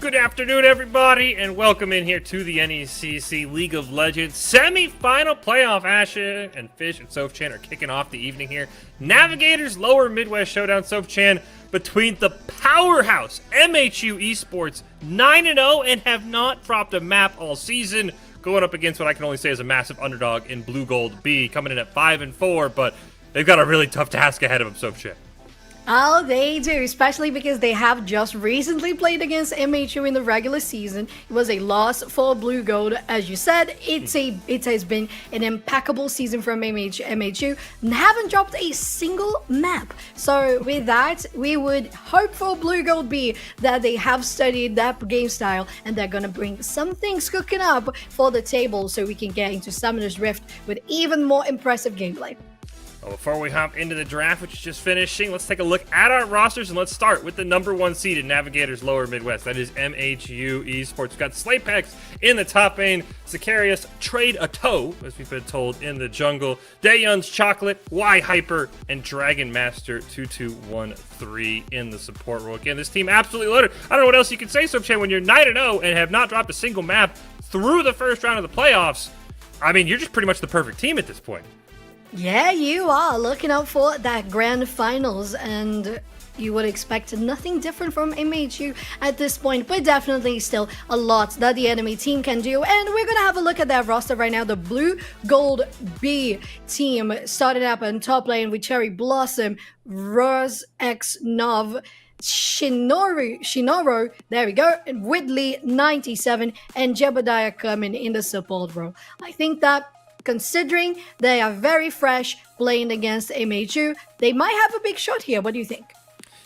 Good afternoon, everybody, and welcome in here to the NECC League of Legends semi-final playoff. Asha and Fish and Sofchan are kicking off the evening here. Navigators Lower Midwest Showdown. Sofchan between the powerhouse MHU Esports 9-0 and have not dropped a map all season, going up against what I can only say is a massive underdog in Blugold B, coming in at 5-4, but they've got a really tough task ahead of them, Sofchan. Oh, they do, especially because they have just recently played against MHU in the regular season. It was a loss for Blugold. As you said, it has been an impeccable season from MHU and haven't dropped a single map. So with that, we would hope for Blugold B that they have studied that game style and they're going to bring some things cooking up for the table so we can get into Summoner's Rift with even more impressive gameplay. Well, before we hop into the draft, which is just finishing, let's take a look at our rosters, and let's start with the number 1 seed in Navigators Lower Midwest. That is MHU Esports. We've got Slaypex in the top lane, Zacharias Trade a Toe, as we've been told, in the jungle, Dayun's Chocolate, Y Hyper, and Dragon Master 2213 in the support role. Again, this team absolutely loaded. I don't know what else you can say, Sobchan, when you're 9-0 and have not dropped a single map through the first round of the playoffs. I mean, you're just pretty much the perfect team at this point. Yeah, you are looking out for that grand finals, and you would expect nothing different from MHU at this point, but definitely still a lot that the enemy team can do. And we're gonna have a look at that roster right now. The Blugold B team started up on top lane with Cherry Blossom, Rose X Nov, Shinoro, there we go, and Whitley 97, and Jebediah coming in the support role. I think that considering they are very fresh playing against MHU, they might have a big shot here. What do you think?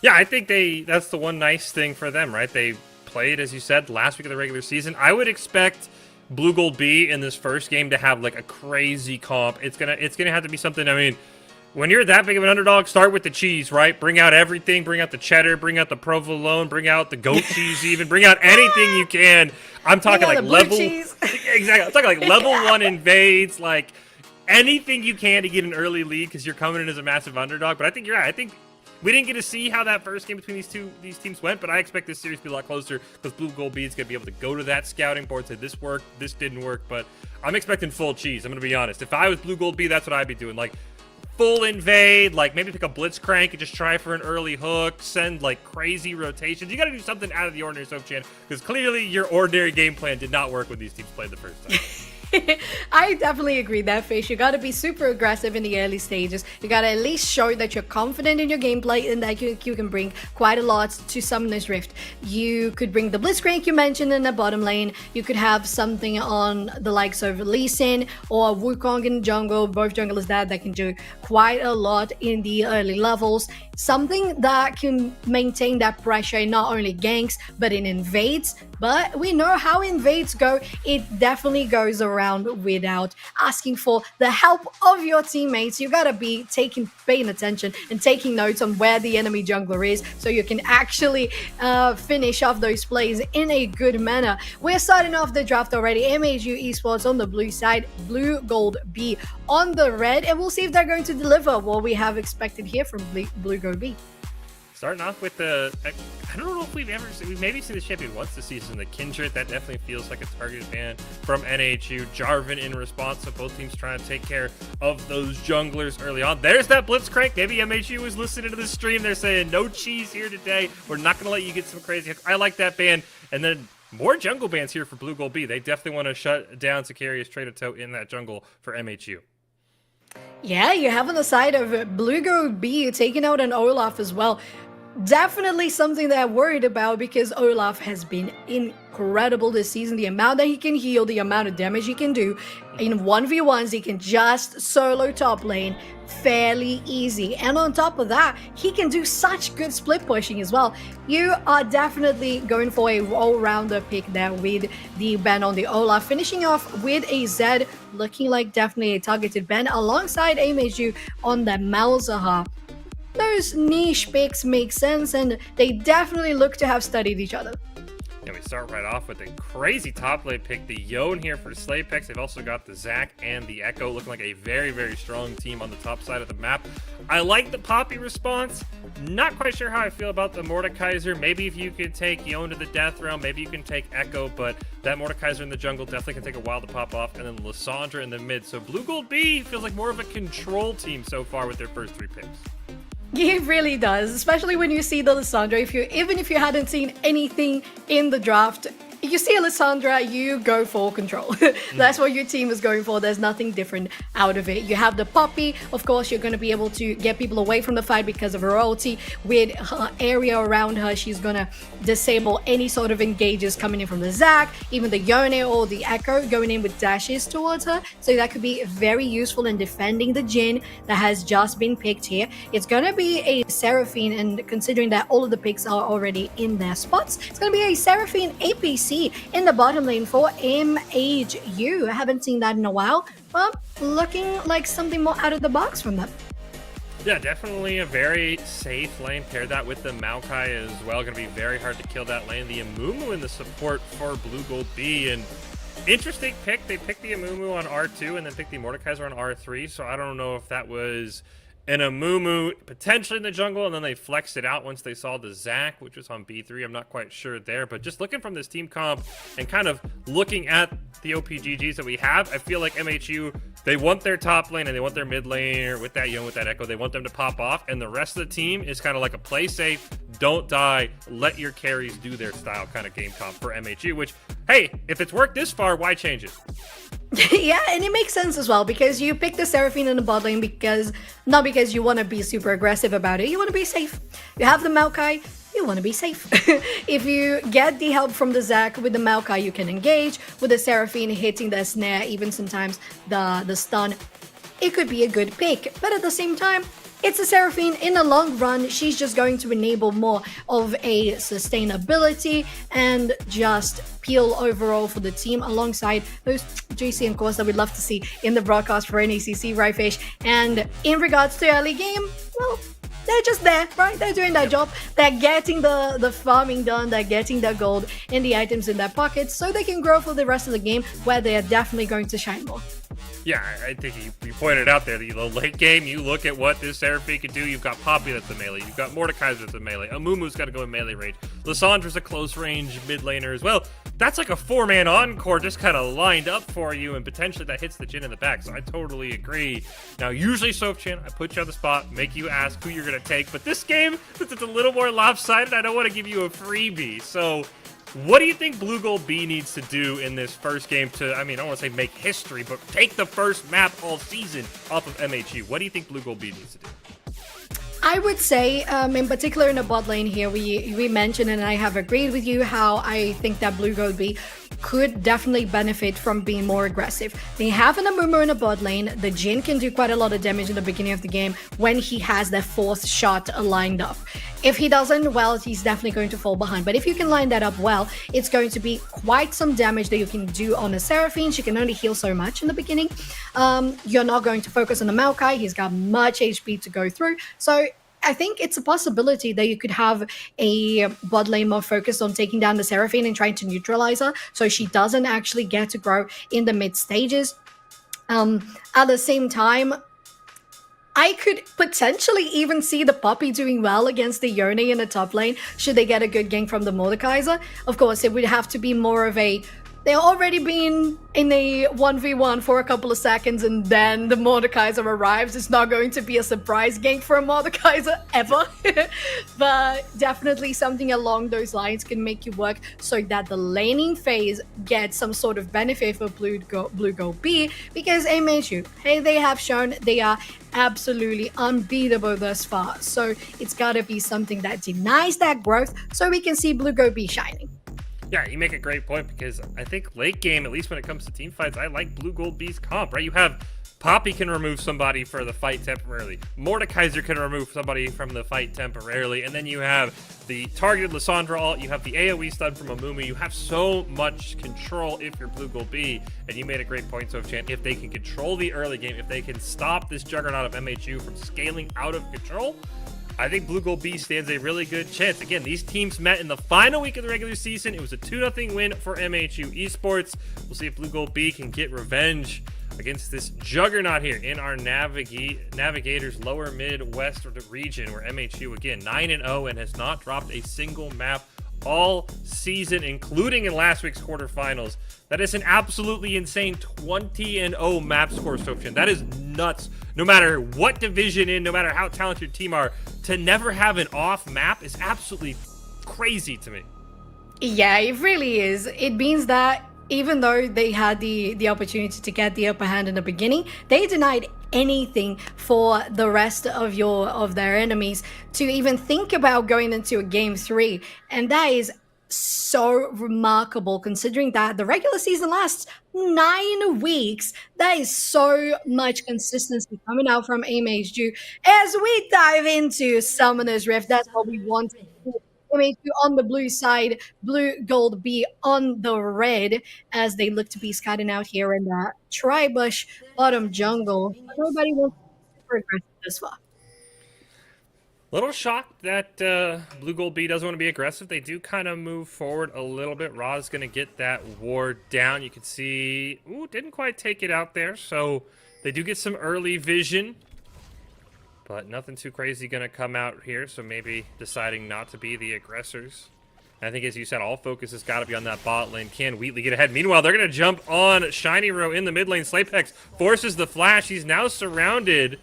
Yeah, I think that's the one nice thing for them, right? They played, as you said, last week of the regular season. I would expect Blugold B in this first game to have like a crazy comp. It's gonna have to be something. I mean, when you're that big of an underdog, start with the cheese, right? Bring out everything. Bring out the cheddar. Bring out the provolone. Bring out the goat cheese. Even bring out anything you can. I'm talking like level. Exactly. I'm talking like level 1 invades. Like anything you can to get an early lead because you're coming in as a massive underdog. But I think you're right. I think we didn't get to see how that first game between these teams went, but I expect this series to be a lot closer because Blugold B is going to be able to go to that scouting board, say this worked, this didn't work. But I'm expecting full cheese. I'm going to be honest. If I was Blugold B, that's what I'd be doing. Like full invade, like maybe pick a blitzcrank and just try for an early hook, send like crazy rotations. You got to do something out of the ordinary, Sobchan, because clearly your ordinary game plan did not work when these teams played the first time. I definitely agree that, Fish. You got to be super aggressive in the early stages. You got to at least show that you're confident in your gameplay and that you can bring quite a lot to Summoner's Rift. You could bring the Blitzcrank you mentioned in the bottom lane. You could have something on the likes of Lee Sin or Wukong in the jungle. Both junglers that can do quite a lot in the early levels. Something that can maintain that pressure in not only ganks, but in invades. But we know how invades go. It definitely goes around without asking for the help of your teammates. You gotta be paying attention and taking notes on where the enemy jungler is so you can actually finish off those plays in a good manner. We're starting off the draft already. MHU Esports on the blue side, Blugold B on the red, and we'll see if they're going to deliver what we have expected here from Blugold B. Starting off with the, I don't know if we've maybe seen the champion once this season, the Kindred. That definitely feels like a targeted ban from NHU. Jarvan in response, so both teams trying to take care of those junglers early on. There's that Blitzcrank. Maybe MHU is listening to the stream. They're saying, no cheese here today. We're not going to let you get some crazy hooks. I like that ban. And then more jungle bans here for Blugold B. They definitely want to shut down Zacharias Trade a Toe in that jungle for MHU. Yeah, you have on the side of Blugold B taking out an Olaf as well. Definitely something that I'm worried about because Olaf has been incredible this season. The amount that he can heal, the amount of damage he can do. In 1v1s, he can just solo top lane fairly easy. And on top of that, he can do such good split pushing as well. You are definitely going for a all-rounder pick there with the ban on the Olaf. Finishing off with a Zed, looking like definitely a targeted ban alongside MHU on the Malzahar. Those niche picks make sense, and they definitely look to have studied each other. Yeah, we start right off with a crazy top lane pick. The Yone here for Slaypex. They've also got the Zac and the Echo, looking like a very, very strong team on the top side of the map. I like the Poppy response. Not quite sure how I feel about the Mordekaiser. Maybe if you could take Yone to the death realm, maybe you can take Echo, but that Mordekaiser in the jungle definitely can take a while to pop off. And then Lissandra in the mid. So Blugold B feels like more of a control team so far with their first 3 picks. It really does, especially when you see the Lissandra. Even if you hadn't seen anything in the draft, if you see a Lissandra, you go for control. That's what your team is going for. There's nothing different out of it. You have the Poppy. Of course, you're going to be able to get people away from the fight because of her ulti. With her area around her, she's going to disable any sort of engages coming in from the Zac, even the Yone or the Echo going in with dashes towards her. So that could be very useful in defending the Jhin that has just been picked here. It's going to be a Seraphine, and considering that all of the picks are already in their spots, it's going to be a Seraphine APC in the bottom lane for MHU. I haven't seen that in a while, but looking like something more out of the box from them. Yeah, definitely a very safe lane. Pair that with the Maokai as well. Going to be very hard to kill that lane. The Amumu in the support for Blugold B. And interesting pick. They picked the Amumu on R2 and then picked the Mordekaiser on R3. So I don't know if that was an Amumu potentially in the jungle, and then they flexed it out once they saw the Zac, which was on B3. I'm not quite sure there. But just looking from this team comp and kind of looking at the OPGGs that we have, I feel like MHU, they want their top lane and they want their mid laner with that Yone, with that Echo. They want them to pop off, and the rest of the team is kind of like a play safe, don't die, let your carries do their style kind of game comp for MHU, which, hey, if it's worked this far, why change it? Yeah, and it makes sense as well because you pick the Seraphine in the bot lane because not because you want to be super aggressive about it, you want to be safe. You have the Maokai, you want to be safe. If you get the help from the Zac with the Maokai, you can engage with the Seraphine hitting the snare, even sometimes the stun. It could be a good pick, but at the same time, it's a Seraphine. In the long run, she's just going to enable more of a sustainability and just peel overall for the team alongside those JC and cores that we'd love to see in the broadcast for NECC, right, Fish? And in regards to early game, well, they're just there, right? They're doing their job. They're getting the farming done. They're getting their gold and the items in their pockets so they can grow for the rest of the game where they are definitely going to shine more. Yeah, I think you pointed out there the late game. You look at what this Seraphine can do. You've got Poppy that's a melee. You've got Mordekaiser that's a melee. Amumu's got to go in melee range. Lissandra's a close range mid laner as well. That's like a 4-man encore just kind of lined up for you, and potentially that hits the Jhin in the back. So I totally agree. Now, usually Sofchan, I put you on the spot, make you ask who you're going to take. But this game, since it's a little more lopsided, I don't want to give you a freebie. So what do you think Blugold B needs to do in this first game to, I don't want to say make history, but take the first map all season off of MHU? What do you think Blugold B needs to do? I would say, in particular in the bot lane here, we mentioned, and I have agreed with you, how I think that Blugold B could definitely benefit from being more aggressive. They have an Amumu in the bot lane. The Jhin can do quite a lot of damage in the beginning of the game when he has their fourth shot lined up. If he doesn't, well, he's definitely going to fall behind. But if you can line that up well, it's going to be quite some damage that you can do on a Seraphine. She can only heal so much in the beginning. You're not going to focus on the Maokai. He's got much HP to go through. So I think it's a possibility that you could have a bot lane more focused on taking down the Seraphine and trying to neutralize her so she doesn't actually get to grow in the mid stages. At the same time, I could potentially even see the Poppy doing well against the Yone in the top lane should they get a good gank from the Mordekaiser. Of course, it would have to be more of a... They're already been in a 1v1 for a couple of seconds and then the Mordekaiser arrives. It's not going to be a surprise gank for a Mordekaiser ever. But definitely something along those lines can make you work so that the laning phase gets some sort of benefit for Blugold B, because MHU, hey, they have shown they are absolutely unbeatable thus far. So it's got to be something that denies that growth so we can see Blugold B shining. Yeah, you make a great point because I think late game, at least when it comes to team fights, I like Blugold B's comp, right? You have Poppy can remove somebody for the fight temporarily. Mordekaiser can remove somebody from the fight temporarily. And then you have the targeted Lissandra ult. You have the AoE stun from Amumu. You have so much control if you're Blugold B. And you made a great point, Sofchan. If they can control the early game, if they can stop this juggernaut of MHU from scaling out of control, I think Blugold B stands a really good chance. Again, these teams met in the final week of the regular season. It was a 2-0 win for MHU Esports. We'll see if Blugold B can get revenge against this juggernaut here in our Navigators lower Midwest region, where MHU, again, 9-0 and has not dropped a single map all season, including in last week's quarterfinals. That is an absolutely insane 20-0 map score, Sofchan. That is nuts. No matter what division no matter how talented your team are, to never have an off map is absolutely crazy to me. Yeah, it really is. It means that even though they had the opportunity to get the upper hand in the beginning, they denied anything for the rest of their enemies to even think about going into a game 3. And that is so remarkable considering that the regular season lasts 9 weeks. That is so much consistency coming out from MHU. As we dive into Summoner's Rift, that's what we want. MHU on the blue side, Blugold B on the red, as they look to be scouting out here in the Tribush bottom jungle. Nobody wants to be super aggressive this far. Little shocked that Blugold B doesn't want to be aggressive. They do kind of move forward a little bit. Ra's going to get that ward down. You can see, ooh, didn't quite take it out there. So they do get some early vision, but nothing too crazy going to come out here. So maybe deciding not to be the aggressors. I think, as you said, all focus has got to be on that bot lane. Can Wheatley get ahead? Meanwhile, they're going to jump on Shiny Row in the mid lane. Slapex forces the flash. He's now surrounded.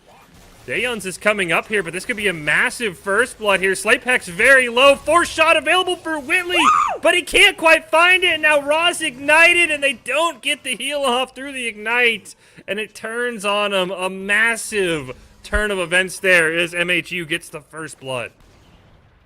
Dayons is coming up here, but this could be a massive first blood here. Slapex very low. Force shot available for Whitley, but he can't quite find it. Now Ross ignited, and they don't get the heal off through the ignite, and it turns on him. A massive turn of events there as MHU gets the first blood.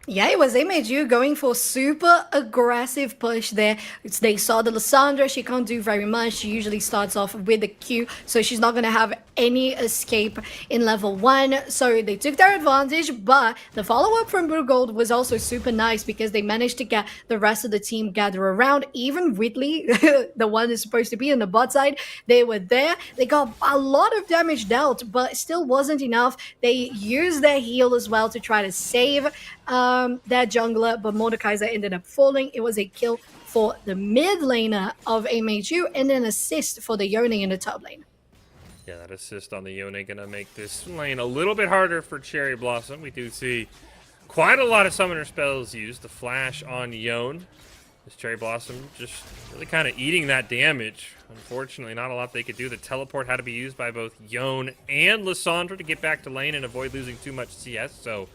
Yeah, it was MHU going for super aggressive push there. They saw the Lissandra. She can't do very much. She usually starts off with the Q, so she's not going to have any escape in level 1. So they took their advantage, but the follow-up from Blugold was also super nice because they managed to get the rest of the team gather around. Even Whitley, the one who's supposed to be on the bot side, they were there. They got a lot of damage dealt, but still wasn't enough. They used their heal as well to try to save their jungler, but Mordekaiser ended up falling. It was a kill for the mid laner of MHU and an assist for the Yone in the top lane. Yeah, that assist on the Yone gonna make this lane a little bit harder for Cherry Blossom. We do see quite a lot of summoner spells used. The flash on Yone. This Cherry Blossom just really kind of eating that damage. Unfortunately, not a lot they could do. The teleport had to be used by both Yone and Lissandra to get back to lane and avoid losing too much CS, so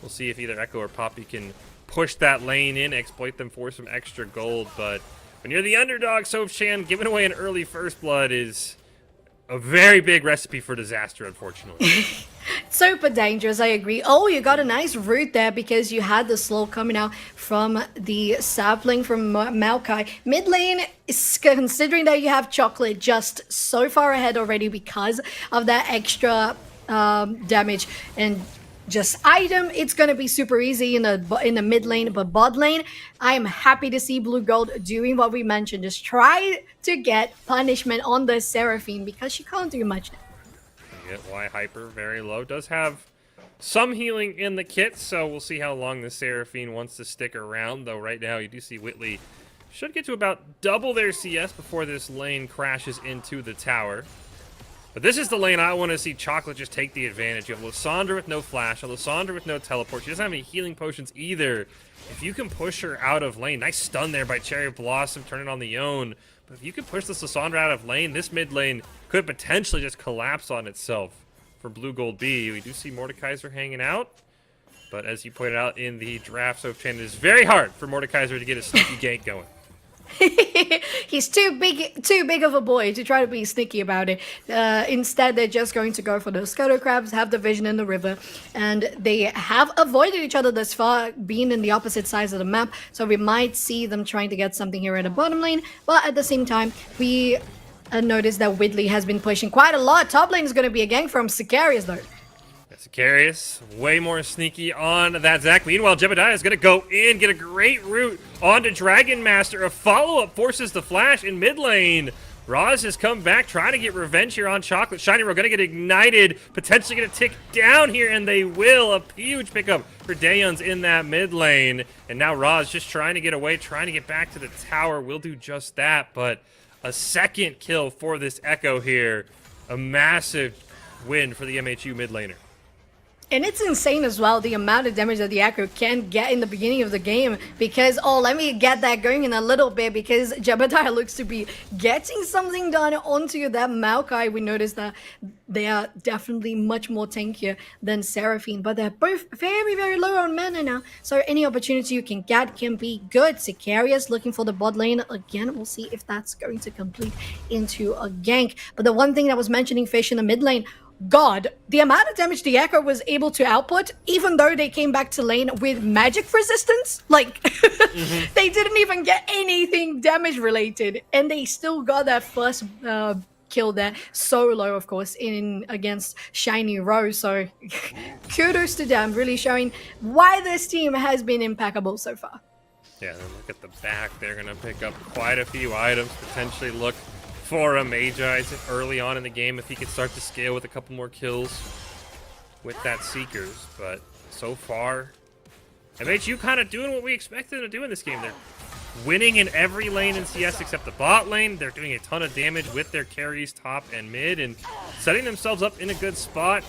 we'll see if either Echo or Poppy can push that lane in, exploit them for some extra gold. But when you're the underdog, Sofchan, giving away an early first blood is a very big recipe for disaster, unfortunately. Super dangerous, I agree. Oh, you got a nice route there because you had the slow coming out from the sapling from Maokai. Mid lane, is considering that you have Chocolate just so far ahead already because of that extra damage and just item, it's gonna be super easy in the mid lane, but bot lane, I am happy to see Blugold doing what we mentioned. Just try to get punishment on the Seraphine because she can't do much now. Get Y Hyper very low. Does have some healing in the kit, so we'll see how long the Seraphine wants to stick around. Though right now you do see Whitley should get to about double their CS before this lane crashes into the tower. But this is the lane I want to see Chocolate just take the advantage. You have Lissandra with no flash, a Lissandra with no teleport. She doesn't have any healing potions either. If you can push her out of lane, nice stun there by Cherry Blossom, turning on the Yone. But if you can push this Lissandra out of lane, this mid lane could potentially just collapse on itself for Blugold B. We do see Mordekaiser hanging out. But as you pointed out in the draft, Sofchan, it is very hard for Mordekaiser to get a sneaky gank going. He's too big of a boy to try to be sneaky about it. Instead, they're just going to go for those Scutter Crabs, have the vision in the river, and they have avoided each other thus far, being in the opposite sides of the map, so we might see them trying to get something here in the bottom lane, but at the same time, we notice that Whitley has been pushing quite a lot. Top lane is going to be a gank from Sicarius, though. Sicarius, way more sneaky on that Zac. Meanwhile, Jebediah is going to go in, get a great route onto Dragon Master. A follow-up forces the flash in mid lane. Roz has come back, trying to get revenge here on Chocolate. Shiny Row going to get ignited, potentially going to tick down here, and they will. A huge pickup for Dayons in that mid lane. And now Roz just trying to get away, trying to get back to the tower. Will do just that, but a second kill for this Echo here. A massive win for the MHU mid laner. And it's insane as well, the amount of damage that the Echo can get in the beginning of the game because, oh, let me get that going in a little bit because Jebediah looks to be getting something done onto that Maokai. We noticed that they are definitely much more tankier than Seraphine, but they're both very, very low on mana now. So any opportunity you can get can be good. Sicarius looking for the bot lane again. We'll see if that's going to complete into a gank. But the one thing that was mentioning Fish in the mid lane, God, the amount of damage the Echo was able to output, even though they came back to lane with magic resistance, like, they didn't even get anything damage related, and they still got that first kill there, solo, of course, in against Shiny Row, so kudos to them, really showing why this team has been impeccable so far. Yeah, then look at the back, they're going to pick up quite a few items, potentially look for a Magi early on in the game if he could start to scale with a couple more kills with that Seekers. But so far, MHU kind of doing what we expected them to do in this game. They're winning in every lane in CS except the bot lane. They're doing a ton of damage with their carries top and mid and setting themselves up in a good spot.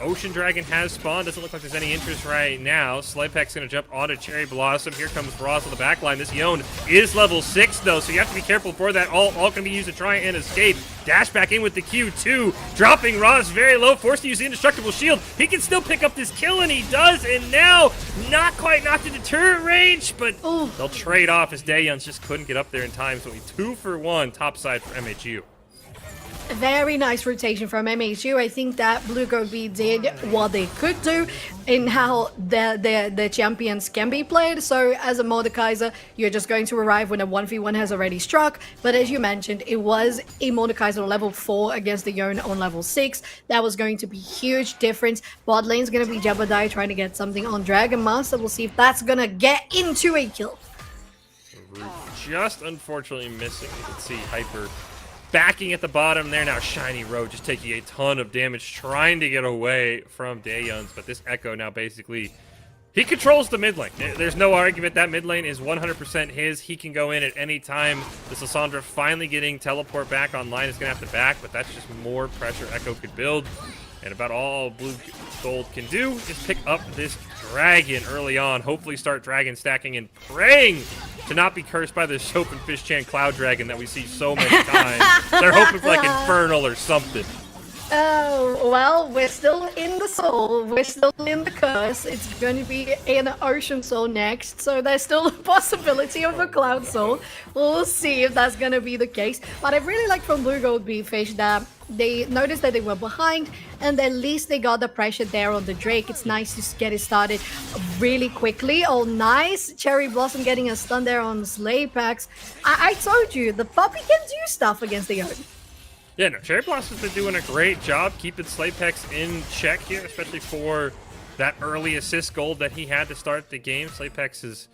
Ocean Dragon has spawned. Doesn't look like there's any interest right now. Slaypek's going to jump onto Cherry Blossom. Here comes Ross on the back line. This Yone is level 6, though, so you have to be careful for that. All can be used to try and escape. Dash back in with the Q2. Dropping Ross very low. Forced to use the Indestructible Shield. He can still pick up this kill, and he does. And now, not quite knocked into turret range, but they'll trade off as Daeyuns just couldn't get up there in time. So 2 for 1 topside for MHU. Very nice rotation from MHU. I think that Blugold did what they could do in how the champions can be played. So as a Mordekaiser, you're just going to arrive when a 1v1 has already struck. But as you mentioned, it was a Mordekaiser level 4 against the Yone on level 6. That was going to be huge difference. Bot lane's going to be Jebediah trying to get something on Dragon Master. We'll see if that's going to get into a kill. Just unfortunately missing. You can see Hyper backing at the bottom there. Now Shiny Road just taking a ton of damage, trying to get away from Daeyuns. But this Echo now basically, he controls the mid lane. There's no argument. That mid lane is 100% his. He can go in at any time. This Lissandra finally getting teleport back online is going to have to back, but that's just more pressure Echo could build. And about all Blugold can do is pick up this dragon early on. Hopefully start dragon stacking and praying to not be cursed by the Soap and Fish Chan Cloud Dragon that we see so many times. They're hoping for like Infernal or something. Oh, well, we're still in the soul. We're still in the curse. It's going to be an ocean soul next. So there's still a possibility of a cloud soul. We'll see if that's going to be the case. But I really like from Blugold Fish that they noticed that they were behind, and at least they got the pressure there on the Drake. It's nice to get it started really quickly. Oh, nice. Cherry Blossom getting a stun there on Slaypex. I told you, the puppy can do stuff against the Yone. Yeah, no, Cherry Blossom's been doing a great job keeping Slaypex in check here, especially for that early assist gold that he had to start the game. Slaypex has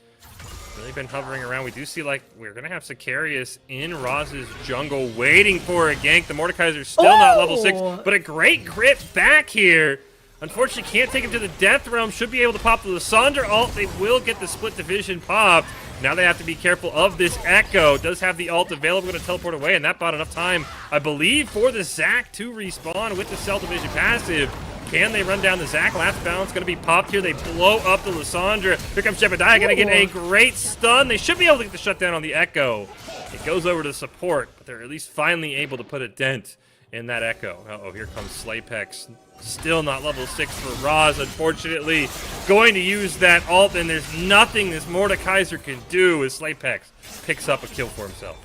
really been hovering around. We do see, like, we're going to have Sicarius in Roz's jungle waiting for a gank. The Mordekaiser's still not level 6, but a great crit back here. Unfortunately, can't take him to the Death Realm. Should be able to pop the Lissandra ult. They will get the split division popped. Now they have to be careful of this Echo. Does have the ult available, going to teleport away, and that bought enough time, I believe, for the Zac to respawn with the Cell Division passive. Can they run down the Zac? Last balance going to be popped here. They blow up the Lissandra. Here comes Jebediah, going to get a great stun. They should be able to get the shutdown on the Echo. It goes over to support, but they're at least finally able to put a dent in that Echo. Uh-oh, here comes Slaypex. Still not level 6 for Roz, unfortunately. Going to use that ult, and there's nothing this Mordekaiser can do as Slaypex picks up a kill for himself.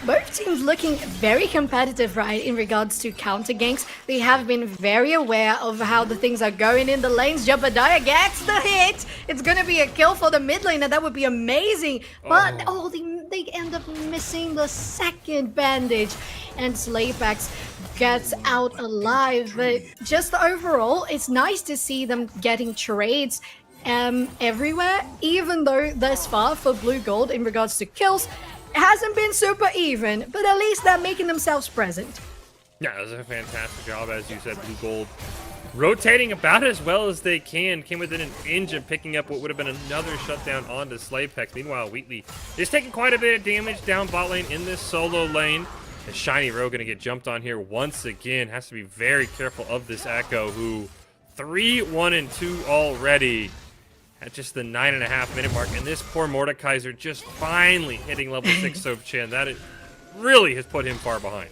Both teams looking very competitive, right, in regards to counter ganks. They have been very aware of how the things are going in the lanes. Jebediah gets the hit. It's going to be a kill for the mid lane, and that would be amazing. But, they end up missing the second bandage, and Slaypex gets out alive. But just overall, it's nice to see them getting trades everywhere, even though thus far for Blugold in regards to kills, it hasn't been super even, but at least they're making themselves present. Yeah, it was a fantastic job, as you said. Blugold rotating about as well as they can. Came within an inch of picking up what would have been another shutdown onto Slaypex. Meanwhile, Wheatley is taking quite a bit of damage down bot lane in this solo lane. And Shiny Rogue going to get jumped on here once again. Has to be very careful of this Echo, who 3-1-2 already at just the 9.5 minute mark. And this poor Mordekaiser just finally hitting level 6 Soap Chan. That really has put him far behind.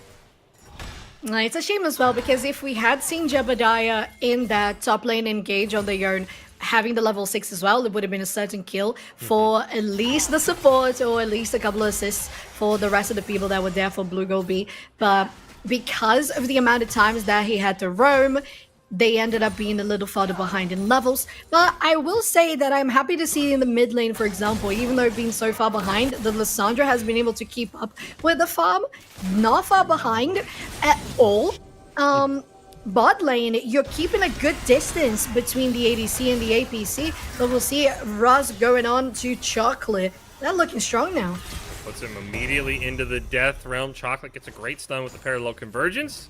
It's a shame as well, because if we had seen Jebediah in that top lane engage on the Yone, having the level 6 as well, it would have been a certain kill for at least the support, or at least a couple of assists for the rest of the people that were there for Blugold B. But because of the amount of times that he had to roam, they ended up being a little farther behind in levels. But I will say that I'm happy to see in the mid lane, for example, even though being so far behind, the Lissandra has been able to keep up with the farm. Not far behind at all. Bot lane, you're keeping a good distance between the ADC and the APC, but we'll see Roz going on to Chocolate. They're looking strong now. Puts him immediately into the Death Realm. Chocolate gets a great stun with the parallel convergence.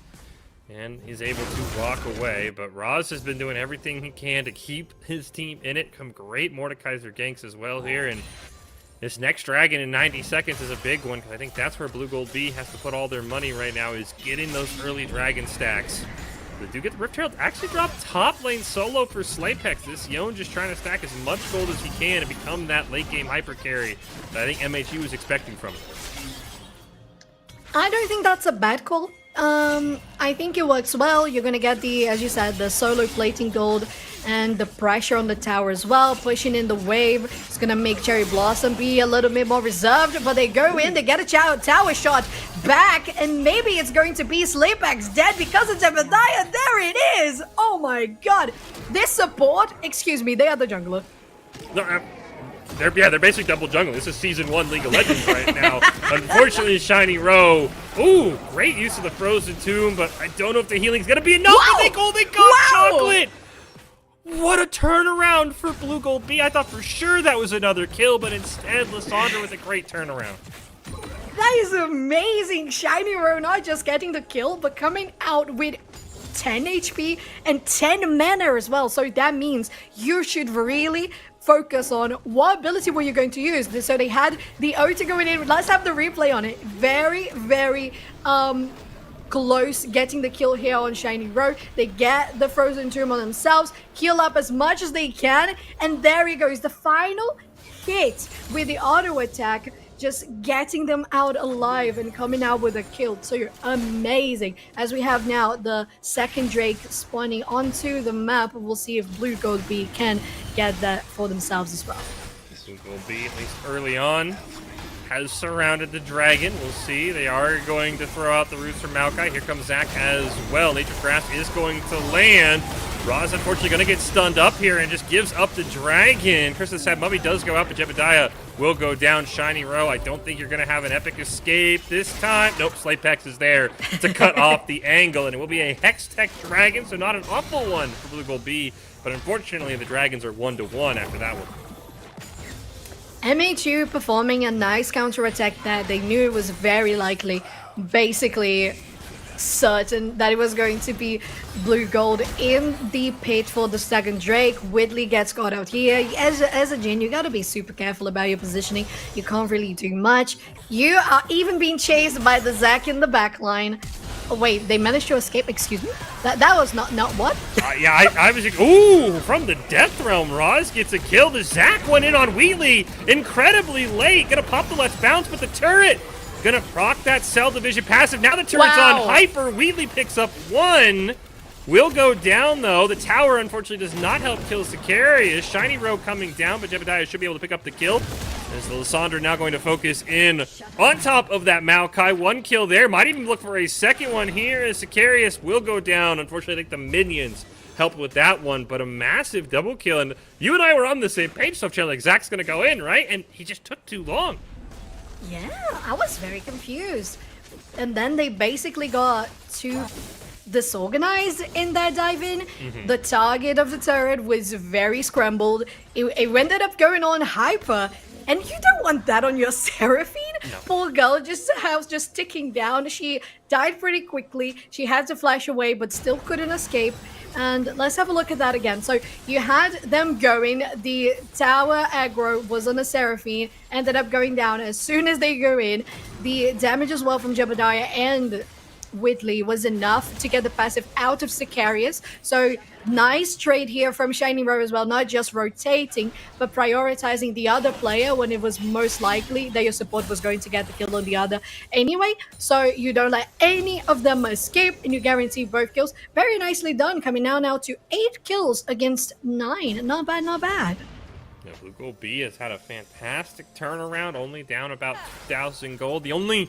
And he's able to walk away, but Roz has been doing everything he can to keep his team in it. Some great Mordekaiser ganks as well here, and this next dragon in 90 seconds is a big one, because I think that's where Blugold B has to put all their money right now, is getting those early dragon stacks. They do get the Rift Herald actually dropped top lane solo for Slaypex. This Yone just trying to stack as much gold as he can and become that late game hyper carry that I think MHU is expecting from him. I don't think that's a bad call. I think it works well. You're gonna get the, as you said, the solo plating gold and the pressure on the tower as well, pushing in the wave. It's gonna make Cherry Blossom be a little bit more reserved, but they go in, they get a tower shot back, and maybe it's going to be Slaypex dead because of Jebediah. There it is! Oh my god! This support, excuse me, they are the jungler. No, they're basically double jungle. This is Season 1 League of Legends right now. Unfortunately, Shiny Row. Ooh, great use of the Frozen Tomb, but I don't know if the healing's going to be enough. Wow! They got Chocolate! What a turnaround for Blugold B. I thought for sure that was another kill, but instead, Lysandra with a great turnaround. That is amazing. Shiny Row not just getting the kill, but coming out with 10 HP and 10 mana as well. So that means you should really focus on what ability were you going to use. So they had the Ota going in. Let's have the replay on it. Very, very close getting the kill here on Shiny Row. They get the Frozen Tomb on themselves, heal up as much as they can, and there he goes. The final hit with the auto attack, just getting them out alive and coming out with a kill. So you're amazing. As we have now the second Drake spawning onto the map, we'll see if Blugold B can get that for themselves as well. Blugold B, at least early on, has surrounded the dragon. We'll see. They are going to throw out the roots from Maokai. Here comes Zac as well. Nature's Grasp is going to land. Roz, unfortunately, going to get stunned up here and just gives up the dragon. Chris's Sad Mummy does go out, but Jebediah will go down. Shiny Row, I don't think you're going to have an epic escape this time. Nope, Slaypex is there to cut off the angle, and it will be a Hex Tech Dragon, so not an awful one for Blugold B, but unfortunately, the Dragons are 1-1 after that one. MHU performing a nice counter-attack that they knew it was very likely, basically certain that it was going to be Blugold in the pit for the second Drake. Whitley gets caught out here. As a Jhin, you gotta be super careful about your positioning. You can't really do much. You are even being chased by the Zac in the back line. Oh wait, they managed to escape, excuse me? That was not what? Yeah, I was like, ooh, from the Death Realm, Roz gets a kill. The Zac went in on Wheatley incredibly late. Gonna pop the Let's Bounce, but the turret gonna proc that Cell Division passive. Now the turret's on Hyper. Wheatley picks up one. Will go down, though. The tower, unfortunately, does not help kill Sicarius. Shiny Row coming down, but Jebediah should be able to pick up the kill. As the Lysandra now going to focus in on top of that Maokai. One kill there. Might even look for a second one here as Sicarius will go down. Unfortunately, I think the minions helped with that one, but a massive double kill. And you and I were on the same page, so like Zac's going to go in, right? And he just took too long. Yeah, I was very confused. And then they basically got too disorganized in their dive-in. The target of the turret was very scrambled. It ended up going on Hyper. And you don't want that on your Seraphine. No. Poor girl, just ticking down. She died pretty quickly. She had to flash away, but still couldn't escape. And let's have a look at that again. So you had them going. The tower aggro was on the Seraphine. Ended up going down as soon as they go in. The damage as well from Jebediah and Whitley was enough to get the passive out of Sicarius. So nice trade here from Shiny Row as well, not just rotating, but prioritizing the other player when it was most likely that your support was going to get the kill on the other anyway. So you don't let any of them escape and you guarantee both kills. Very nicely done, coming now to 8 kills against 9. Not bad, not bad. Yeah, Blugold B has had a fantastic turnaround, only down about 2,000 gold. The only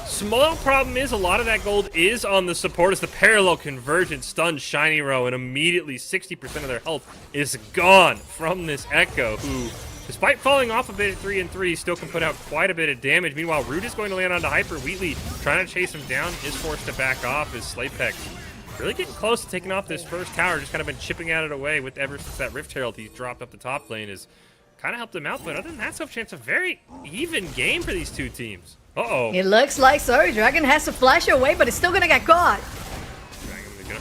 small problem is a lot of that gold is on the support as the parallel convergence stuns Shiny Row, and immediately 60% of their health is gone from this Echo, who, despite falling off a bit at 3-3, still can put out quite a bit of damage. Meanwhile, Root is going to land onto Hyper. Wheatley trying to chase him down is forced to back off as Slaypex really getting close to taking off this first tower. Just kind of been chipping at it away with ever since that Rift Herald he's dropped up the top lane has kind of helped him out. But other than that, Chance, a very even game for these two teams. Uh-oh. It looks like so. Dragon has to flash away, but it's still going to get caught.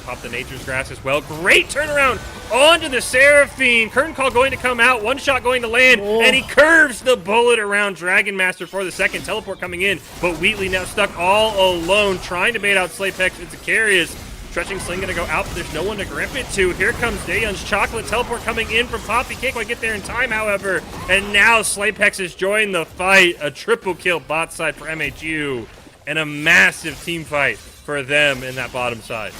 pop the Nature's Grass as well. Great turnaround onto the Seraphine. Curtain Call going to come out. One shot going to land. Whoa. And he curves the bullet around Dragon Master for the second. Teleport coming in. But Wheatley now stuck all alone, trying to bait out Slapex. It's Icarius. Stretching Sling gonna go out, but there's no one to grip it to. Here comes Daeon's Chocolate. Teleport coming in from Poppy. Can't quite get there in time, however. And now Slapex has joined the fight. A triple kill bot side for MHU. And a massive team fight for them in that bottom side.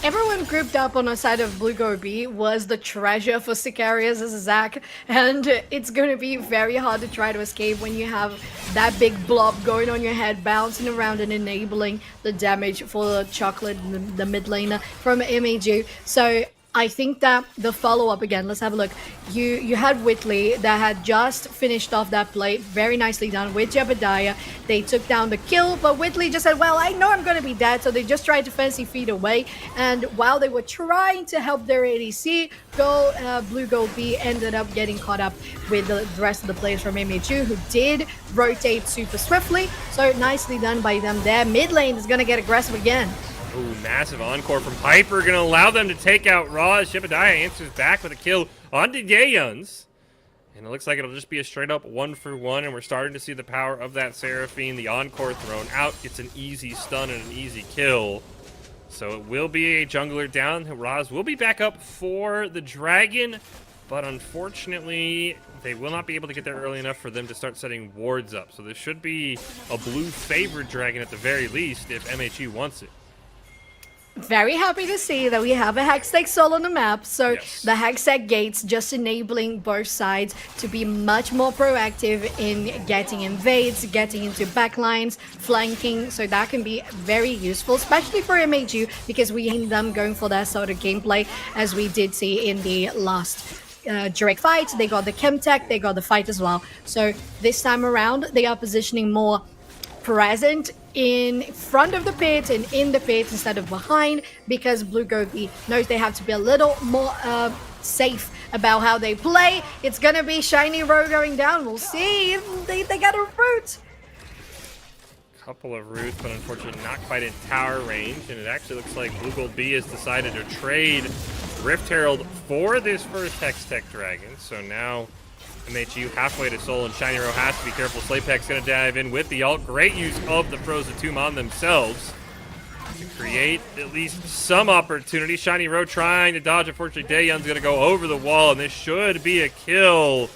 Everyone grouped up on the side of Blugold B was the treasure for Sicarius as a Zac, and it's going to be very hard to try to escape when you have that big blob going on your head, bouncing around and enabling the damage for the Chocolate, the mid laner from MHU. So I think that the follow-up again, let's have a look. You had Whitley that had just finished off that play, very nicely done with Jebediah. They took down the kill, but Whitley just said, well, I know I'm going to be dead, so they just tried to fancy feed away. And while they were trying to help their ADC, Blugold B ended up getting caught up with the rest of the players from MHU, who did rotate super swiftly. So nicely done by them there. Mid lane is going to get aggressive again. Ooh, massive encore from Piper. Going to allow them to take out Raw. Jebediah answers back with a kill onto Daeons. And it looks like it'll just be a straight up 1-for-1. And we're starting to see the power of that Seraphine. The encore thrown out. It's an easy stun and an easy kill. So it will be a jungler down. Raz will be back up for the Dragon. But unfortunately, they will not be able to get there early enough for them to start setting wards up. So this should be a blue favored Dragon at the very least if MHU wants it. Very happy to see that we have a Hextech soul on the map, so Yes. the Hextech gates just enabling both sides to be much more proactive in getting invades, getting into backlines, flanking, so that can be very useful, especially for MHU, because we need them going for that sort of gameplay, as we did see in the last direct fight. They got the Chemtech, they got the fight as well. So this time around, they are positioning more present in front of the pit and in the pit instead of behind, because Blugold B knows they have to be a little more safe about how they play. It's gonna be Shiny Row going down. We'll see if they got a root. Couple of roots, but unfortunately not quite in tower range, and it actually looks like Blugold B has decided to trade Rift Herald for this first Hextech Dragon. So now MHU halfway to Soul, and Shiny Row has to be careful. Slapex going to dive in with the ult. Great use of the Frozen Tomb on themselves to create at least some opportunity. Shiny Row trying to dodge. Unfortunately, Daeon's going to go over the wall, and this should be a kill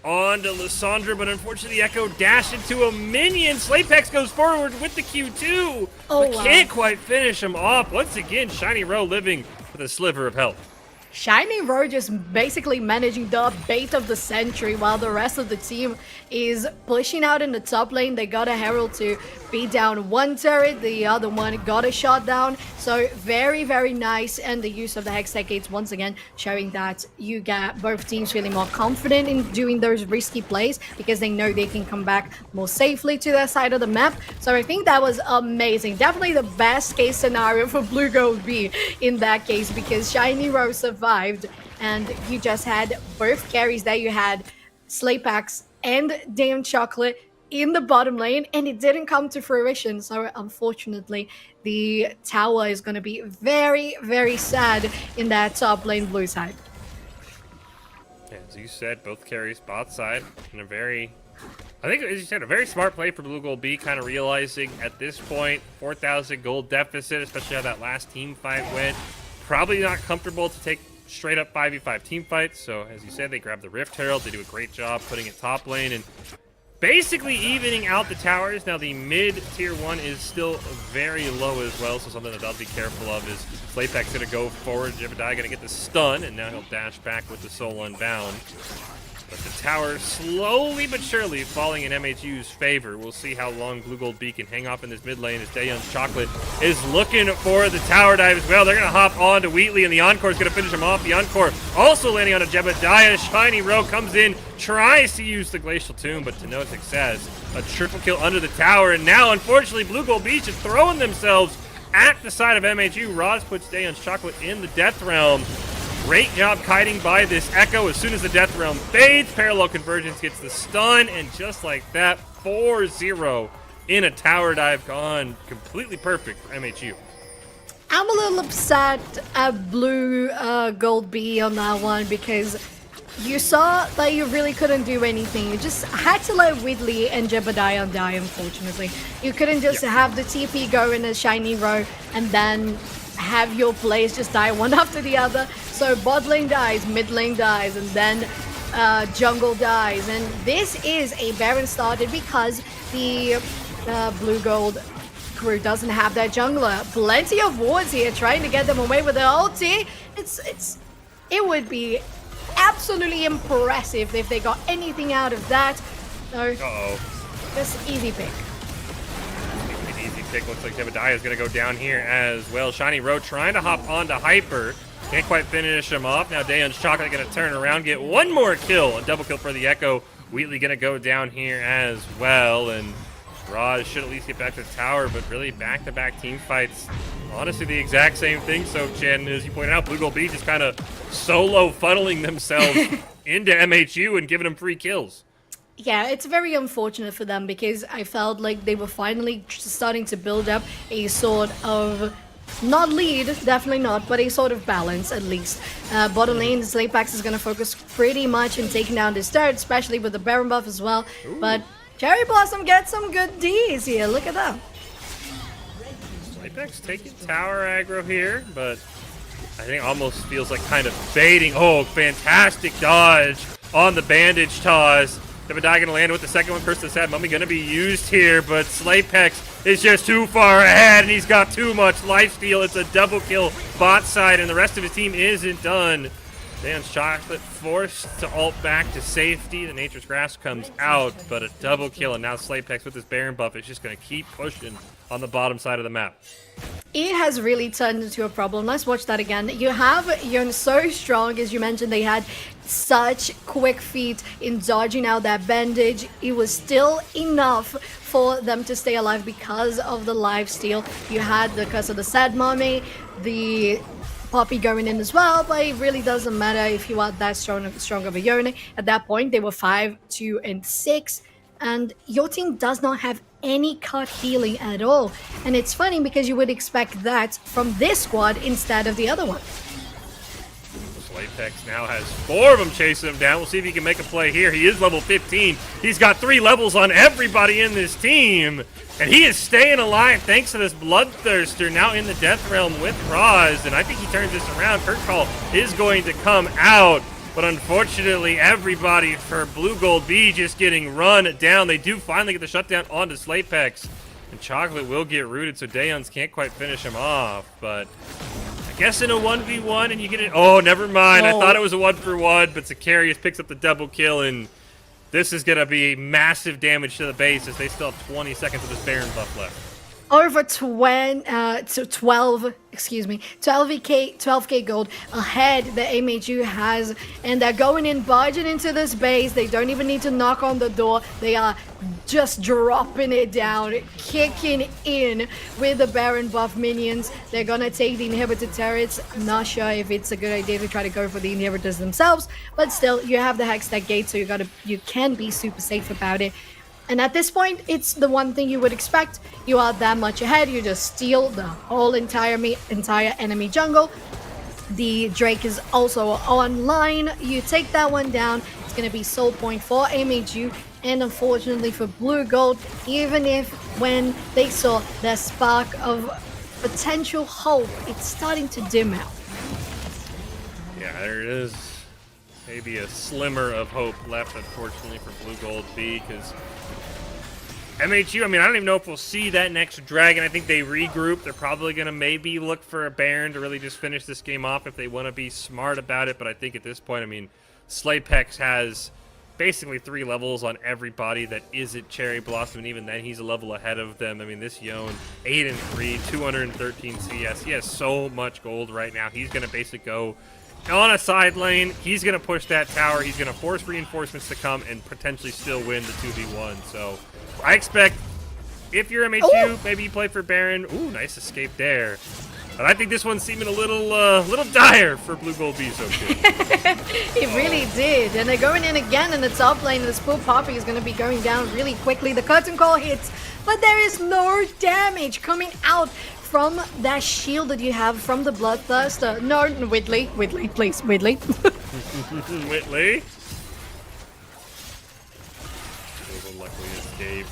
onto Lissandra, but unfortunately the Echo dashed into a minion. Slapex goes forward with the Q2, but wow. can't quite finish him off. Once again, Shiny Row living with a sliver of health. Shiny Row just basically managing the bait of the century while the rest of the team is pushing out in the top lane. They got a Herald to beat down one turret, the other one got a shot down. So very, very nice. And the use of the Hextech Gates once again showing that you get both teams feeling more confident in doing those risky plays because they know they can come back more safely to their side of the map. So I think that was amazing. Definitely the best case scenario for Blugold B in that case, because Shiny Row survived and you just had both carries there. You had Slapex and Damn Chocolate in the bottom lane, and it didn't come to fruition. So unfortunately, the tower is going to be very, very sad in that top lane blue side. Yeah, as you said, both carries bot side in a very, I think as you said, a very smart play for Blugold B, kind of realizing at this point 4,000 gold deficit, especially how that last team fight went. Probably not comfortable to take straight up 5v5 team fights. So as you said, they grab the Rift Herald. They do a great job putting it top lane and basically evening out the towers. Now the mid tier 1 is still very low as well, so something that they'll be careful of is Slapex going to go forward, Jebediah going to get the stun, and now he'll dash back with the Soul Unbound. But the tower slowly but surely falling in MHU's favor. We'll see how long Blugold B can hang off in this mid lane as Daeon's Chocolate is looking for the tower dive as well. They're going to hop on to Wheatley, and the Encore is going to finish him off. The Encore also landing on a Jebediah. Shiny Row comes in, tries to use the Glacial Tomb, but to no success. A triple kill under the tower, and now, unfortunately, Blugold B is throwing themselves at the side of MHU. Roz puts Daeon's Chocolate in the Death Realm. Great job kiting by this Echo. As soon as the Death Realm fades, Parallel Convergence gets the stun, and just like that, 4-0 in a tower dive gone. Completely perfect for MHU. I'm a little upset at Blue Gold B on that one because you saw that you really couldn't do anything. You just had to let Whitley and Jebediah die, unfortunately. You couldn't just have the TP go in a shiny row and then have your players just die one after the other. So bot lane dies, mid lane dies, and then jungle dies. And this is a Baron started because the Blue Gold crew doesn't have that jungler. Plenty of wards here trying to get them away with their ulti. It would be absolutely impressive if they got anything out of that. So, just easy pick. An easy pick. Looks like Jebediah is going to go down here as well. Shiny Road trying to hop onto Hyper. Can't quite finish him off. Now Daeon's Chocolate going to turn around, get one more kill. A double kill for the Echo. Wheatley going to go down here as well. And Raj should at least get back to the tower, but really back-to-back team fights. Honestly, the exact same thing. So, Chen, as you pointed out, Blugold B just kind of solo funneling themselves into MHU and giving them free kills. Yeah, it's very unfortunate for them because I felt like they were finally starting to build up a sort of, not lead, definitely not, but a sort of balance at least. Bottom lane, Slaypax is going to focus pretty much in taking down this third, especially with the Baron buff as well. Ooh. But Cherry Blossom gets some good Ds here. Look at that. Apex taking tower aggro here, but I think almost feels like kind of baiting. Oh, fantastic dodge on the bandage toss. Jebediah gonna land with the second one. Curse the Sad Mummy gonna be used here, but Slaypex is just too far ahead, and he's got too much lifesteal. It's a double kill bot side, and the rest of his team isn't done. Dan's Chocolate forced to ult back to safety. The Nature's Grass comes out, but a double kill, and now Slaypex with his Baron buff is just going to keep pushing on the bottom side of the map. It has really turned into a problem. Let's watch that again. You have Yun so strong, as you mentioned, they had such quick feet in dodging out that bandage. It was still enough for them to stay alive because of the lifesteal. You had the Curse of the Sad Mummy, the Poppy going in as well, but it really doesn't matter if you are that strong of a Yone. At that point, they were 5, 2, and 6, and your team does not have any cut healing at all. And it's funny because you would expect that from this squad instead of the other one. Slaypex now has 4 of them chasing him down. We'll see if he can make a play here. He is level 15. He's got 3 levels on everybody in this team. And he is staying alive thanks to this Bloodthirster now in the Death Realm with Roz. And I think he turns this around. Kurt Call is going to come out. But unfortunately, everybody for Blugold B just getting run down. They do finally get the shutdown onto Slaypex. And Chocolate will get rooted, so Daeons can't quite finish him off. But I guess in a 1v1 and you get it. Oh, never mind. I thought it was a 1-for-1, but Zacharias picks up the double kill, and this is going to be massive damage to the base as they still have 20 seconds of this Baron buff left. Over 12k gold ahead the MHU has, and they're going in, barging into this base. They don't even need to knock on the door. They are just dropping it down, kicking in with the Baron buff minions. They're gonna take the inhibitor turrets. I'm not sure if it's a good idea to try to go for the inhibitors themselves, but still, you have the Hextech gate, so you can be super safe about it. And at this point, it's the one thing you would expect. You are that much ahead. You just steal the whole entire enemy jungle. The Drake is also online. You take that one down. It's going to be soul point for MHU. And unfortunately for Blugold, even if when they saw the spark of potential hope, it's starting to dim out. Yeah, there it is. Maybe a slimmer of hope left, unfortunately, for Blugold B, because MHU, I mean, I don't even know if we'll see that next Dragon. I think they regroup. They're probably going to maybe look for a Baron to really just finish this game off if they want to be smart about it. But I think at this point, I mean, Slaypex has basically 3 levels on everybody that isn't Cherry Blossom, and even then, he's a level ahead of them. I mean, this Yone, 8-3, 213 CS. He has so much gold right now. He's going to basically go on a side lane. He's going to push that tower. He's going to force reinforcements to come and potentially still win the 2v1. So I expect if you're MHU, maybe you play for Baron. Ooh, nice escape there. But I think this one's seeming a little dire for Blugold B so good. It really did. And they're going in again in the top lane. This poor Poppy is going to be going down really quickly. The curtain call hits, but there is no damage coming out from that shield that you have from the Bloodthirst. No, Whitley, please, Whitley. Whitley. Luckily escaped.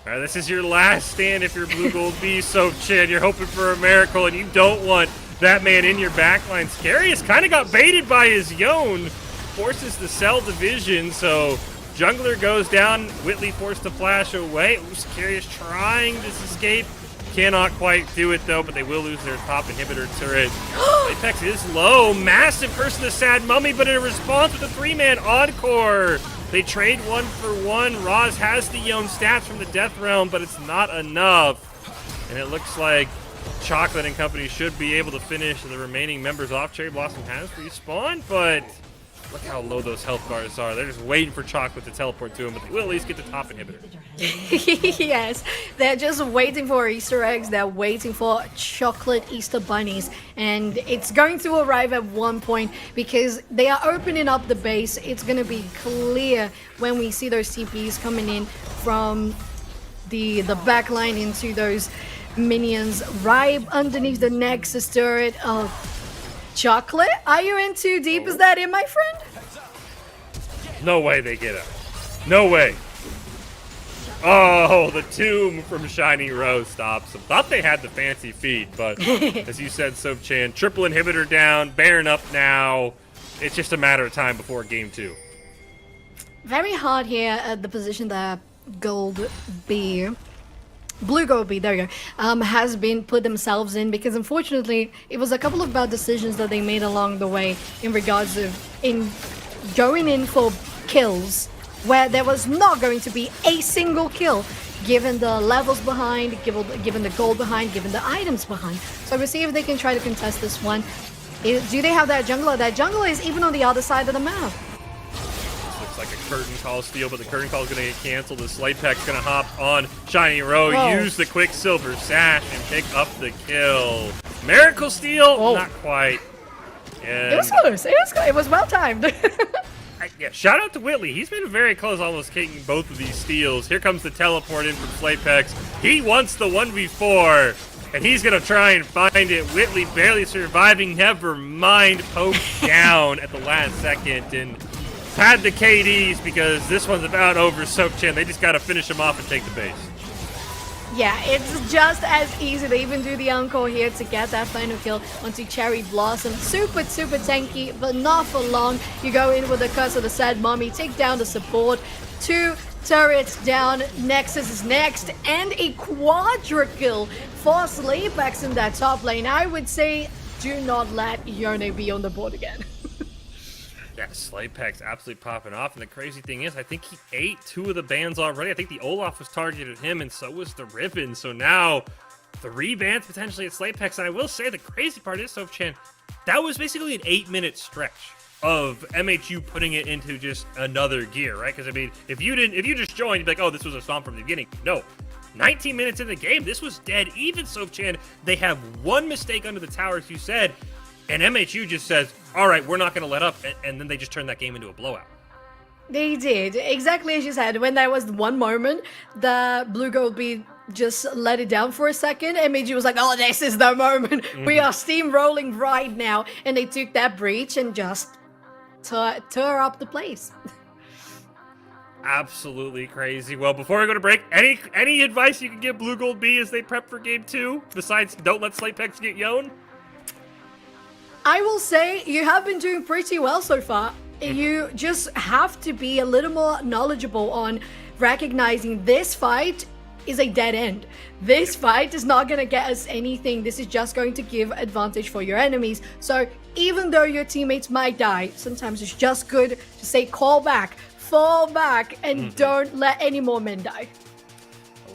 All right, this is your last stand if you're Blugold B, Sofchan. You're hoping for a miracle, and you don't want that man in your backline. Scarius kind of got baited by his Yone. Forces the cell division, so jungler goes down. Whitley forced to flash away. Ooh, Scarius trying to escape. Cannot quite do it, though, but they will lose their top inhibitor turret. Apex is low. Massive curse of the Sad Mummy, but in response with a 3-man Encore. They trade 1 for 1. Roz has the Yone stats from the Death Realm, but it's not enough. And it looks like Chocolate and company should be able to finish the remaining members off. Cherry Blossom has respawned, but look how low those health bars are. They're just waiting for Chocolate to teleport to him, but they will at least get the top inhibitor. Yes, they're just waiting for Easter eggs. They're waiting for chocolate Easter bunnies, and it's going to arrive at one point because they are opening up the base. It's going to be clear when we see those TPs coming in from the back line into those minions right underneath the Nexus turret. Oh, Chocolate, are you in too deep? Is that in, my friend? No way they get out. No way. Oh, the tomb from Shiny Rose stops them. Thought they had the fancy feet, but as you said, Sofchan, triple inhibitor down, Baron up now. It's just a matter of time before game 2. Very hard here at the position that Blugold B, there you go, has been put themselves in, because unfortunately it was a couple of bad decisions that they made along the way in regards of going in for kills where there was not going to be a single kill, given the levels behind, given the gold behind, given the items behind. So we'll see if they can try to contest this one. Do they have that jungler? That jungler is even on the other side of the map. Looks like a curtain call steal, but the curtain call is going to get canceled. The Slaypeck's going to hop on Shiny Row, use the Quicksilver Sash, and pick up the kill. Miracle steal? Not quite. And it was close. It was well timed. yeah, shout out to Whitley. He's been very close, almost taking both of these steals. Here comes the teleport in from Slaypex. He wants the 1v4, and he's going to try and find it. Whitley barely surviving. Never mind, poked down at the last second, and had the KDs because this one's about over. Sofchan, they just got to finish him off and take the base. Yeah, it's just as easy. They even do the encore here to get that final kill onto Cherry Blossom. Super tanky, but not for long. You go in with the Curse of the Sad Mommy, take down the support. 2 turrets down, Nexus is next, and a quadra kill for Slaypex in that top lane. I would say do not let Yone be on the board again. Yeah, Slaypeck's absolutely popping off, and the crazy thing is, I think he ate 2 of the bans already. I think the Olaf was targeted at him, and so was the Ribbon. So now, 3 bans potentially at Slaypex, and I will say the crazy part is, Sofchan, that was basically an 8-minute stretch of MHU putting it into just another gear, right? Because I mean, if you just joined, you'd be like, oh, this was a stomp from the beginning. No. 19 minutes in the game, this was dead even, Sofchan. They have 1 mistake under the tower, as you said, and MHU just says, all right, we're not going to let up, and then they just turn that game into a blowout. They did, exactly as you said. When there was one moment, the Blugold B just let it down for a second, and MHU was like, oh, this is the moment. We are steamrolling right now. And they took that breach and just tore up the place. Absolutely crazy. Well, before we go to break, any advice you can give Blugold B as they prep for game 2, besides don't let Slaypex get Yone? I will say you have been doing pretty well so far. You just have to be a little more knowledgeable on recognizing this fight is a dead end. This fight is not going to get us anything. This is just going to give advantage for your enemies. So even though your teammates might die, sometimes it's just good to say fall back, and don't let any more men die.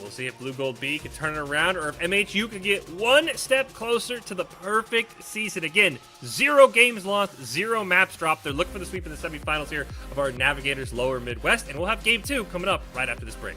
We'll see if Blugold B can turn it around, or if MHU can get 1 step closer to the perfect season. Again, 0 games lost, 0 maps dropped. They're looking for the sweep in the semifinals here of our Navigators Lower Midwest, and we'll have game 2 coming up right after this break.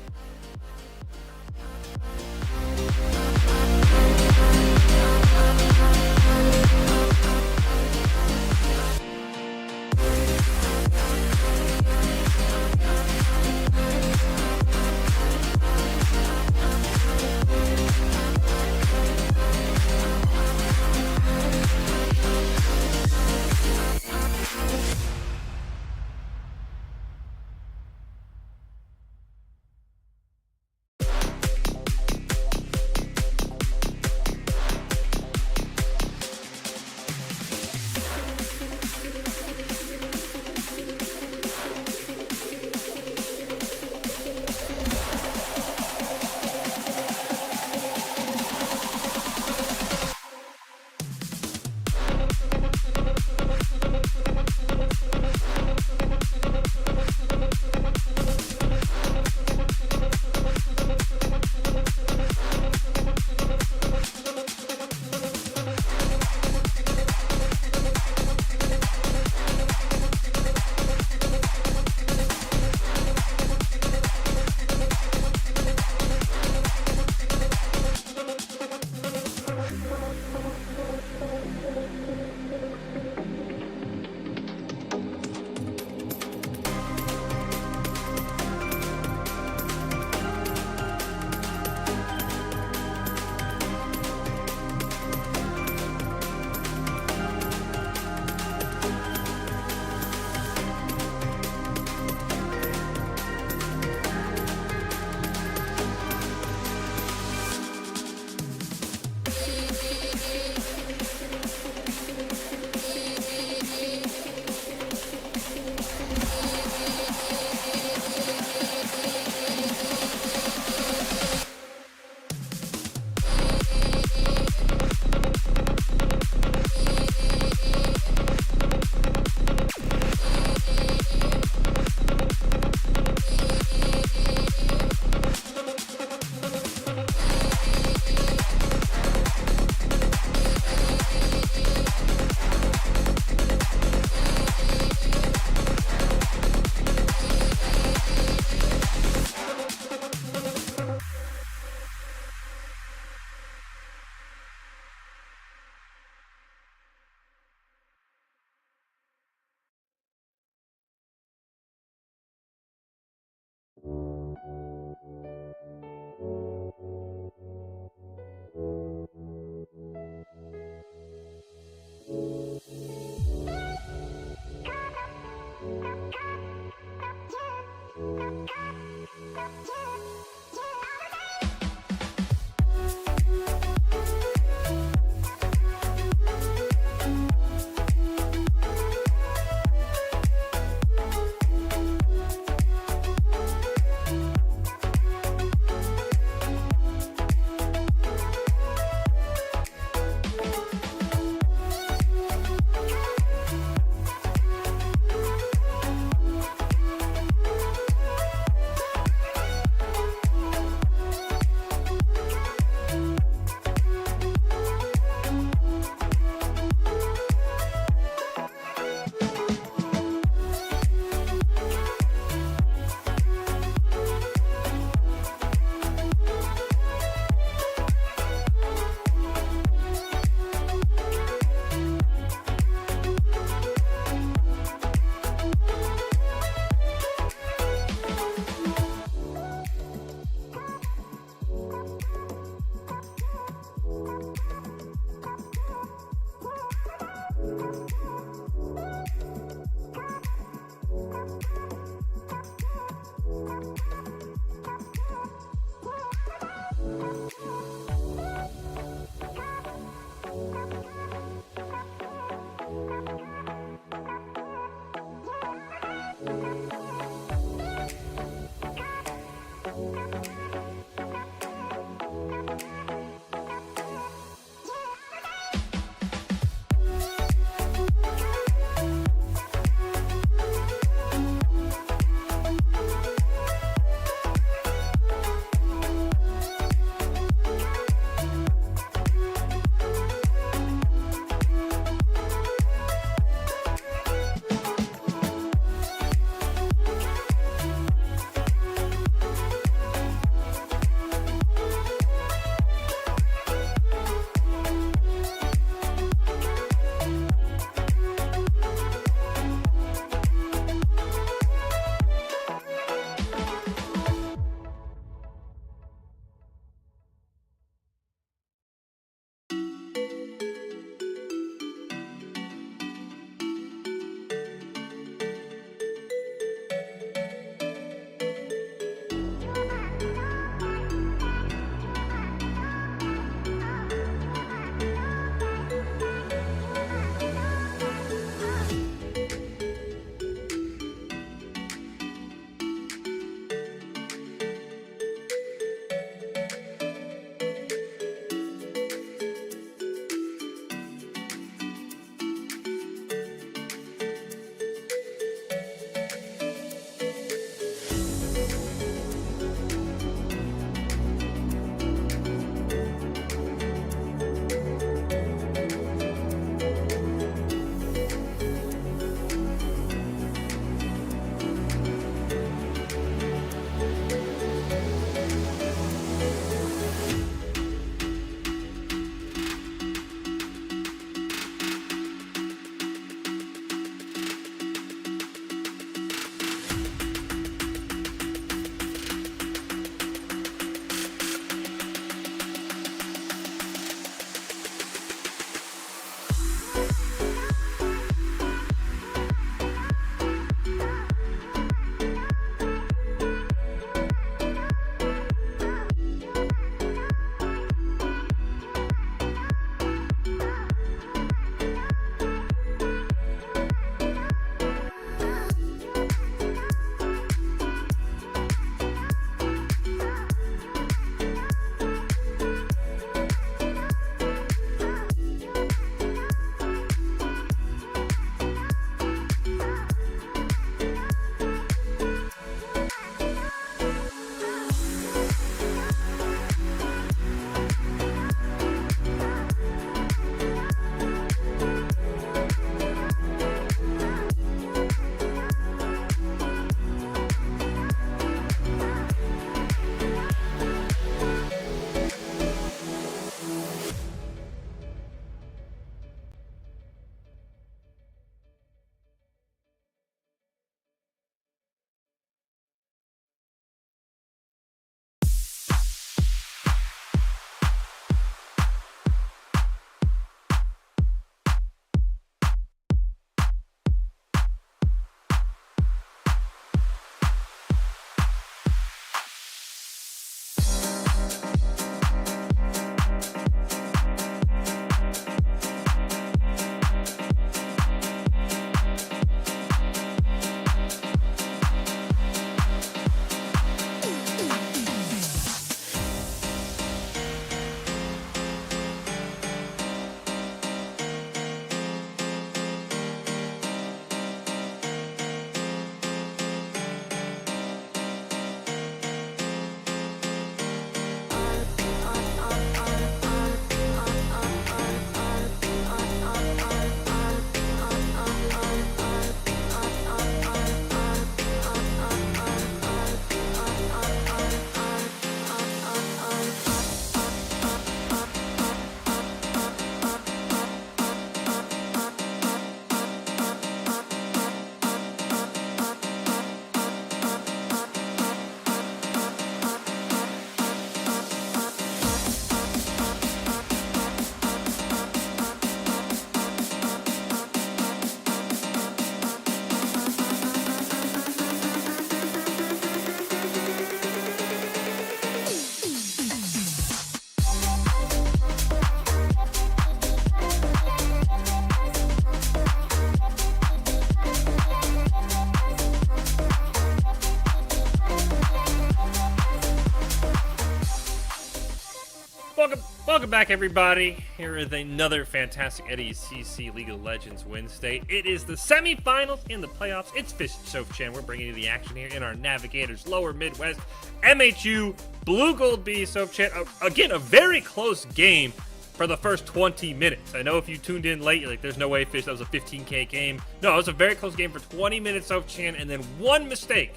Welcome back, everybody. Here is another fantastic NECC League of Legends Wednesday. It is the semifinals in the playoffs. It's Fish and Soph Chan. We're bringing you the action here in our Navigators Lower Midwest MHU Blugold B. Soph Chan. Again, a very close game for the first 20 minutes. I know if you tuned in late, you're like, there's no way, Fish, that was a 15K game. No, it was a very close game for 20 minutes, Soph Chan, and then one mistake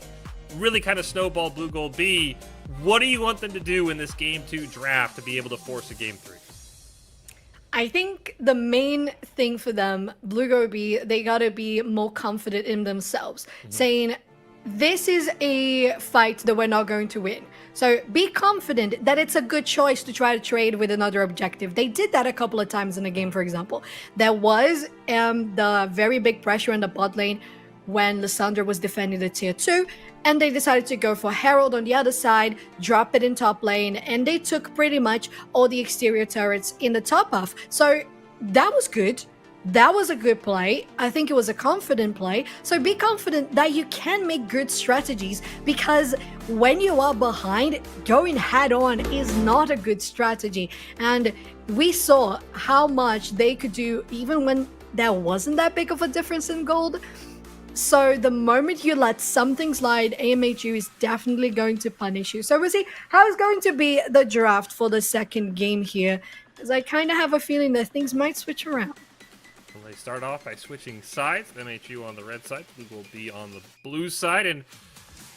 really kind of snowballed Blugold B. What do you want them to do in this Game 2 draft to be able to force a Game 3? I think the main thing for them, Blugold B, they gotta be more confident in themselves, saying, this is a fight that we're not going to win. So be confident that it's a good choice to try to trade with another objective. They did that a couple of times in the game, for example. There was the very big pressure in the bot lane when Lysandra was defending the tier 2, and they decided to go for Herald on the other side, drop it in top lane, and they took pretty much all the exterior turrets in the top half. So that was good. That was a good play. I think it was a confident play. So be confident that you can make good strategies, because when you are behind, going head on is not a good strategy. And we saw how much they could do even when there wasn't that big of a difference in gold. So the moment you let something slide, MHU is definitely going to punish you. So we'll see how is going to be the draft for the second game here, as I kind of have a feeling that things might switch around. Well, they start off by switching sides. MHU on the red side, Blue will be on the blue side. And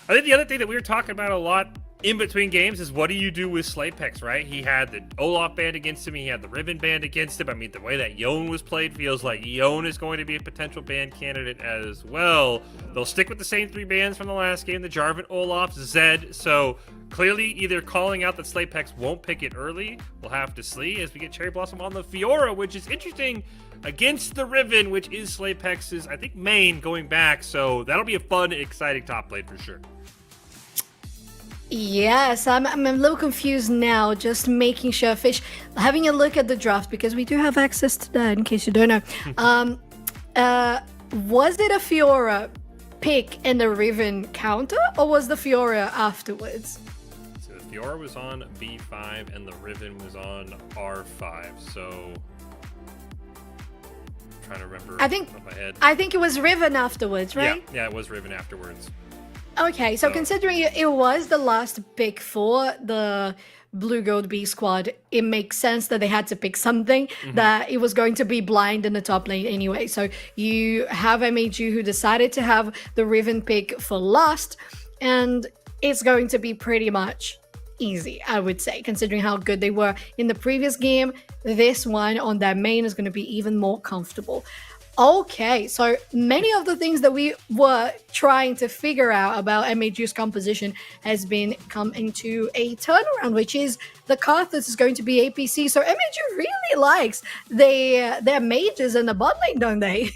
I think the other thing that we were talking about a lot in between games is, what do you do with Slapex, right? He had the Olaf band against him. He had the Riven band against him. I mean, the way that Yone was played feels like Yone is going to be a potential ban candidate as well. They'll stick with the same three bans from the last game, the Jarvan, Olaf, Zed. So clearly either calling out that Slapex won't pick it early. We'll have to see as we get Cherry Blossom on the Fiora, which is interesting against the Riven, which is Slapex's, I think, main going back. So that'll be a fun, exciting top lane for sure. Yes, I'm a little confused now, just making sure, Fish, having a look at the draft, because we do have access to that, in case you don't know. Was it a Fiora pick and the Riven counter, or was the Fiora afterwards? So the Fiora was on B5 and the Riven was on R5, so I'm trying to remember off my head. I think it was Riven afterwards, right? Yeah, it was Riven afterwards. Okay, so considering it was the last pick for the Blugold B squad, it makes sense that they had to pick something that it was going to be blind in the top lane anyway. So you have MHU who decided to have the Riven pick for last, and it's going to be pretty much easy, I would say, considering how good they were in the previous game. This one on their main is going to be even more comfortable. Okay, so many of the things that we were trying to figure out about MHU's composition has been coming to a turnaround, which is the Karthus is going to be APC. So MHU really likes their mages in the bot lane, don't they?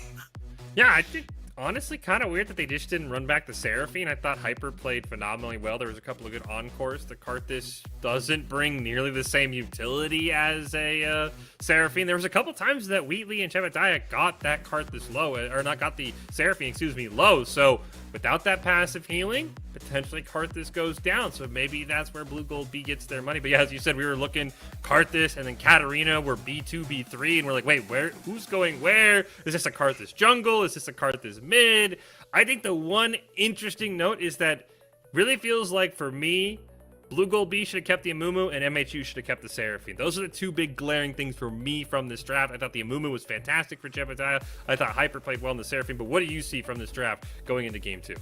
Yeah, I think honestly kind of weird that they just didn't run back the Seraphine. I thought Hyper played phenomenally well. There was a couple of good encores. The Karthus doesn't bring nearly the same utility as a Seraphine. There was a couple times that Wheatley and Jebediah got that Karthus low, or not got the Seraphine, low. So without that passive healing, potentially Karthus goes down. So maybe that's where Blugold B gets their money. But yeah, as you said, we were looking Karthus and then Katarina were B2, B3, and we're like, wait, who's going where? Is this a Karthus jungle? Is this a Karthus mid? I think the one interesting note is that really feels like, for me, Blugold B should have kept the Amumu and MHU should have kept the Seraphine. Those are the two big glaring things for me from this draft. I thought the Amumu was fantastic for Jebediah. I thought Hyper played well in the Seraphine. But what do you see from this draft going into game 2?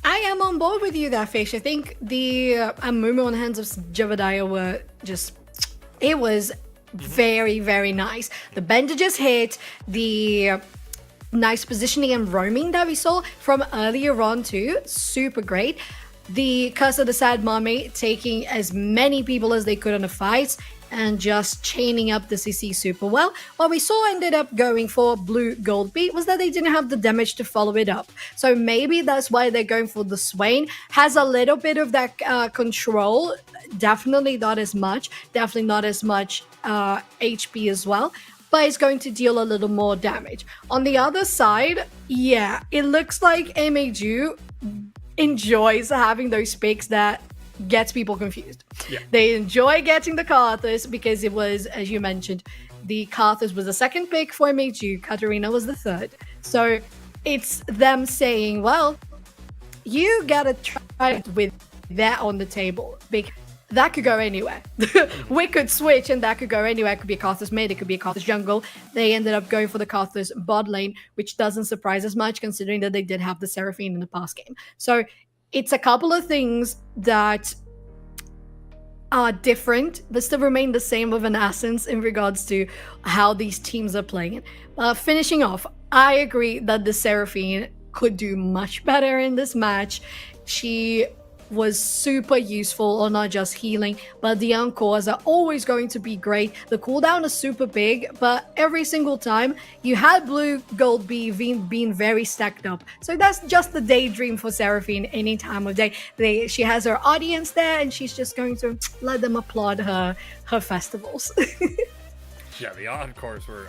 I am on board with you there, Fish. I think the Amumu on the hands of Jebediah were just... It was very, very nice. The bandages hit, the nice positioning and roaming that we saw from earlier on too. Super great. The Curse of the Sad Mummy taking as many people as they could on the fights and just chaining up the CC super well. What we saw ended up going for Blugold B was that they didn't have the damage to follow it up. So maybe that's why they're going for the Swain. Has a little bit of that control. Definitely not as much. Definitely not as much HP as well. But it's going to deal a little more damage. On the other side, yeah, it looks like MHU enjoys having those picks that gets people confused. Yeah. They enjoy getting the Karthus because it was, as you mentioned, the Karthus was the second pick for MHU, Katarina was the third. So it's them saying, well, you gotta try it with that on the table. That could go anywhere. We could switch and that could go anywhere. It could be a Karthus mid, it could be a Karthus jungle. They ended up going for the Karthus bot lane, which doesn't surprise us much considering that they did have the Seraphine in the past game. So it's a couple of things that are different, but still remain the same with an essence in regards to how these teams are playing. Finishing off, I agree that the Seraphine could do much better in this match. She was super useful on not just healing, but the encores are always going to be great. The cooldown is super big, but every single time you had Blugold being very stacked up. So that's just the daydream for Seraphine any time of day. She has her audience there and she's just going to let them applaud her festivals. Yeah, the encores were,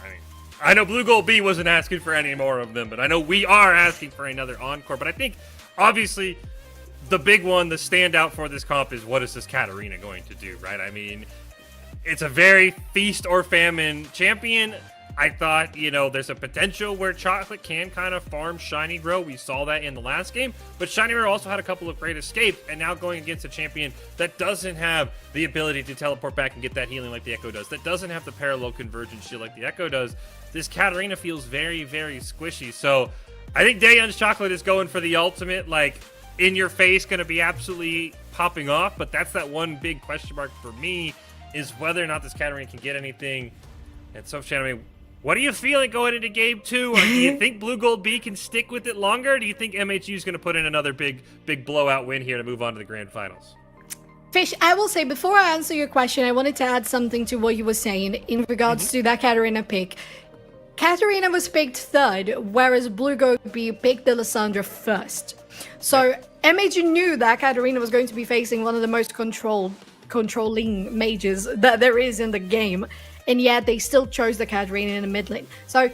I know Blugold B wasn't asking for any more of them, but I know we are asking for another encore. But I think, obviously, the big one, the standout for this comp is what is this Katarina going to do, right? I mean, it's a very feast or famine champion. I thought, there's a potential where Chocolate can kind of farm Shiny Grow. We saw that in the last game, but Shiny Grow also had a couple of great escapes, and now going against a champion that doesn't have the ability to teleport back and get that healing like the Echo does, that doesn't have the parallel convergence shield like the Echo does, this Katarina feels very, very squishy. So I think Daeyeon's Chocolate is going for the ultimate, in your face, going to be absolutely popping off, but that's that one big question mark for me, is whether or not this Katarina can get anything. And so, Shannon, what are you feeling going into game 2? Or do you think Blugold B can stick with it longer? Or do you think MHU is going to put in another big blowout win here to move on to the grand finals? Fish, I will say, before I answer your question, I wanted to add something to what you were saying in regards to that Katarina pick. Katarina was picked third, whereas Blugold B picked the Lissandra first. So MHU knew that Katarina was going to be facing one of the most controlling mages that there is in the game, and yet they still chose the Katarina in the mid lane. So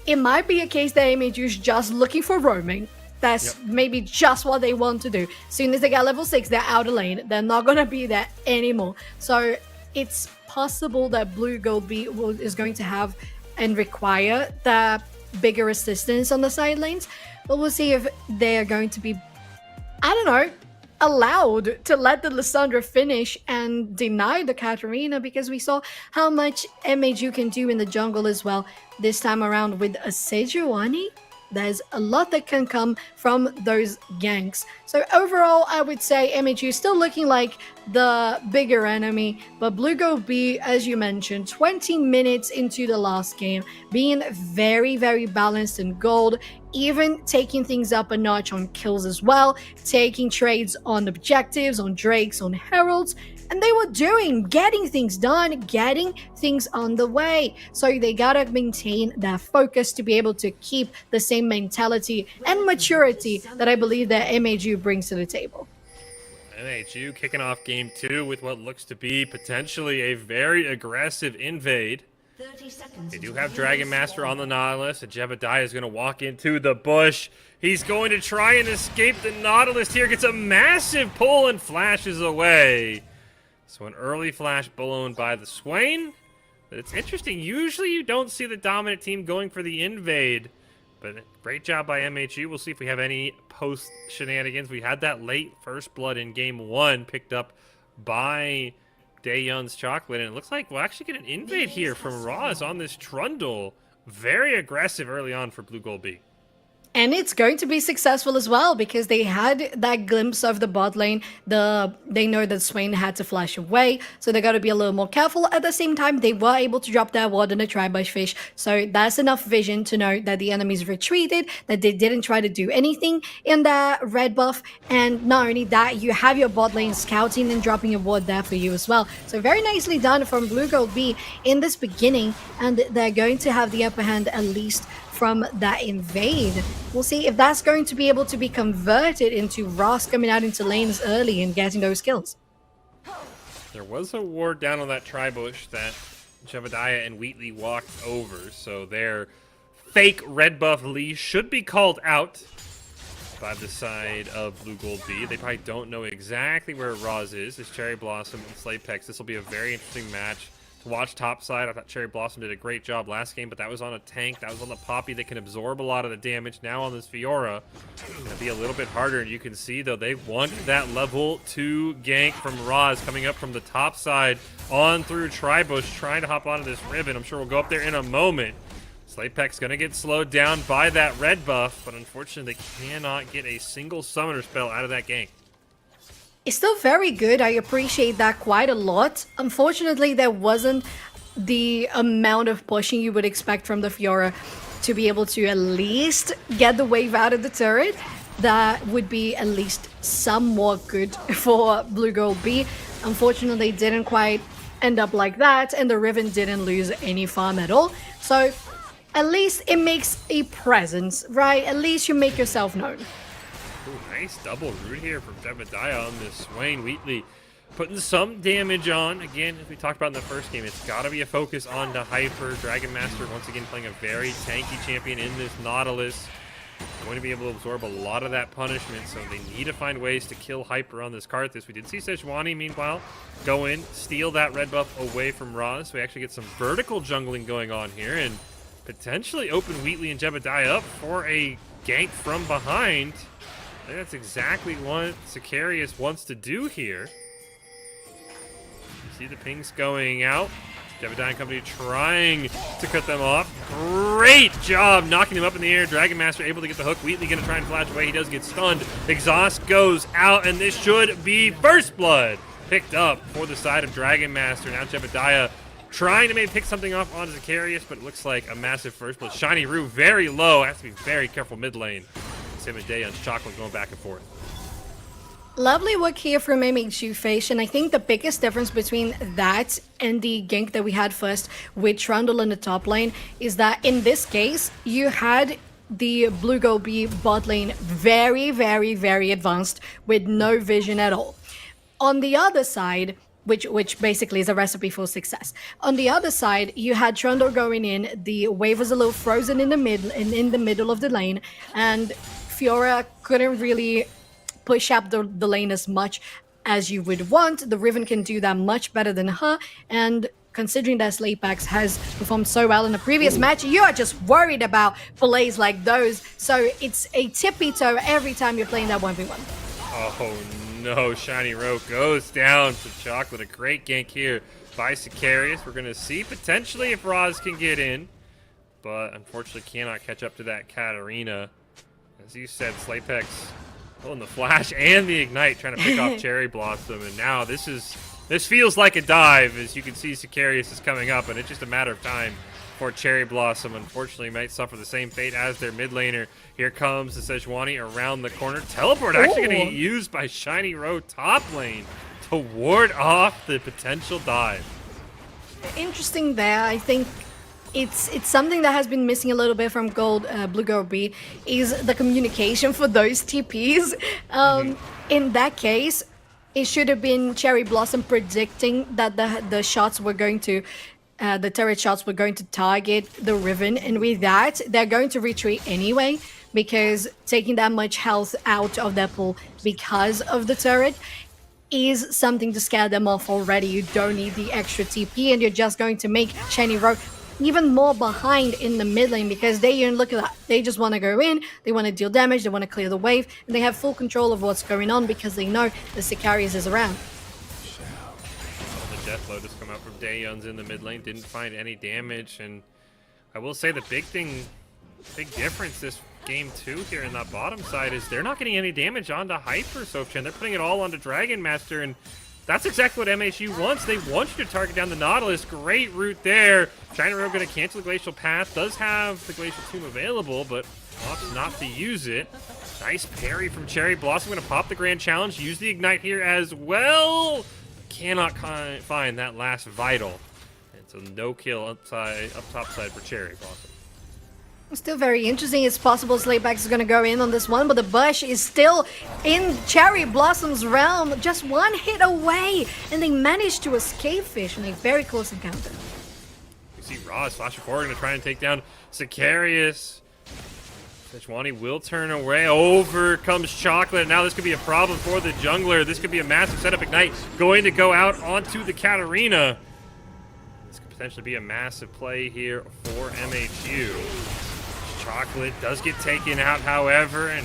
it might be a case that MHU is just looking for roaming. That's maybe just what they want to do. As soon as they get level 6, they're out of lane. They're not going to be there anymore. So it's possible that Blugold B is going to have and require that bigger assistance on the side lanes. But we'll see if they are going to be, allowed to let the Lissandra finish and deny the Katarina, because we saw how much MHU can do in the jungle as well this time around with a Sejuani. There's a lot that can come from those ganks. So overall, I would say MHU is still looking like the bigger enemy, but Blugold B, as you mentioned, 20 minutes into the last game, being very, very balanced in gold, even taking things up a notch on kills as well, taking trades on objectives, on Drakes, on Heralds, and they were getting things done, getting things on the way. So they gotta maintain that focus to be able to keep the same mentality and maturity that I believe that MHU brings to the table. MHU kicking off game 2 with what looks to be potentially a very aggressive invade. They do have Dragon Master on the Nautilus, and Jebediah is going to walk into the bush. He's going to try and escape the Nautilus here, gets a massive pull and flashes away. So an early flash blown by the Swain. But it's interesting, usually you don't see the dominant team going for the invade. But great job by MHU. We'll see if we have any post shenanigans. We had that late first blood in game 1 picked up by Daeyeon's Chocolate, and it looks like we'll actually get an invade here from Roz on this Trundle. Very aggressive early on for Blugold B. And it's going to be successful as well, because they had that glimpse of the bot lane. They know that Swain had to flash away, so they got to be a little more careful. At the same time, they were able to drop that ward on the Tri-Bush Fish, so that's enough vision to know that the enemies retreated, that they didn't try to do anything in that red buff. And not only that, you have your bot lane scouting and dropping a ward there for you as well. So very nicely done from Blugold B in this beginning, and they're going to have the upper hand at least from that invade. We'll see if that's going to be able to be converted into Ross coming out into lanes early and getting those kills. There was a ward down on that Tri-Bush that Jebediah and Wheatley walked over, so their fake red buff leash should be called out. by the side of Blugold B. They probably don't know exactly where Roz is. It's Cherry Blossom and Slapex. This will be a very interesting match to watch topside. I thought Cherry Blossom did a great job last game, but that was on a tank. That was on the Poppy that can absorb a lot of the damage. Now on this Fiora, it's going to be a little bit harder. And you can see, though, they want that level 2 gank from Roz coming up from the top side on through Tribush, trying to hop onto this ribbon. I'm sure we'll go up there in a moment. Slapex going to get slowed down by that red buff, but unfortunately they cannot get a single summoner spell out of that gank. It's still very good. I appreciate that quite a lot. Unfortunately, there wasn't the amount of pushing you would expect from the Fiora to be able to at least get the wave out of the turret. That would be at least somewhat good for Blugold B. Unfortunately, didn't quite end up like that, and the Riven didn't lose any farm at all. So at least it makes a presence, right? At least you make yourself known. Ooh, nice double root here from Jebediah on this Swain. Wheatley putting some damage on. Again, as we talked about in the first game, it's got to be a focus on the Hyper. Dragon Master once again playing a very tanky champion in this Nautilus. Going to be able to absorb a lot of that punishment, so they need to find ways to kill Hyper on this Karthus. We did see Sejuani, meanwhile, go in, steal that red buff away from Roz. So we actually get some vertical jungling going on here, and potentially open Wheatley and Jebediah up for a gank from behind. I think that's exactly what Sicarius wants to do here. You see the pings going out. Jebediah and company trying to cut them off. Great job knocking him up in the air. Dragon Master able to get the hook. Wheatley going to try and flash away. He does get stunned. Exhaust goes out, and this should be First Blood picked up for the side of Dragon Master. Now Jebediah trying to maybe pick something off onto Sicarius, but it looks like a massive First Blood. Shiny Rue very low. Has to be very careful mid lane. Sim and Day on Chocolate going back and forth. Lovely work here from MHU Face, and I think the biggest difference between that and the gank that we had first with Trundle in the top lane is that in this case, you had the Blugold B bot lane very, very, very advanced with no vision at all. On the other side, which basically is a recipe for success. On the other side, you had Trundle going in, the wave was a little frozen in the middle of the lane, and Fiora couldn't really push up the lane as much as you would want. The Riven can do that much better than her, and considering that Slapex has performed so well in the previous match, you are just worried about plays like those. So it's a tippy-toe every time you're playing that 1v1. Oh no, Shiny Rogue goes down to Chocolate. A great gank here by Sicarius. We're going to see potentially if Roz can get in, but unfortunately cannot catch up to that Katarina. As you said, Slapex pulling the flash and the ignite, trying to pick off Cherry Blossom, and now this feels like a dive. As you can see, Sicarius is coming up, and it's just a matter of time for Cherry Blossom. Unfortunately, might suffer the same fate as their mid laner. Here comes the Sejuani around the corner. Teleport actually going to get used by Shiny Row top lane to ward off the potential dive. Interesting there. I think it's something that has been missing a little bit from Blugold B is the communication for those TPs. In that case, it should have been Cherry Blossom predicting that the shots were going to, the turret shots were going to target the Riven, and with that, they're going to retreat anyway, because taking that much health out of their pool because of the turret is something to scare them off already. You don't need the extra TP, and you're just going to make Shiny Rogue even more behind in the mid lane, because they even look at that. They just want to go in, they want to deal damage, they want to clear the wave, and they have full control of what's going on because they know the Sicarius is around. The Death Lotus come out from Dayun's in the mid lane, didn't find any damage, and I will say the big difference this game 2 here in that bottom side is they're not getting any damage onto Hyper Sofchen. They're putting it all onto Dragon Master, and that's exactly what MHU wants. They want you to target down the Nautilus. Great route there. Shiny Rogue going to cancel the Glacial Path. Does have the Glacial Tomb available, but opts not to use it. Nice parry from Cherry Blossom. Going to pop the Grand Challenge. Use the Ignite here as well. Cannot find that last Vital. And so no kill up top side for Cherry Blossom. Still very interesting. It's possible Slapex is going to go in on this one, but the Bush is still in Cherry Blossom's realm. Just one hit away, and they managed to escape Fish in a very close encounter. You see Roz flashing forward, going to try and take down Sicarius. Sejuani will turn away. Over comes Chocolate. Now this could be a problem for the jungler. This could be a massive setup. Ignite going to go out onto the Katarina. This could potentially be a massive play here for MHU. Chocolate does get taken out, however, and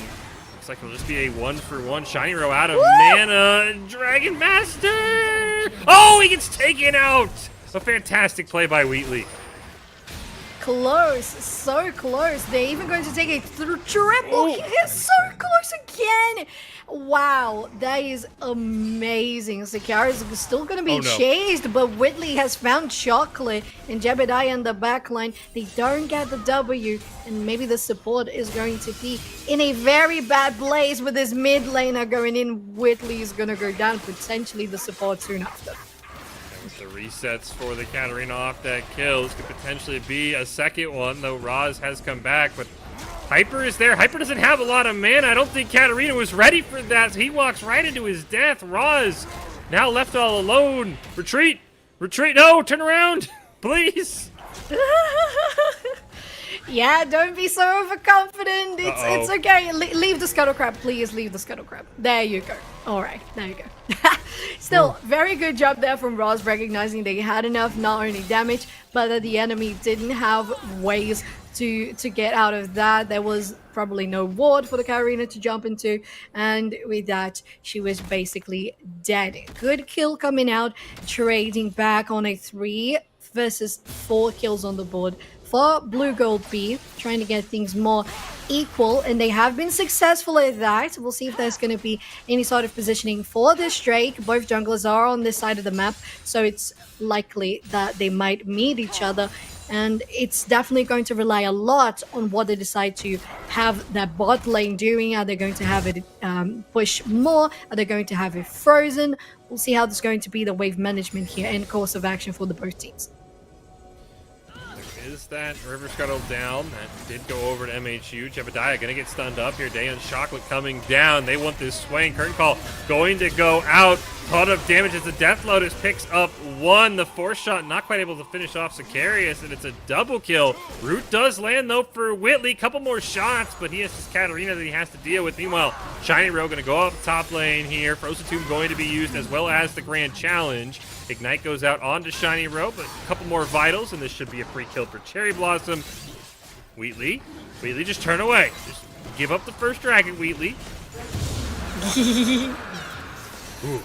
looks like it'll just be a 1-for-1. Shiny Row out of mana. Dragon Master! Oh, he gets taken out! A fantastic play by Wheatley. Close, so close. They're even going to take a triple hit. So close again. Wow, that is amazing. Sakara is still going to be chased, but Whitley has found Chocolate and Jebediah in the backline. They don't get the W, and maybe the support is going to be in a very bad place with this mid laner going in. Whitley is going to go down, potentially the support soon after. The resets for the Katarina off that kill. This could potentially be a second one, though Raz has come back, but Hyper is there. Hyper doesn't have a lot of mana. I don't think Katarina was ready for that. He walks right into his death. Raz now left all alone. Retreat! Retreat! No! Turn around! Please! Yeah, don't be so overconfident. It's okay. Leave the scuttle crab, please. Leave the scuttle crab. There you go. All right, there you go. Still, very good job there from Ross, recognizing they had enough not only damage, but that the enemy didn't have ways to get out of that. There was probably no ward for the Katarina to jump into, and with that, she was basically dead. Good kill coming out, trading back on a 3 versus 4 kills on the board for Blugold B, trying to get things more equal, and they have been successful at that. We'll see if there's going to be any sort of positioning for this Drake. Both junglers are on this side of the map, so it's likely that they might meet each other, and it's definitely going to rely a lot on what they decide to have that bot lane doing. Are they going to have it push more? Are they going to have it frozen? We'll see how this is going to be the wave management here and course of action for the both teams. Is that River Scuttle down? That did go over to MHU. Jebediah gonna get stunned up here. Daeon's Chocolate coming down. They want this swing. Curtain Call going to go out. A lot of damage as the Death Lotus picks up 1. The force shot not quite able to finish off Sicarius, and it's a double kill. Root does land though for Whitley. Couple more shots, but he has his Katarina that he has to deal with. Meanwhile, Shiny Row gonna go up the top lane here. Frozen Tomb going to be used as well as the Grand Challenge. Ignite goes out onto Shiny Row, but a couple more vitals, and this should be a free kill for Cherry Blossom. Wheatley, just turn away. Just give up the first dragon, Wheatley. Ooh.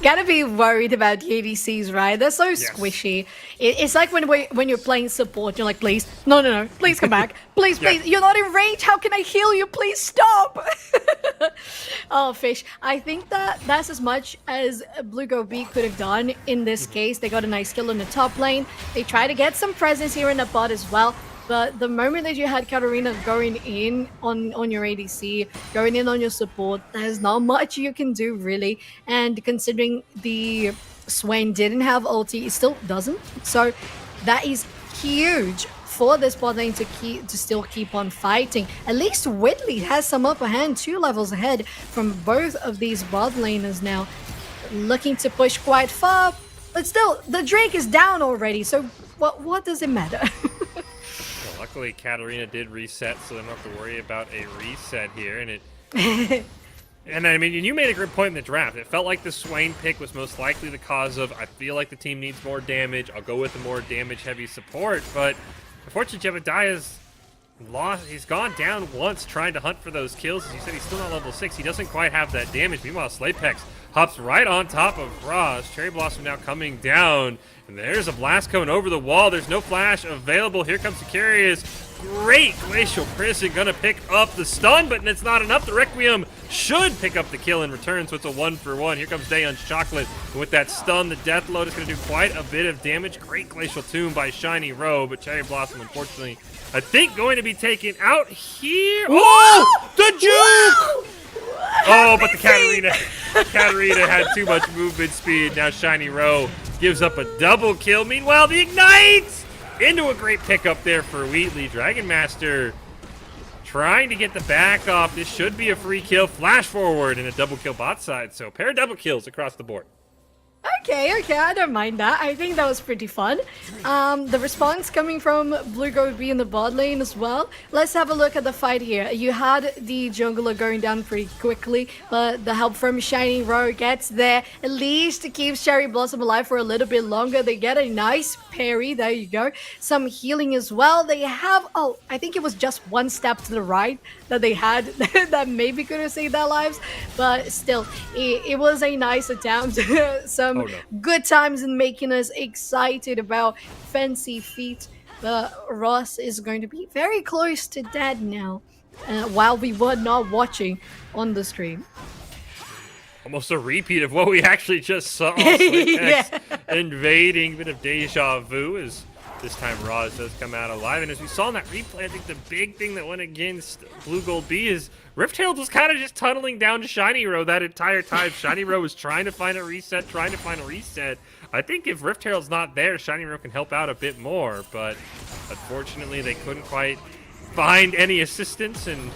Gotta be worried about the ADCs, right? They're so squishy. It's like when you're playing support, you're like, please, no, please come back. Please, you're not in range. How can I heal you? Please stop. Oh, Fish. I think that's as much as Blugold B could have done in this case. They got a nice kill in the top lane. They try to get some presence here in the bot as well. But the moment that you had Katarina going in on your ADC, going in on your support, there's not much you can do, really. And considering the Swain didn't have ulti, it still doesn't. So that is huge for this bot lane to still keep on fighting. At least Whitley has some upper hand, 2 levels ahead from both of these bot laners now. Looking to push quite far, but still, the Drake is down already, so what does it matter? Luckily, Katarina did reset, so they don't have to worry about a reset here. And I mean, you made a great point in the draft. It felt like the Swain pick was most likely the cause of, I feel like the team needs more damage. I'll go with the more damage-heavy support. But unfortunately, Jebediah's lost. He's gone down once trying to hunt for those kills. As you said, he's still not level 6. He doesn't quite have that damage. Meanwhile, Slapex hops right on top of Ross. Cherry Blossom now coming down. And there's a blast coming over the wall. There's no flash available. Here comes Sicarius. Great Glacial Prison gonna pick up the stun, but it's not enough. The Requiem should pick up the kill in return, so it's a 1-for-1. Here comes Daeon's Chocolate. And with that stun, the Death Load is gonna do quite a bit of damage. Great Glacial Tomb by Shiny Row, but Cherry Blossom, unfortunately, I think going to be taken out here. Oh, the juke! Oh, but the Katarina had too much movement speed. Now Shiny Row gives up a double kill. Meanwhile, the Ignite into a great pickup there for Wheatley. Dragon Master trying to get the back off. This should be a free kill. Flash forward and a double kill bot side. So pair of double kills across the board. Okay, I don't mind that. I think that was pretty fun. The response coming from Blugold B in the bot lane as well. Let's have a look at the fight here. You had the jungler going down pretty quickly, but the help from Shiny Row gets there. At least it keeps Cherry Blossom alive for a little bit longer. They get a nice parry. There you go. Some healing as well. They have, oh, I think it was just one step to the right that they had that maybe could have saved their lives, but still, it was a nice attempt. Some good times in making us excited about fancy feet, but Ross is going to be very close to dead now, while we were not watching on the stream. Almost a repeat of what we actually just saw. Yeah. Invading, bit of deja vu as this time Roz does come out alive. And as we saw in that replay, I think the big thing that went against Blugold B is Rift Herald was kind of just tunneling down to Shiny Row that entire time. Shiny Row was trying to find a reset. I think if Rift Herald's not there, Shiny Row can help out a bit more, but unfortunately they couldn't quite find any assistance. And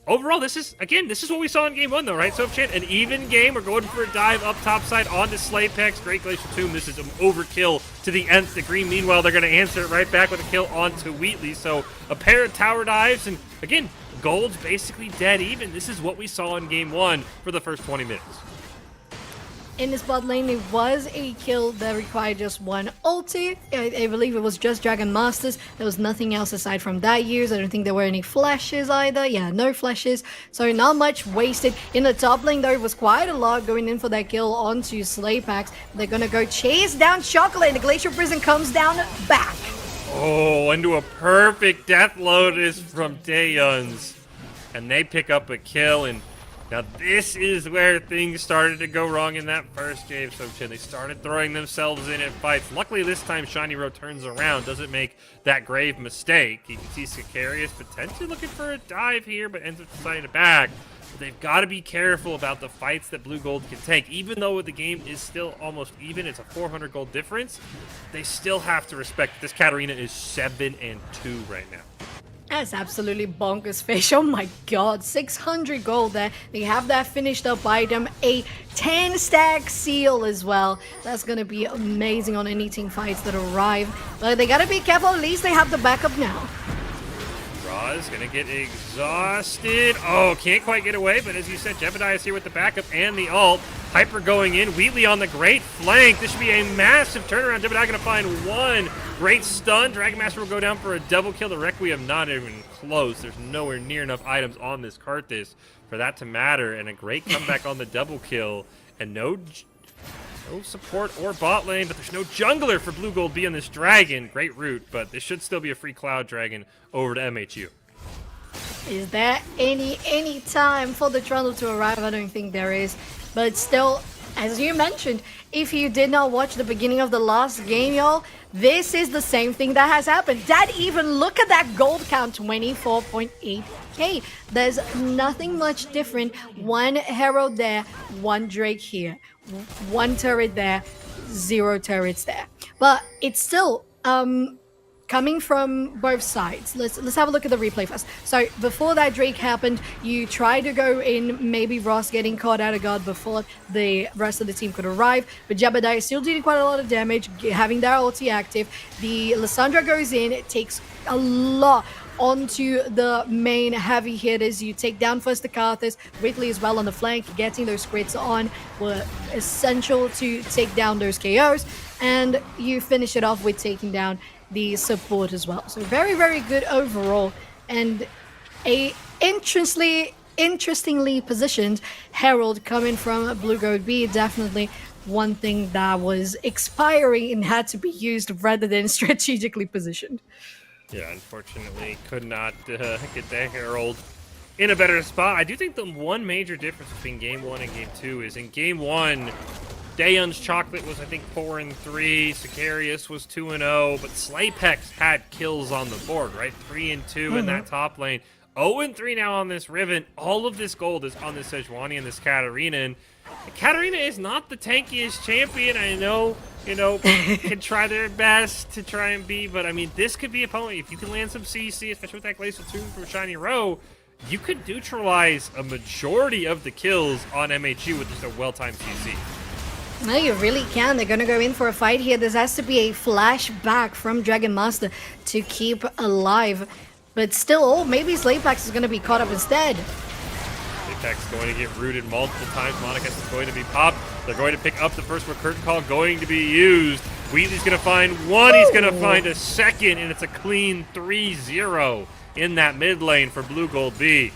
overall, this is what we saw in game one, though, right? So, Chan, an even game. We're going for a dive up top side onto Slaypex. Great Glacial Tomb. This is an overkill to the nth degree. Meanwhile, they're going to answer it right back with a kill onto Wheatley. So, a pair of tower dives, and again, Gold's basically dead even. This is what we saw in game one for the first 20 minutes. In this bot lane, it was a kill that required just one ulti. I believe it was just Dragon Masters. There was nothing else aside from that use. I don't think there were any flashes either. Yeah, no flashes. So not much wasted. In the top lane, though, it was quite a lot going in for that kill onto Slaypax. They're going to go chase down Chocolate, and the Glacial Prison comes down back. Oh, into a perfect Death Lotus from Daeyeons. And they pick up a kill, and now this is where things started to go wrong in that first game. So they started throwing themselves in at fights. Luckily this time Shiny Row turns around, doesn't make that grave mistake. You can see Sicarius potentially looking for a dive here, but ends up deciding to back. But they've got to be careful about the fights that Blugold can take. Even though the game is still almost even, it's a 400 gold difference, they still have to respect this Katarina is 7-2 right now. That's absolutely bonkers fish. Oh my god, 600 gold there. They have that finished up item, a 10 stack seal as well. That's gonna be amazing on any team fights that arrive. But they gotta be careful, at least they have the backup now. Ra's gonna get exhausted. Oh, can't quite get away, but as you said, Jebediah is here with the backup and the ult. Hyper going in, Wheatley on the great flank. This should be a massive turnaround. Jebediah gonna find one. Great stun. Dragon Master will go down for a double kill. The Requiem not even close. There's nowhere near enough items on this Karthus for that to matter. And a great comeback on the double kill. And no support or bot lane, but there's no jungler for Blugold B on this dragon. Great route, but this should still be a free Cloud Dragon over to MHU. Is there any time for the Trundle to arrive? I don't think there is. But still, as you mentioned, if you did not watch the beginning of the last game, y'all, this is the same thing that has happened. Look at that gold count, 24.8k. There's nothing much different. One Herald there, one Drake here. One turret there, 0 turrets there. But it's still coming from both sides. Let's have a look at the replay first. So before that Drake happened, you tried to go in, maybe Ross getting caught out of guard before the rest of the team could arrive, but Jebediah still doing quite a lot of damage, having their ulti active. The Lissandra goes in, it takes a lot onto the main heavy hitters. You take down first the Karthus, Wheatley as well on the flank. Getting those crits on were essential to take down those KOs, and you finish it off with taking down the support as well. So very, very good overall, and a interestingly positioned Herald coming from Blugold B. Definitely one thing that was expiring and had to be used rather than strategically positioned. Yeah, unfortunately could not get the Herald in a better spot. I do think the one major difference between game one and game two is in game one, Daeyeon's Chocolate was, I think, 4-3. Sicarius was 2-0. But Slaypex had kills on the board, right? 3-2 in that top lane. 0-3 now on this Riven. All of this gold is on this Sejuani and this Katarina. And Katarina is not the tankiest champion. I know, can try their best to try and be. But, I mean, this could be a opponent. If you can land some CC, especially with that Glacial Tomb from Shiny Row, you could neutralize a majority of the kills on MHU with just a well-timed CC. No, you really can. They're gonna go in for a fight here. This has to be a flashback from Dragon Master to keep alive. But still, maybe Slaypax is gonna be caught up instead. Slaypax going to get rooted multiple times. Monicus is going to be popped. They're going to pick up the first curtain call going to be used. Wheatley's gonna find one, he's gonna find a second, and it's a clean 3-0 in that mid lane for Blugold B.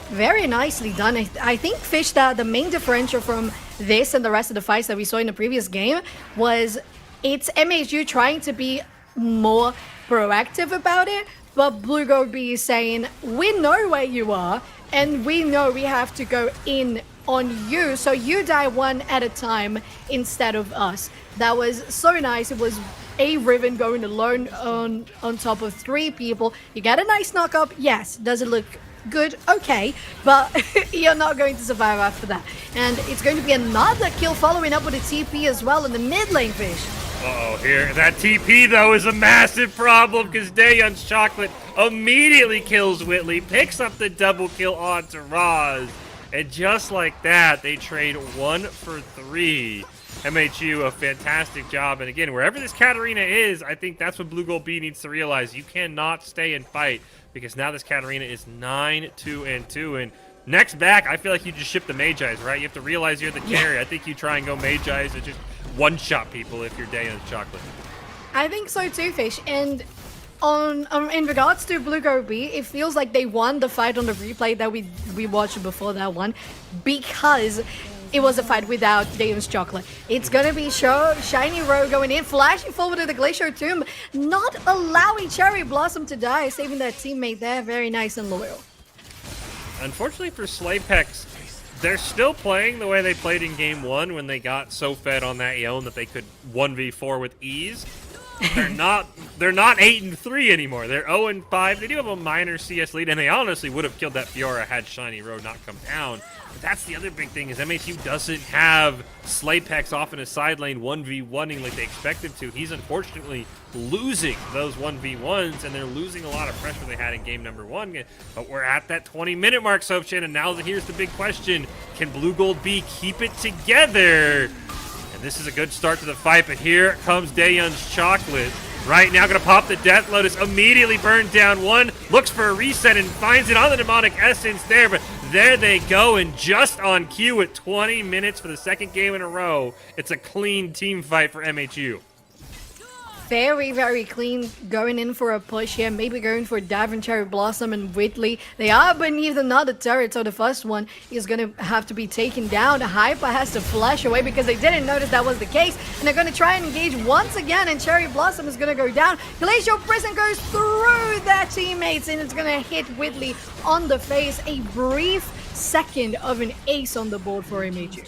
Very nicely done. I think, Fish, that the main differential from this and the rest of the fights that we saw in the previous game was it's MHU trying to be more proactive about it, but Blugold B is saying, we know where you are, and we know we have to go in on you, so you die one at a time instead of us. That was so nice. It was a Riven going alone on top of 3 people. You get a nice knock up, yes. Does it look good? Okay, but you're not going to survive after that. And it's going to be another kill following up with a TP as well in the mid lane, Fish. Uh-oh, here. That TP, though, is a massive problem because Daeyeon's Chocolate immediately kills Whitley, picks up the double kill onto Raz, and just like that, they trade 1 for 3. MHU, a fantastic job. And again, wherever this Katarina is, I think that's what Blugold B needs to realize. You cannot stay and fight because now this Katarina is 9-2-2. And next back, I feel like you just ship the Magi's, right? You have to realize you're the carry. I think you try and go Magi's and just one-shot people if you're Daeyeon's Chocolate. I think so too, Fish. And in regards to Blugold B, it feels like they won the fight on the replay that we watched before that one because it was a fight without Daeyeon's Chocolate. It's gonna be Shiny Row going in, flashing forward to the Glacier Tomb, not allowing Cherry Blossom to die, saving their teammate there. Very nice and loyal. Unfortunately for Slaypex, they're still playing the way they played in Game 1 when they got so fed on that Aeon that they could 1v4 with ease. They're not 8-3 anymore. They're 0-5. They do have a minor CS lead, and they honestly would have killed that Fiora had Shiny Road not come down. But that's the other big thing is MHU doesn't have Slaypex off in a side lane 1v1ing like they expected to. He's unfortunately losing those 1v1s, and they're losing a lot of pressure they had in game number 1. But we're at that 20-minute mark, Sofchan, and now here's the big question. Can Blugold B keep it together? And this is a good start to the fight, but here comes Daeyeon's Chocolate. Right now, gonna pop the Death Lotus, immediately burn down one, looks for a reset and finds it on the Demonic Essence there, but there they go, and just on cue at 20 minutes for the second game in a row, it's a clean team fight for MHU. Very, very clean, going in for a push here, maybe going for Davin, Cherry Blossom, and Whitley. They are beneath another turret, so the first one is going to have to be taken down. Hyper has to flash away because they didn't notice that was the case, and they're going to try and engage once again, and Cherry Blossom is going to go down. Glacial Prison goes through their teammates, and it's going to hit Whitley on the face. A brief second of an ace on the board for MHU.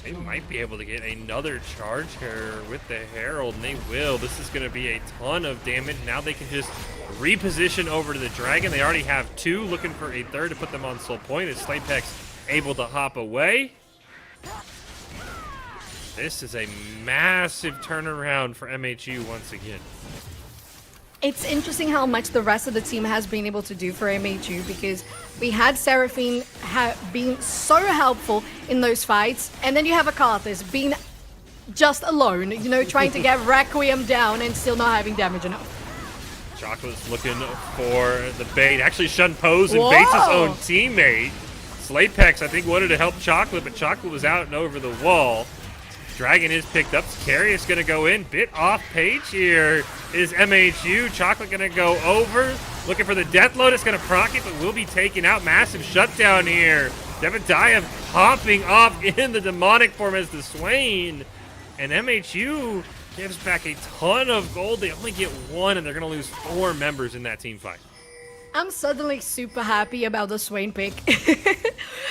They might be able to get another charge here with the Herald, and they will. This is going to be a ton of damage. Now they can just reposition over to the Dragon. They already have 2, looking for a third to put them on Soul Point. Is Slaypex able to hop away? This is a massive turnaround for MHU once again. It's interesting how much the rest of the team has been able to do for MHU because we had Seraphine being so helpful in those fights, and then you have Akathis being just alone, you know, trying to get Requiem down and still not having damage enough. Chocolate's looking for the bait. Actually, Shun Pose and baits his own teammate. Slaypex, I think, wanted to help Chocolate, but Chocolate was out and over the wall. Dragon is picked up. Scarius going to go in. Bit off page here is MHU. Chocolate going to go over. Looking for the Death Lotus. Going to proc it, but will be taken out. Massive shutdown here. Devadayev hopping off in the demonic form as the Swain. And MHU gives back a ton of gold. They only get 1, and they're going to lose 4 members in that team fight. I'm suddenly super happy about the Swain pick.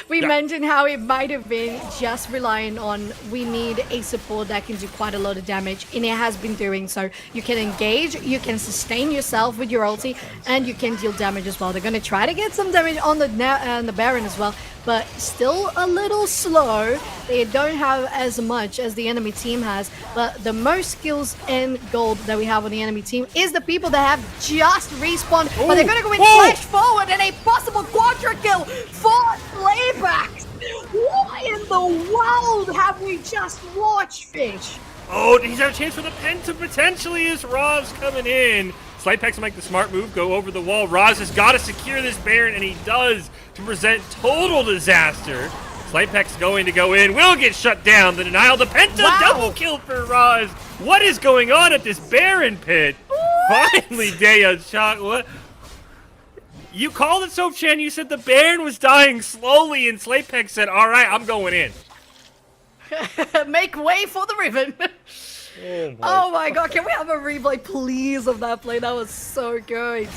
We mentioned how it might have been just relying on we need a support that can do quite a lot of damage, and it has been doing so. You can engage, you can sustain yourself with your ulti, and you can deal damage as well. They're going to try to get some damage on the Baron as well, but still a little slow. They don't have as much as the enemy team has, but the most skills and gold that we have on the enemy team is the people that have just respawned. But they're going to go in flash forward and a possible quadra kill for Slaypex. What? What in the world have we just watched, Fish? Oh, he's got a chance for the penta potentially as Roz coming in. Slipex will make the smart move, go over the wall. Roz has got to secure this Baron, and he does to present total disaster. Slipex going to go in, will get shut down. The denial, the penta double kill for Roz. What is going on at this Baron pit? What? Finally, Daya shot. What? You called it, Soapchan. You said the Baron was dying slowly, and Slipex said, all right, I'm going in. Make way for the ribbon. Oh my god, can we have a replay, please, of that play? That was so good.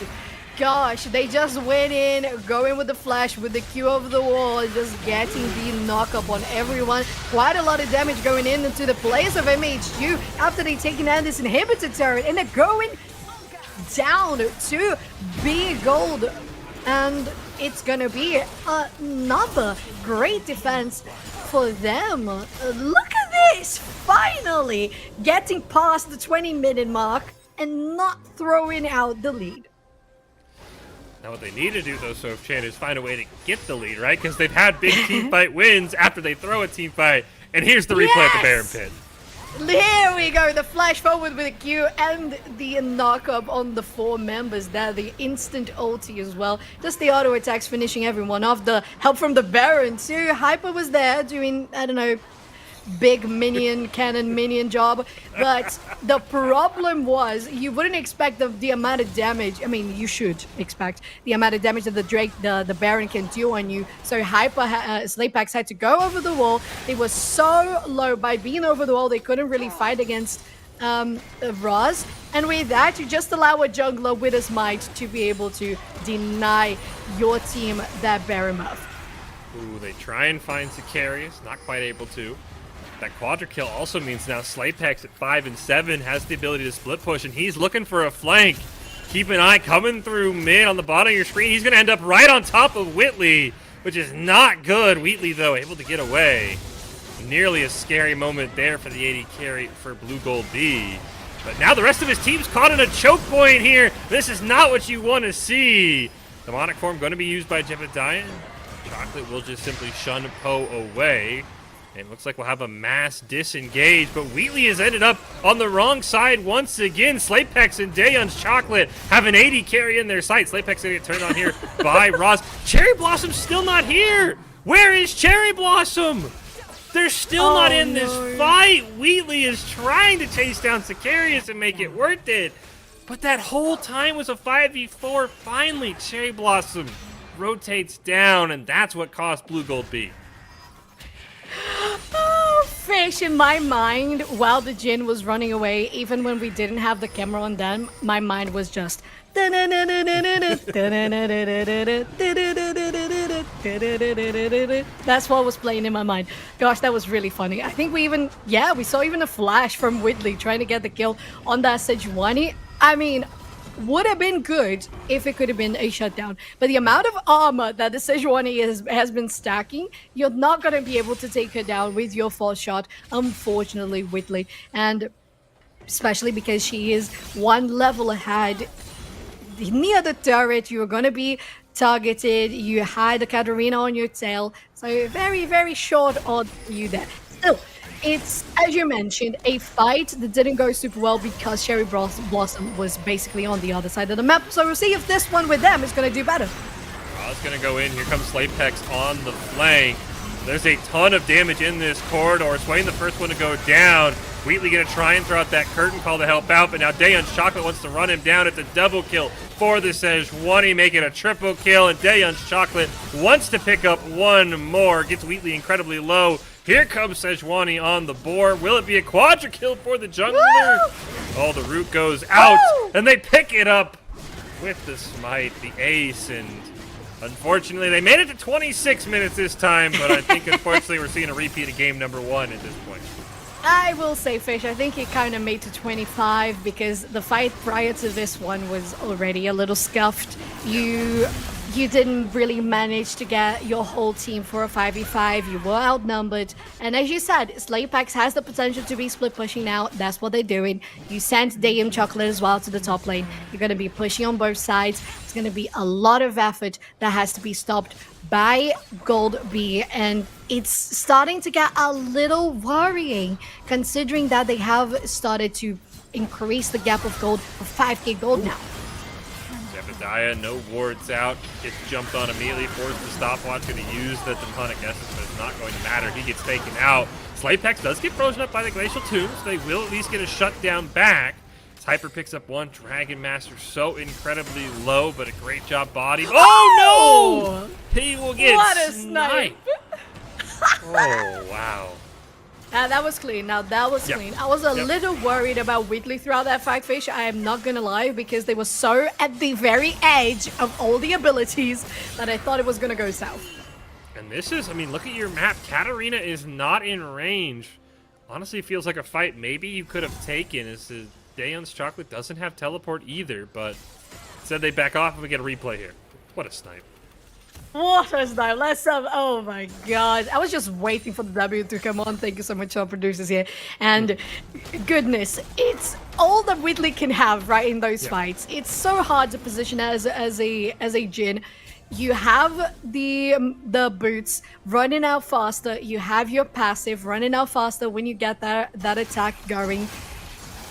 Gosh, they just went in, going with the flash, with the Q over the wall, just getting the knock-up on everyone. Quite a lot of damage going into the players of MHU after they taken out this inhibitor turret, and they're going down to Blugold. And it's gonna be another great defense for them. Look at this! Finally getting past the 20-minute mark and not throwing out the lead. Now what they need to do, though, Soapchan, is find a way to get the lead, right? Because they've had big team fight wins after they throw a team fight. And here's the replay at the Baron pit. Here we go, the flash forward with a Q and the knock-up on the 4 members there, the instant ulti as well. Just the auto attacks finishing everyone off, the help from the Baron too. Hyper was there doing, I don't know, big minion, cannon minion job. But the problem was, you wouldn't expect the amount of damage. I mean, you should expect the amount of damage that the Baron can do on you. So Hyper, Slipex had to go over the wall. They were so low. By being over the wall, they couldn't really fight against Roz. And with that, you just allow a jungler with his might to be able to deny your team that Baron buff. Ooh, they try and find Sicarius, not quite able to. That quadra kill also means now Slipex at 5 and 7 has the ability to split push, and he's looking for a flank. Keep an eye coming through mid on the bottom of your screen. He's going to end up right on top of Whitley, which is not good. Wheatley, though, able to get away. Nearly a scary moment there for the AD carry for Blugold B. But now the rest of his team's caught in a choke point here. This is not what you want to see. Demonic form going to be used by Jebediah. Chocolate will just simply shun Poe away. And looks like we'll have a mass disengage, but Wheatley has ended up on the wrong side once again. Slipex and Dayon's Chocolate have an 80 carry in their sight. Slipex gonna get turned on here by Roz. Cherry Blossom's still not here! Where is Cherry Blossom? They're still not in this fight. Wheatley is trying to chase down Sicarius and make it worth it. But that whole time was a 5v4. Finally, Cherry Blossom rotates down, and that's what cost Blugold B. Oh, Fish, in my mind, while the Jhin was running away, even when we didn't have the camera on them, my mind was just... That's what was playing in my mind. Gosh, that was really funny. I think we saw even a flash from Whitley trying to get the kill on that Sejuani. I mean, would have been good if it could have been a shutdown. But the amount of armor that the Sejuani has been stacking, you're not going to be able to take her down with your false shot, unfortunately, Whitley. And especially because she is one level ahead. Near the turret, you're going to be targeted. You had the Katarina on your tail. So very, very short odds for you there. Still, it's, as you mentioned, a fight that didn't go super well because Cherry Blossom was basically on the other side of the map. So we'll see if this one with them is going to do better. Oh, it's going to go in. Here comes Slipex on the flank. There's a ton of damage in this corridor. Swain the first one to go down. Wheatley going to try and throw out that curtain call to help out, but now Dayon's Chocolate wants to run him down. It's a double kill for the Sejuani, making a triple kill, and Dayon's Chocolate wants to pick up one more. Gets Wheatley incredibly low. Here comes Sejuani on the board. Will it be a quadra kill for the jungler? Woo! Oh, the root goes out, and they pick it up with the smite, the ace, and unfortunately, they made it to 26 minutes this time, but I think, unfortunately, we're seeing a repeat of game number 1 at this point. I will say, Fish, I think it kind of made to 25 because the fight prior to this one was already a little scuffed. You you didn't really manage to get your whole team for a 5v5. You were outnumbered. And as you said, Slaypex has the potential to be split pushing now. That's what they're doing. You sent Dayum Chocolate as well to the top lane. You're going to be pushing on both sides. It's going to be a lot of effort that has to be stopped by Gold B. And it's starting to get a little worrying considering that they have started to increase the gap of gold for 5k gold now. Zebediah, no wards out, gets jumped on immediately, forced the stopwatch, going to use the demonic essence, but it's not going to matter. He gets taken out. Slaypex does get frozen up by the Glacial Tombs. They will at least get a shutdown back. Hyper picks up one. Dragon Master so incredibly low, but a great job body. Oh no! He will get what a snipe! Oh wow. That was clean. Now that was clean. I was a little worried about Whitley throughout that fight, Fish. I am not gonna lie, because they were so at the very edge of all the abilities that I thought it was gonna go south. And this is, I mean, look at your map. Katarina is not in range. Honestly, it feels like a fight maybe you could have taken. As the Dayum's Chocolate doesn't have teleport either, but said they back off and we get a replay here. What a snipe. What a snipe. Let's have, oh my god. I was just waiting for the W to come on. Thank you so much, our producers here. And goodness, it's all that Whitley can have right in those fights. It's so hard to position as a Jhin. You have the boots running out faster. You have your passive running out faster when you get that attack going.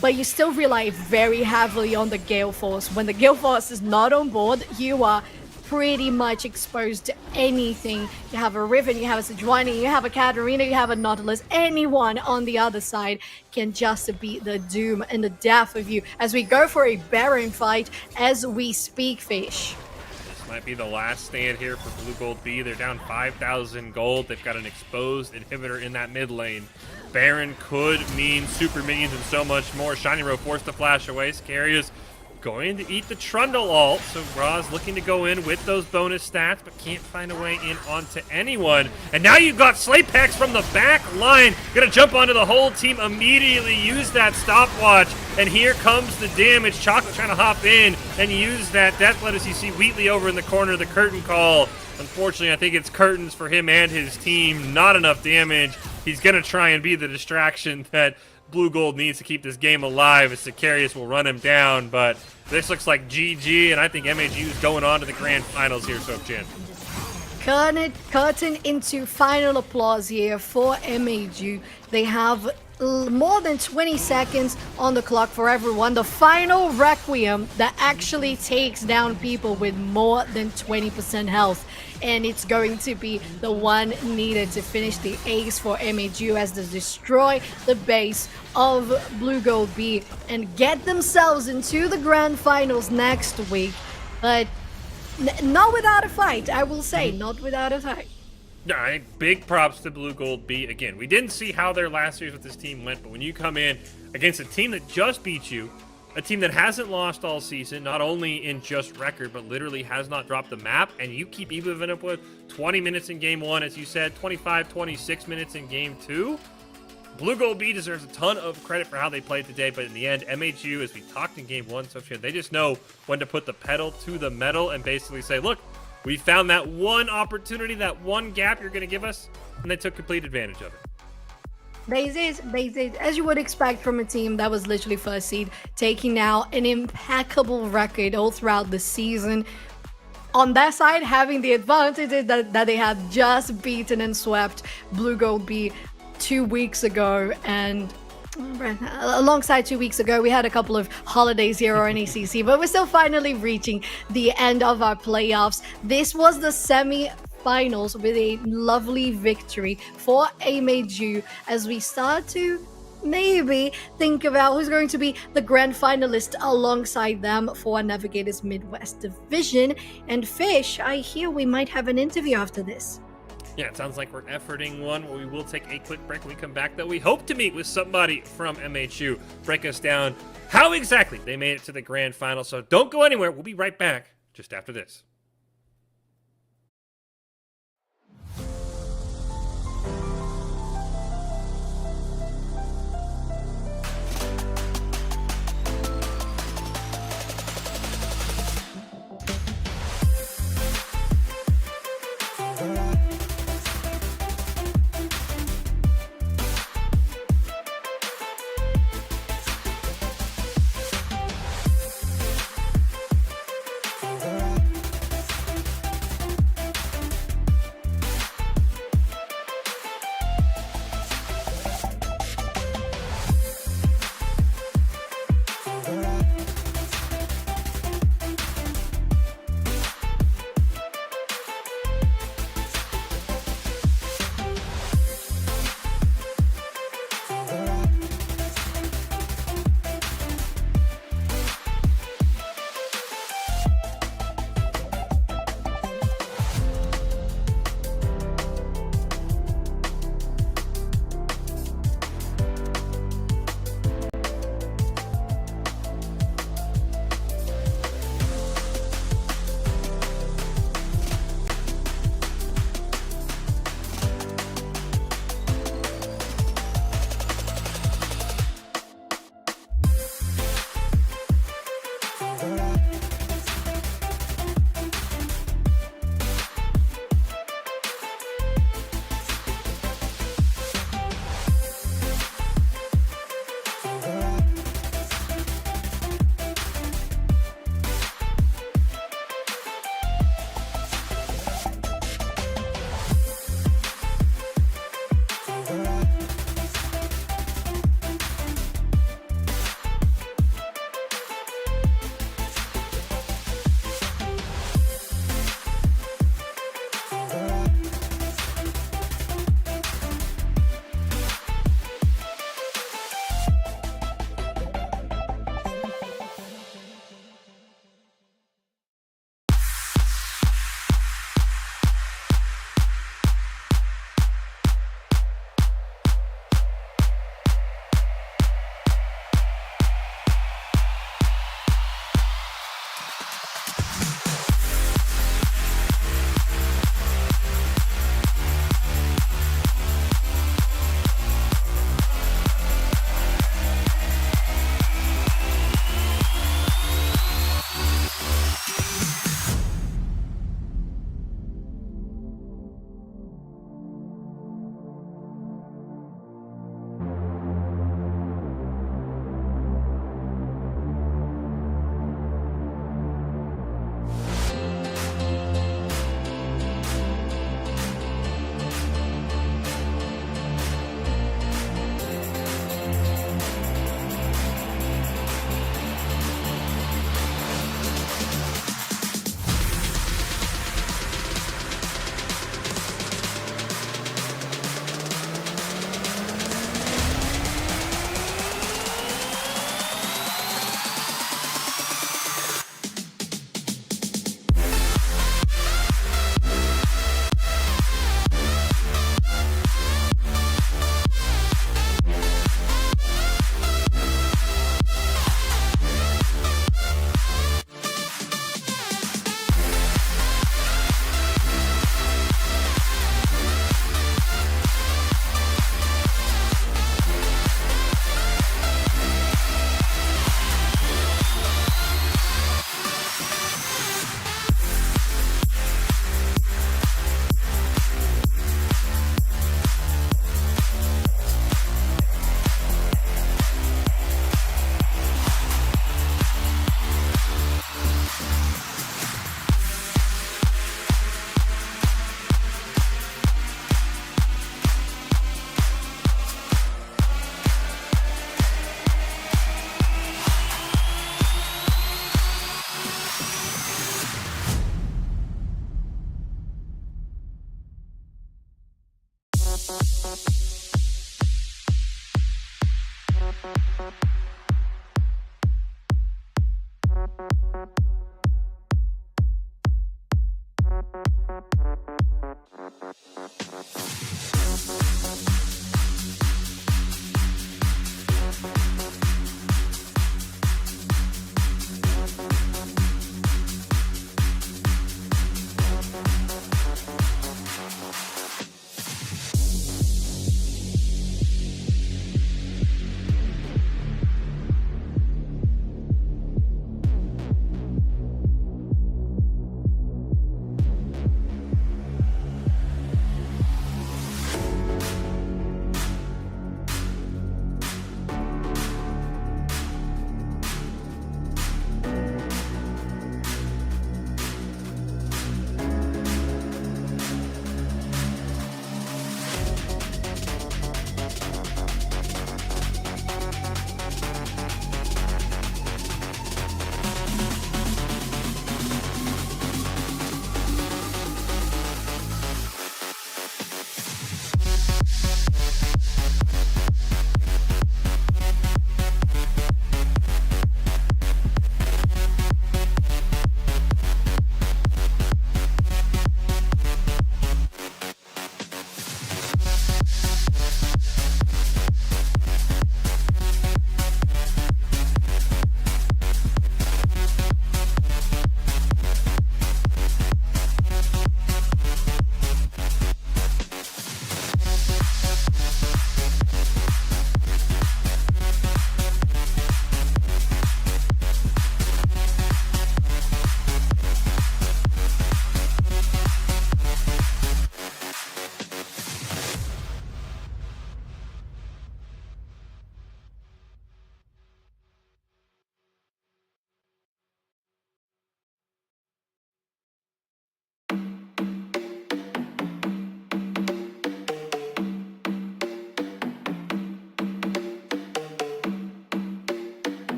But you still rely very heavily on the Gale Force. When the Gale Force is not on board, you are pretty much exposed to anything. You have a Riven, you have a Sejuani, you have a Katarina, you have a Nautilus. Anyone on the other side can just be the doom and the death of you as we go for a Baron fight as we speak, Fish. This might be the last stand here for Blugold B. They're down 5,000 gold. They've got an exposed inhibitor in that mid lane. Baron could mean super minions and so much more. Shiny Row forced to flash away. Scarius going to eat the Trundle ult, so Raz looking to go in with those bonus stats, but can't find a way in onto anyone. And now you've got Slaypex from the back line, gonna jump onto the whole team immediately, use that stopwatch, and here comes the damage. Chocolate trying to hop in and use that Deathblood as you see Wheatley over in the corner, the curtain call. Unfortunately, I think it's curtains for him and his team, not enough damage. He's gonna try and be the distraction that Blugold needs to keep this game alive as Sicarius will run him down, but this looks like GG, and I think MHU is going on to the grand finals here, Sofchan. Curtain into final applause here for MHU. They have more than 20 seconds on the clock for everyone. The final Requiem that actually takes down people with more than 20% health. And it's going to be the one needed to finish the ace for MHU as they destroy the base of Blugold B and get themselves into the grand finals next week. But not without a fight, I will say, not without a fight. Yeah, big props to Blugold B. Again, we didn't see how their last series with this team went, but when you come in against a team that just beat you, a team that hasn't lost all season, not only in just record, but literally has not dropped the map, and you keep even up with 20 minutes in game one, as you said, 25, 26 minutes in game two. Blugold B deserves a ton of credit for how they played today, but in the end, MHU, as we talked in game one, so they just know when to put the pedal to the metal and basically say, look, we found that one opportunity, that one gap you're going to give us, and they took complete advantage of it. They did, as you would expect from a team that was literally first seed, taking now an impeccable record all throughout the season. On their side, having the advantage that they had just beaten and swept Blugold B 2 weeks ago, and alongside 2 weeks ago, we had a couple of holidays here on NECC, but we're still finally reaching the end of our playoffs. This was the semi-finals with a lovely victory for MHU as we start to maybe think about who's going to be the grand finalist alongside them for Navigators Midwest Division. And Fish, I hear we might have an interview after this. Yeah, it sounds like we're efforting one. We will take a quick break when we come back, though. We hope to meet with somebody from MHU, break us down how exactly they made it to the grand final. So don't go anywhere. We'll be right back just after this.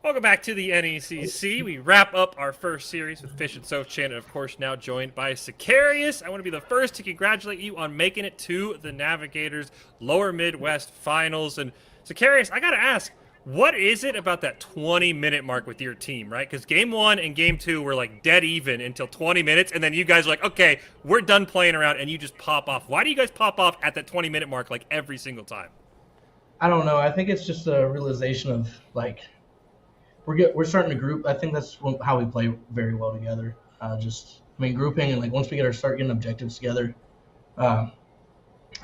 Welcome back to the NECC. We wrap up our first series with Fish and Sofchan, and of course now joined by Sicarius. I want to be the first to congratulate you on making it to the Navigators Lower Midwest Finals. And Sicarius, I got to ask, what is it about that 20-minute mark with your team, right? Because game 1 and game 2 were like dead even until 20 minutes, and then you guys are like, okay, we're done playing around, and you just pop off. Why do you guys pop off at that 20-minute mark like every single time? I don't know. I think it's just a realization of like we're starting to group. I think that's how we play very well together. Grouping, and like once we start getting objectives together, I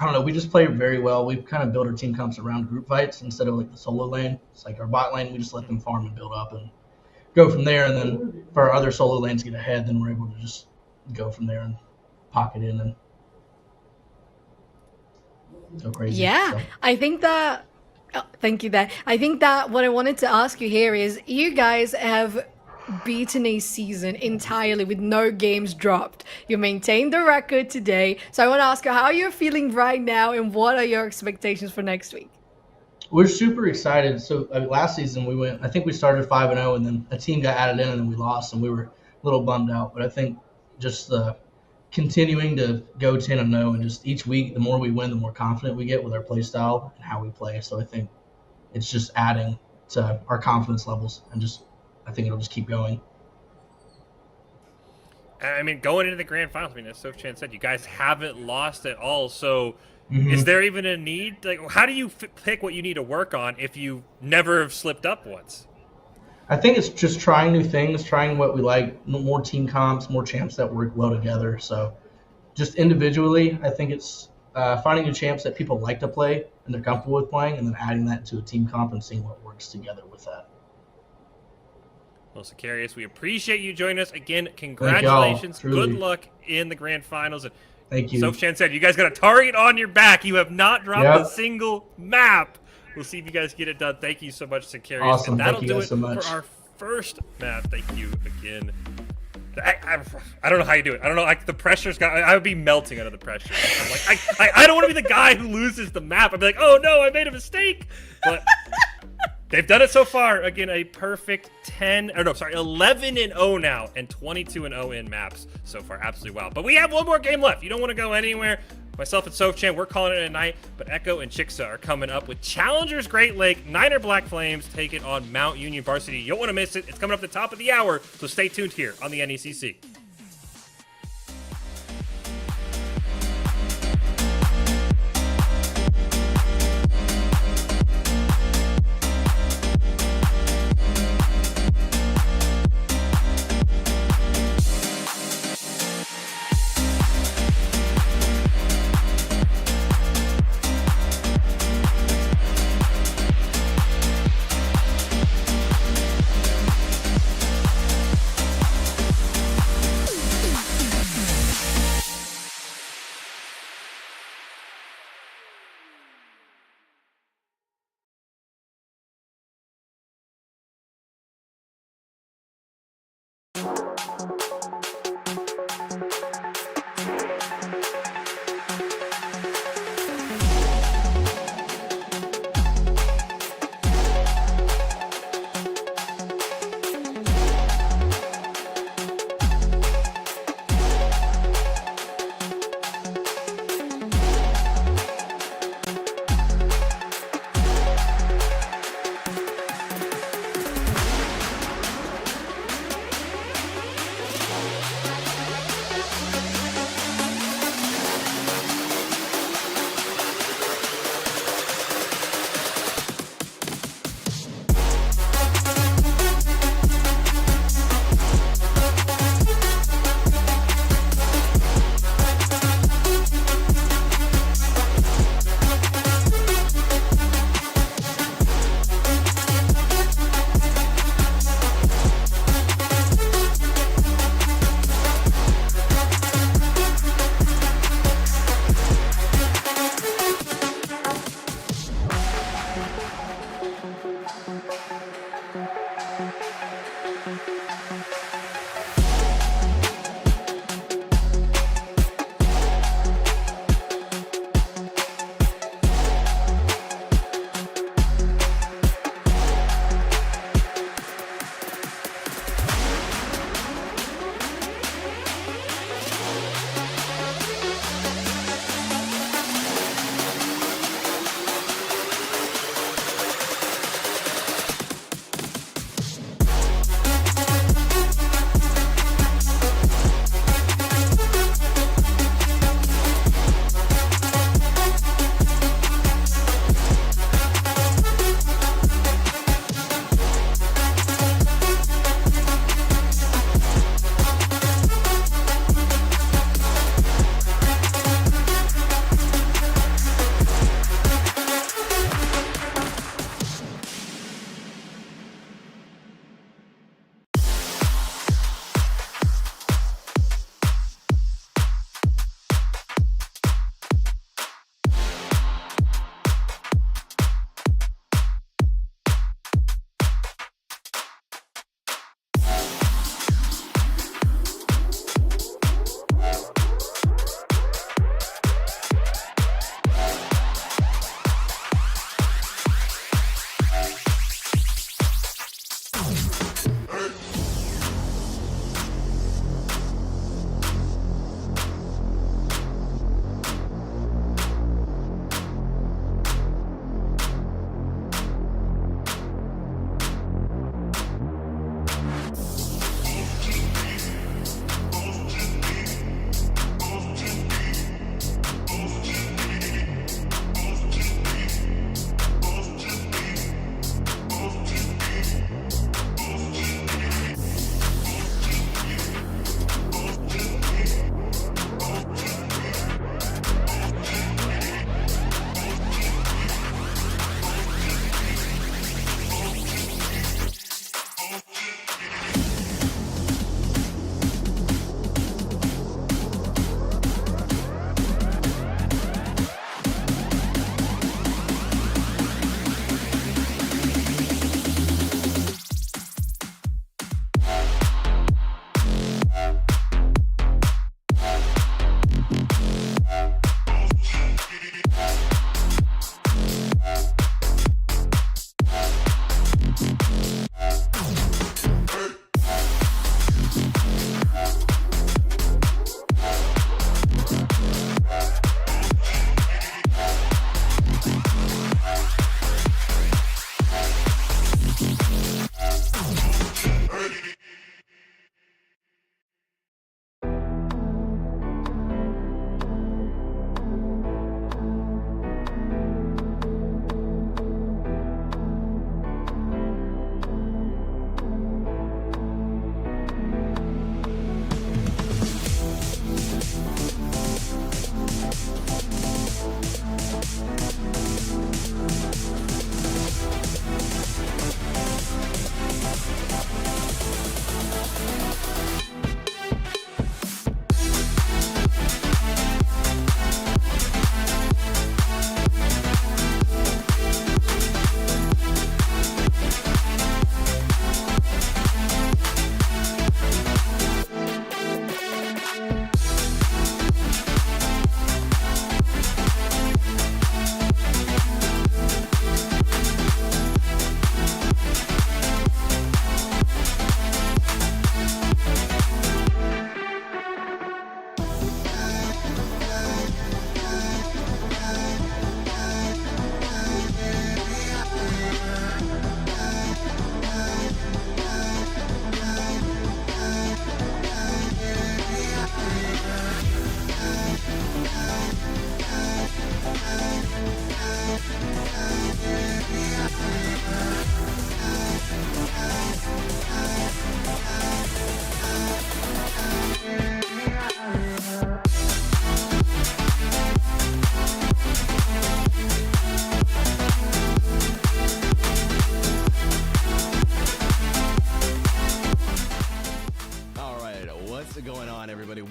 don't know. We just play very well. We've kind of built our team comps around group fights instead of like the solo lane. It's like our bot lane, we just let them farm and build up and go from there. And then for our other solo lanes get ahead, then we're able to just go from there and pocket in and go crazy. Yeah, So. I think that. Oh, thank you, Dan. I think that what I wanted to ask you here is you guys have beaten a season entirely with no games dropped. You maintained the record today. So I want to ask you how you're feeling right now and what are your expectations for next week? We're super excited. So last season I think we started 5-0, and then a team got added in, and then we lost, and we were a little bummed out. But I think just continuing to go 10-0, and just each week, the more we win, the more confident we get with our play style and how we play. So I think it's just adding to our confidence levels, and I think it'll just keep going. I mean, going into the grand finals, as Sofchan said, you guys haven't lost at all. So is there even a need? Like, how do you pick what you need to work on if you never have slipped up once? I think it's just trying new things, trying what we like, more team comps, more champs that work well together. So just individually, I think it's finding new champs that people like to play and they're comfortable with playing, and then adding that to a team comp and seeing what works together with that. Well, Sicarius, we appreciate you joining us. Again, congratulations. Thank y'all, Good luck in the grand finals. And Thank you. Sofchan said, you guys got a target on your back. You have not dropped a single map. We'll see if you guys get it done. Thank you so much, Sicarius. Awesome. And that'll Thank you do guys it so much. for our first map. Thank you again. I don't know how you do it. I don't know. The pressure's got. I would be melting under the pressure. I'm like, I don't want to be the guy who loses the map. I'd be like, oh no, I made a mistake. But they've done it so far. Again, a perfect 11-0 now, and 22-0 in maps so far. Absolutely wow. But we have one more game left. You don't want to go anywhere. Myself and Sofchan, we're calling it a night, but Echo and Chixa are coming up with Challengers Great Lake, Niner Black Flames taking on Mount Union Varsity. You don't want to miss it. It's coming up at the top of the hour, so stay tuned here on the NECC.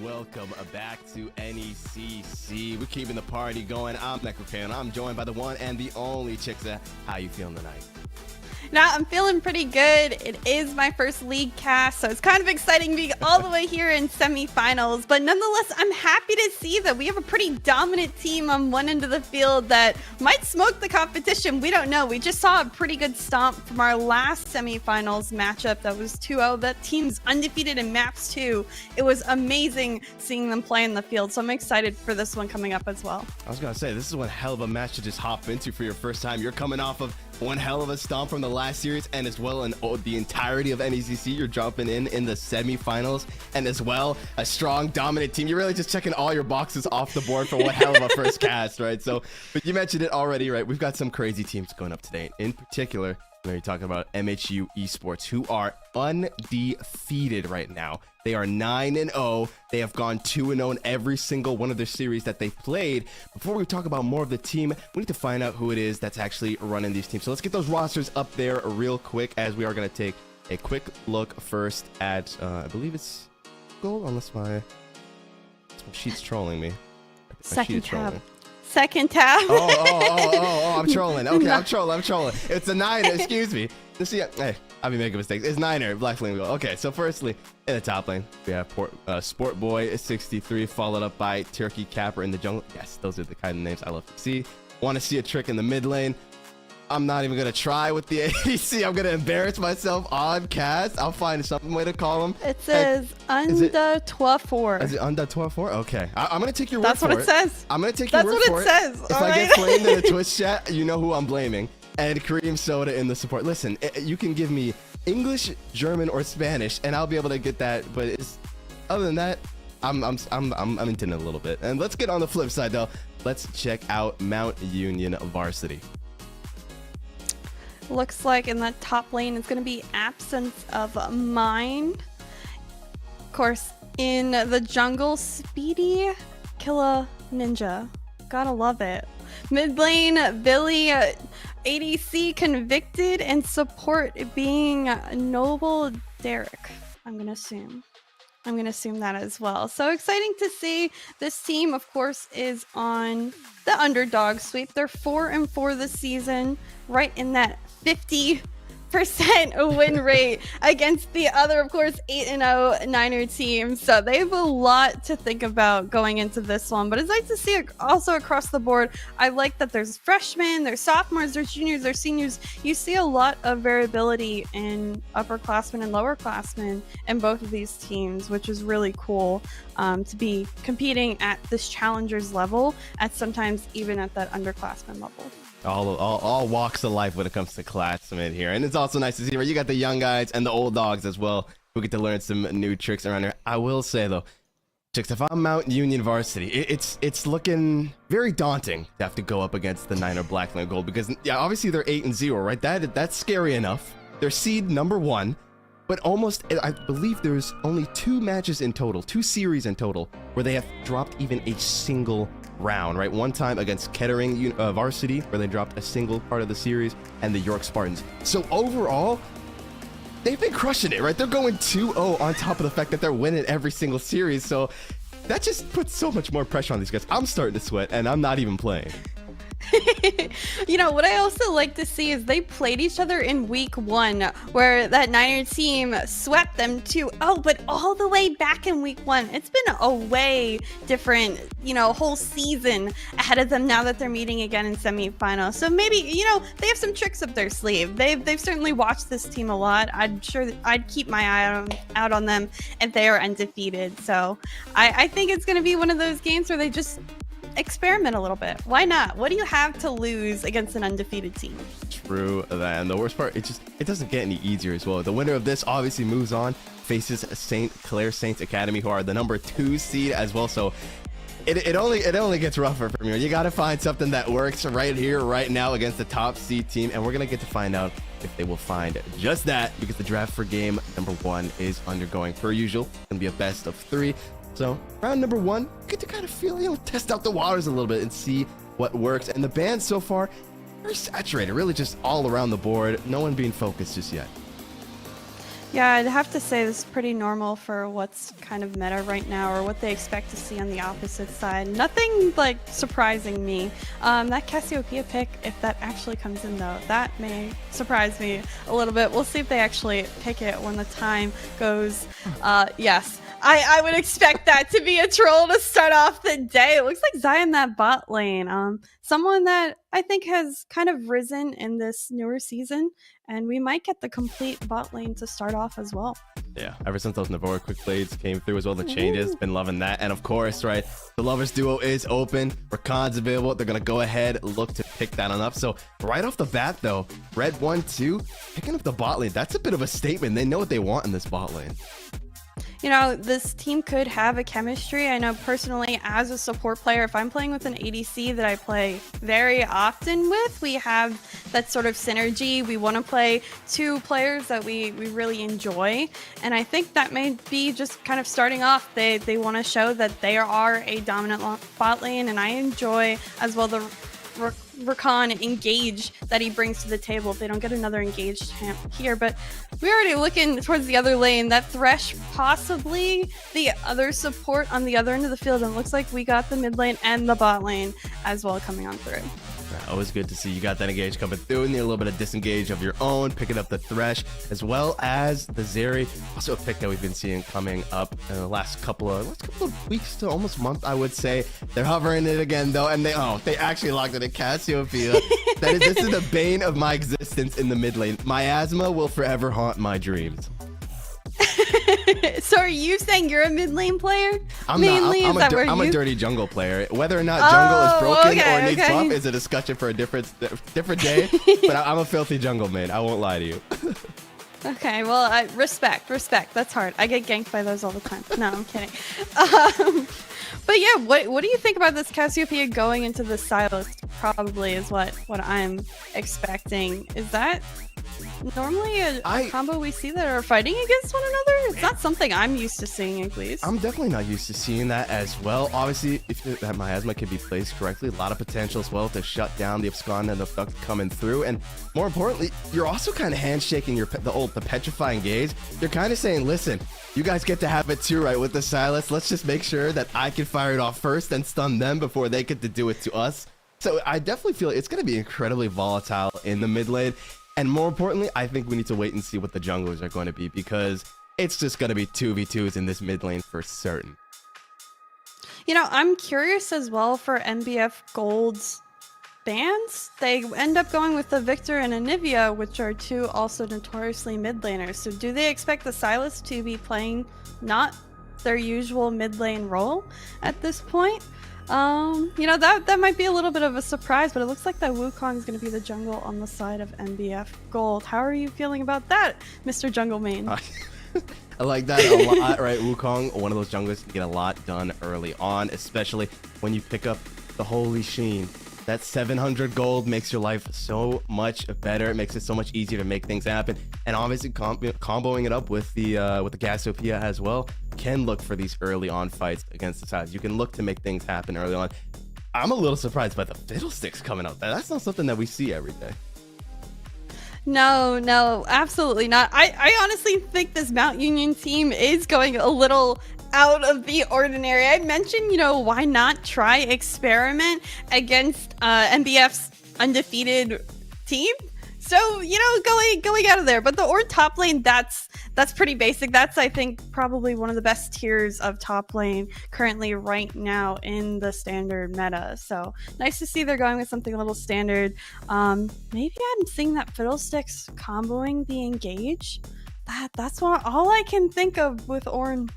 Welcome back to NECC. We're keeping the party going. I'm NECC, and I'm joined by the one and the only Chicksa. How you feeling tonight? Now, I'm feeling pretty good. It is my first league cast, so it's kind of exciting being all the way here in semifinals. But nonetheless, I'm happy to see that we have a pretty dominant team on one end of the field that might smoke the competition. We don't know. We just saw a pretty good stomp from our last semifinals matchup that was 2-0. That team's undefeated in maps too. It was amazing seeing them play in the field, so I'm excited for this one coming up as well. I was going to say, this is one hell of a match to just hop into for your first time. You're coming off of one hell of a stomp from the last series, and as well in the entirety of NECC, you're jumping in the semifinals, and as well a strong, dominant team. You're really just checking all your boxes off the board for one hell of a first cast, right? So, but you mentioned it already, right? We've got some crazy teams going up today. In particular, you're talking about MHU Esports, who are undefeated right now. They are 9-0. They have gone 2-0 in every single one of their series that they played. Before we talk about more of the team, we need to find out who it is that's actually running these teams. So let's get those rosters up there real quick, as we are going to take a quick look first at, I believe it's Gold, unless my sheet's trolling me. Second tab. Second tab. Oh, I'm trolling. Okay, I'm trolling. It's a 9, excuse me. Let's see. Hey, I'll be making mistakes. It's 9er, Black Flame Gold. Okay, so firstly, in the top lane, we have Sport Boy 63, followed up by Turkey Capper in the jungle. Yes, those are the kind of names I love to see. Want to see a trick in the mid lane? I'm not even going to try with the ADC. I'm going to embarrass myself on cast. I'll find some way to call him. It says Under 12-4. Is it Under 12-4? Okay. I'm going to take your word for it. That's what it says. I'm going to take your word for it. That's what it says. If I get flamed in the Twitch chat, you know who I'm blaming. And Cream Soda in the support. Listen, you can give me English, German, or Spanish, and I'll be able to get that. But other than that, I'm into it a little bit. And let's get on the flip side, though. Let's check out Mount Union Varsity. Looks like in the top lane it's going to be Absence of Mind. Of course, in the jungle, Speedy Killa Ninja. Gotta love it. Mid lane, Billy ADC Convicted, and support being Noble Derek. I'm gonna assume that as well. So exciting to see. This team, of course, is on the underdog sweep. They're 4-4 this season, right in that 50% 8% win rate against the other, of course, 8-0 Niner team. So they have a lot to think about going into this one. But it's nice to see it also across the board. I like that there's freshmen, there's sophomores, there's juniors, there's seniors. You see a lot of variability in upperclassmen and lowerclassmen in both of these teams, which is really cool to be competing at this challengers level, at sometimes even at that underclassmen level. All walks of life when it comes to classmen here. And it's also nice to see, right, you got the young guys and the old dogs as well who get to learn some new tricks around here. I will say though, chicks, if I'm Mount Union varsity, it's looking very daunting to have to go up against the Niner Black and Gold, because yeah, obviously they're 8-0, right? That's scary enough. They're seed number 1, but almost, I believe there's only 2 matches in total, 2 series in total, where they have dropped even a single round, right? One time against Kettering varsity, where they dropped a single part of the series, and the York Spartans. So overall, they've been crushing it, right? They're going 2-0 on top of the fact that they're winning every single series. So that just puts so much more pressure on these guys. I'm starting to sweat, and I'm not even playing. You know, what I also like to see is they played each other in week 1, where that Niner team swept them 2-0, but all the way back in week 1. It's been a way different, you know, whole season ahead of them now that they're meeting again in semifinals. So maybe, you know, they have some tricks up their sleeve. They've certainly watched this team a lot. I'm sure that I'd keep my eye out on them if they are undefeated. So I think it's going to be one of those games where they just experiment a little bit. Why not? What do you have to lose against an undefeated team? True that. And the worst part, it doesn't get any easier as well. The winner of this obviously moves on, faces St. Clair Saints Academy, who are the number 2 seed as well. So it only gets rougher from here. You got to find something that works right here, right now against the top seed team. And we're going to get to find out if they will find just that, because the draft for game number 1 is undergoing per usual. It's going to be a best of 3. So round number 1, you get to kind of feel, you know, test out the waters a little bit and see what works. And the band so far, very saturated, really just all around the board. No one being focused just yet. Yeah, I'd have to say this is pretty normal for what's kind of meta right now, or what they expect to see on the opposite side. Nothing like surprising me. That Cassiopeia pick, if that actually comes in though, that may surprise me a little bit. We'll see if they actually pick it when the time goes. Yes. I would expect that to be a troll to start off the day. It looks like Zion that bot lane. Someone that I think has kind of risen in this newer season, and we might get the complete bot lane to start off as well. Yeah, ever since those Navora quick blades came through as well, the changes, been loving that. And of course, right, the Lovers Duo is open. Rakan's available. They're going to go ahead, look to pick that on up. So right off the bat, though, Red 1-2, picking up the bot lane. That's a bit of a statement. They know what they want in this bot lane. You know, this team could have a chemistry. I know personally, as a support player, if I'm playing with an ADC that I play very often with, we have that sort of synergy. We want to play 2 players that we really enjoy. And I think that may be just kind of starting off. They want to show that they are a dominant bot lane, and I enjoy as well the Rakan engage that he brings to the table if they don't get another engaged champ here. But we're already looking towards the other lane. That Thresh, possibly the other support on the other end of the field, and it looks like we got the mid lane and the bot lane as well coming on through. Always good to see you got that engage coming through, and a little bit of disengage of your own, picking up the Thresh as well as the Zeri. Also a pick that we've been seeing coming up in the last couple of weeks to almost month, I would say. They're hovering it again though, and they actually locked it at Cassiopeia. This is the bane of my existence in the mid lane. Miasma will forever haunt my dreams. So are you saying you're a mid lane player? I'm a dirty jungle player. Whether or not Oh, jungle is broken okay, or needs okay. buff is a discussion for a different day. But I'm a filthy jungle main. I won't lie to you. Okay, well, respect. That's hard. I get ganked by those all the time. No, I'm kidding. But yeah, what do you think about this Cassiopeia going into the Silas? Probably is what I'm expecting. Is that normally a combo we see that are fighting against one another? It's not something I'm used to seeing, at least. I'm definitely not used to seeing that as well. Obviously, if that miasma can be placed correctly, a lot of potential as well to shut down the Abscond and the Duct coming through. And more importantly, you're also kind of handshaking the petrifying gaze. You're kind of saying, listen, you guys get to have it too, right, with the Silas. Let's just make sure that I can fire it off first and stun them before they get to do it to us. So I definitely feel it's going to be incredibly volatile in the mid lane. And more importantly, I think we need to wait and see what the junglers are going to be, because it's just going to be 2v2s in this mid lane for certain. You know, I'm curious as well for MBF Gold's bans. They end up going with the Victor and Anivia, which are two also notoriously mid laners. So do they expect the Sylas to be playing not their usual mid lane role at this point? You know, that might be a little bit of a surprise, but it looks like that Wukong is going to be the jungle on the side of MBF Gold. How are you feeling about that, Mr. Jungle Main? I like that a lot, right? Wukong, one of those junglers, can get a lot done early on, especially when you pick up the Holy Sheen. That 700 gold makes your life so much better. It makes it so much easier to make things happen. And obviously, comboing it up with the Gasopia as well can look for these early on fights against the sides. You can look to make things happen early on. I'm a little surprised by the Fiddlesticks coming out. That's not something that we see every day. No, absolutely not. I honestly think this Mount Union team is going a little out of the ordinary. I mentioned, you know, why not try experiment against MBF's undefeated team? So, you know, going out of there. But the Ord top lane, that's pretty basic. That's, I think, probably one of the best tiers of top lane currently right now in the standard meta. So nice to see they're going with something a little standard. Maybe I'm seeing that Fiddlesticks comboing the engage. That's all I can think of with Ornn.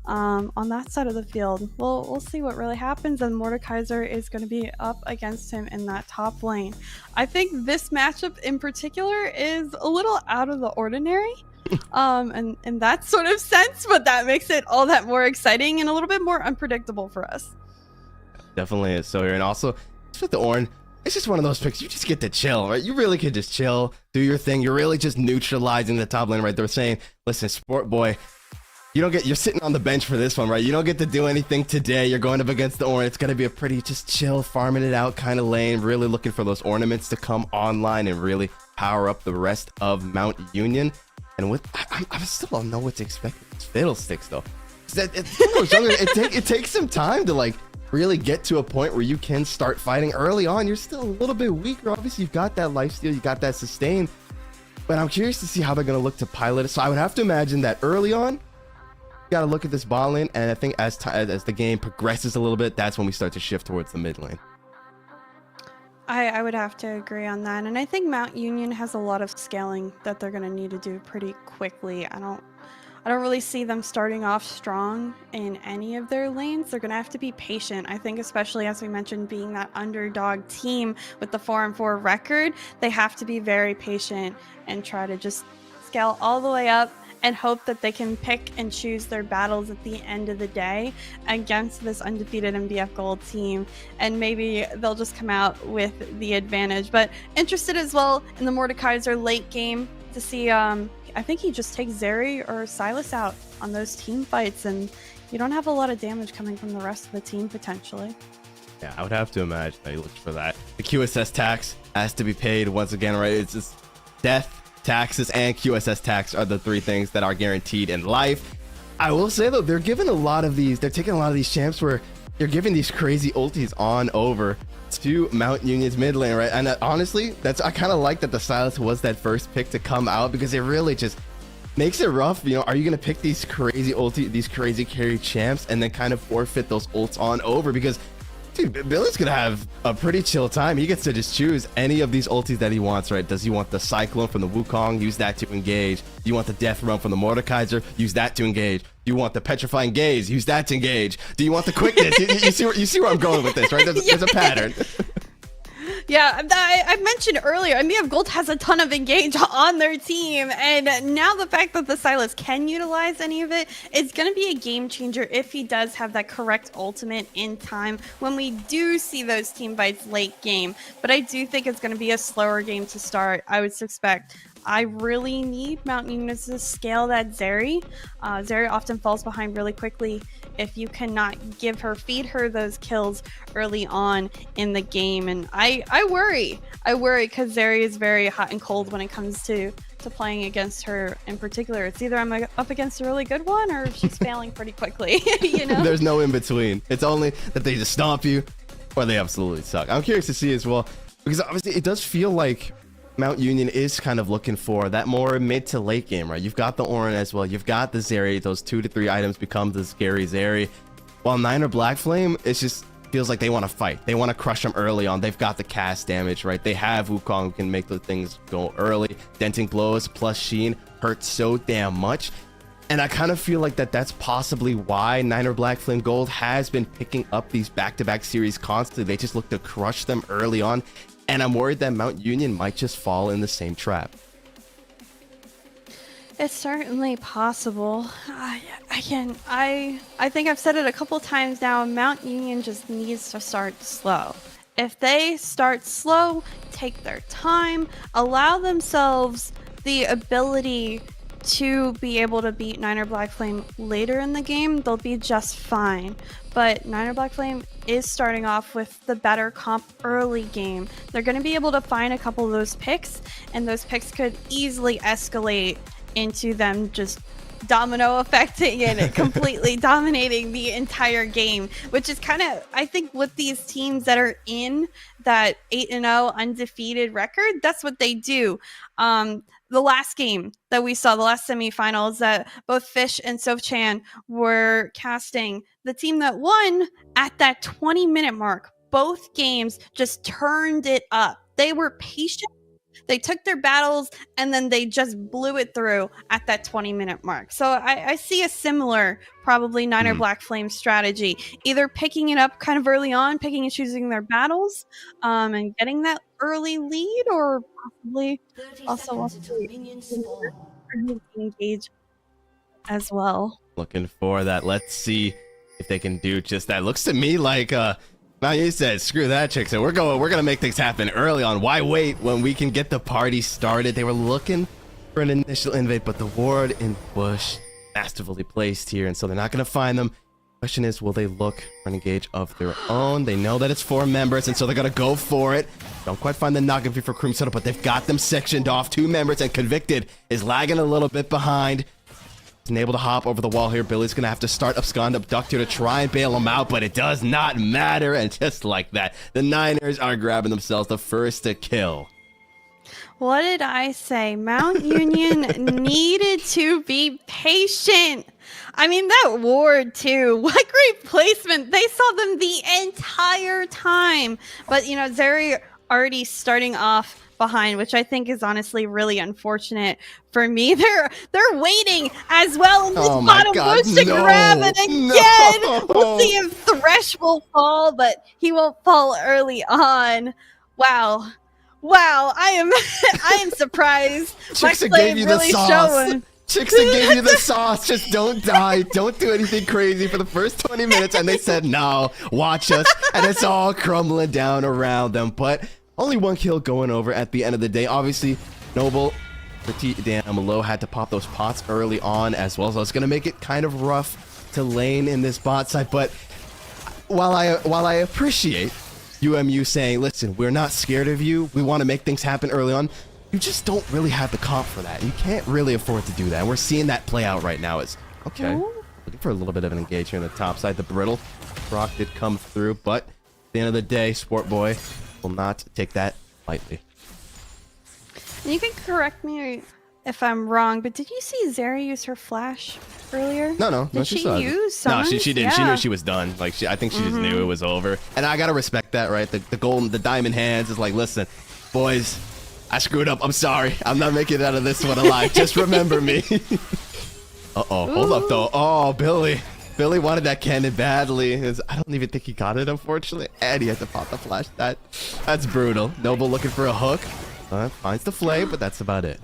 On that side of the field. We'll see what really happens, and Mordekaiser is going to be up against him in that top lane. I think this matchup in particular is a little out of the ordinary, and in that sort of sense, but that makes it all that more exciting and a little bit more unpredictable for us. Definitely is so here, and also with the Ornn, it's just one of those picks you just get to chill, right? You really could just chill, do your thing. You're really just neutralizing the top lane, right? They're saying, listen, Sport Boy, you're sitting on the bench for this one, right? You don't get to do anything today. You're going up against the Ornn. It's going to be a pretty just chill, farming it out kind of lane, really looking for those ornaments to come online and really power up the rest of Mount Union. And I still don't know what to expect with these Fiddlesticks, though. It takes some time to, like, really get to a point where you can start fighting early on. You're still a little bit weaker. Obviously, you've got that lifesteal, you got that sustain. But I'm curious to see how they're going to look to pilot it. So I would have to imagine that early on, got to look at this bot lane, and I think as the game progresses a little bit, that's when we start to shift towards the mid lane. I would have to agree on that, and I think Mount Union has a lot of scaling that they're going to need to do pretty quickly. I don't really see them starting off strong in any of their lanes. They're going to have to be patient. I think, especially as we mentioned, being that underdog team with the 4-4 record, they have to be very patient and try to just scale all the way up and hope that they can pick and choose their battles at the end of the day against this undefeated MBF Gold team, and maybe they'll just come out with the advantage. But interested as well in the Mordekaiser late game to see, I think he just takes Zeri or Sylas out on those team fights, and you don't have a lot of damage coming from the rest of the team potentially. Yeah, I would have to imagine that he looks for that. The QSS tax has to be paid once again, right? It's just death, taxes, and QSS tax are the three things that are guaranteed in life. I will say though, they're taking a lot of these champs where you're giving these crazy ultis on over to Mount Union's mid lane, right? And honestly, I kind of like that the Sylas was that first pick to come out, because it really just makes it rough. You know, are you gonna pick these crazy carry champs and then kind of forfeit those ults on over? Because dude, Billy's gonna have a pretty chill time. He gets to just choose any of these ultis that he wants, right? Does he want the Cyclone from the Wukong? Use that to engage. Do you want the Death Run from the Mordekaiser? Use that to engage. Do you want the Petrifying Gaze? Use that to engage. Do you want the Quickness? you see where I'm going with this, right? There's a pattern. Yeah, I mentioned earlier, MBF Gold has a ton of engage on their team, and now the fact that the Sylas can utilize any of it is going to be a game changer if he does have that correct ultimate in time when we do see those team fights late game. But I do think it's going to be a slower game to start. I would suspect I really need Mount Union to scale that Zeri. Zeri often falls behind really quickly if you cannot feed her those kills early on in the game. And I worry because Zeri is very hot and cold when it comes to playing against her in particular. It's either I'm up against a really good one or she's failing pretty quickly, you know? There's no in between. It's only that they just stomp you or they absolutely suck. I'm curious to see as well, because obviously it does feel like Mount Union is kind of looking for that more mid to late game, right? You've got the Orin as well. You've got the Zeri. Those 2 to 3 items become the scary Zeri. While Niner Black Flame, it just feels like they want to fight. They want to crush them early on. They've got the cast damage, right? They have Wukong who can make the things go early. Denting blows plus Sheen hurts so damn much. And I kind of feel like that's possibly why Niner Black Flame Gold has been picking up these back-to-back series constantly. They just look to crush them early on. And I'm worried that Mount Union might just fall in the same trap. It's certainly possible. Again, I think I've said it a couple times now. Mount Union just needs to start slow. If they start slow, take their time, allow themselves the ability to be able to beat Niner Black Flame later in the game, they'll be just fine. But Niner Black Flame is starting off with the better comp early game. They're going to be able to find a couple of those picks, and those picks could easily escalate into them just domino affecting and completely dominating the entire game, which is kind of, I think, with these teams that are in that 8-0 undefeated record, that's what they do. The last game that we saw, the last semifinals that both Fish and Sofchan were casting, the team that won at that 20-minute mark, both games just turned it up. They were patient. They took their battles and then they just blew it through at that 20-minute mark. So I see a similar, probably Niner Black Flame strategy, either picking it up kind of early on, picking and choosing their battles, and getting that early lead, or possibly also engage as well. Looking for that. Let's see if they can do just that. Looks to me like you said, screw that chick. So we're gonna make things happen early on. Why wait when we can get the party started? They were looking for an initial invade, but the ward in bush masterfully placed here, and so they're not gonna find them. Question is, will they look for an engage of their own? They know that it's 4 members, and so they're gonna go for it. Don't quite find the knock for Cream Soda, but they've got them sectioned off. 2 members, and Convicted is lagging a little bit behind. He's able to hop over the wall here. Billy's gonna have to start Abscond Abduct here to try and bail him out, but it does not matter. And just like that, the Niners are grabbing themselves the first to kill. What did I say? Mount Union needed to be patient. I mean, that ward too. What great placement. They saw them the entire time. But, you know, Zeri already starting off behind, which I think is honestly really unfortunate for me. They're waiting as well in this bottom bush to grab it again. We'll see if Thresh will fall, but he won't fall early on. Wow, I am surprised. Chicksa gave you really the sauce. Chicksa gave you the sauce. Just don't die. Don't do anything crazy for the first 20 minutes. And they said, no, watch us. And it's all crumbling down around them. But only 1 kill going over at the end of the day. Obviously, Noble, pretty damn low, had to pop those pots early on as well. So it's going to make it kind of rough to lane in this bot side. But while I appreciate UMU saying, listen, we're not scared of you, we want to make things happen early on, you just don't really have the comp for that. You can't really afford to do that. And we're seeing that play out right now. Is okay. Looking for a little bit of an engagement on the top side. The Brittle Brock did come through, but at the end of the day, Sport Boy will not take that lightly. You can correct me if I'm wrong, but did you see Zeri use her flash earlier? No. Did she use summons? No, she didn't. Yeah. She knew she was done. Like I think she just knew it was over. And I gotta respect that, right? The diamond hands is like, listen, boys, I screwed up. I'm sorry. I'm not making it out of this one alive. Just remember me. Hold up though. Oh, Billy wanted that cannon badly. I don't even think he got it, unfortunately. And he had to pop the flash. That's brutal. Noble looking for a hook. Finds the flame, but that's about it.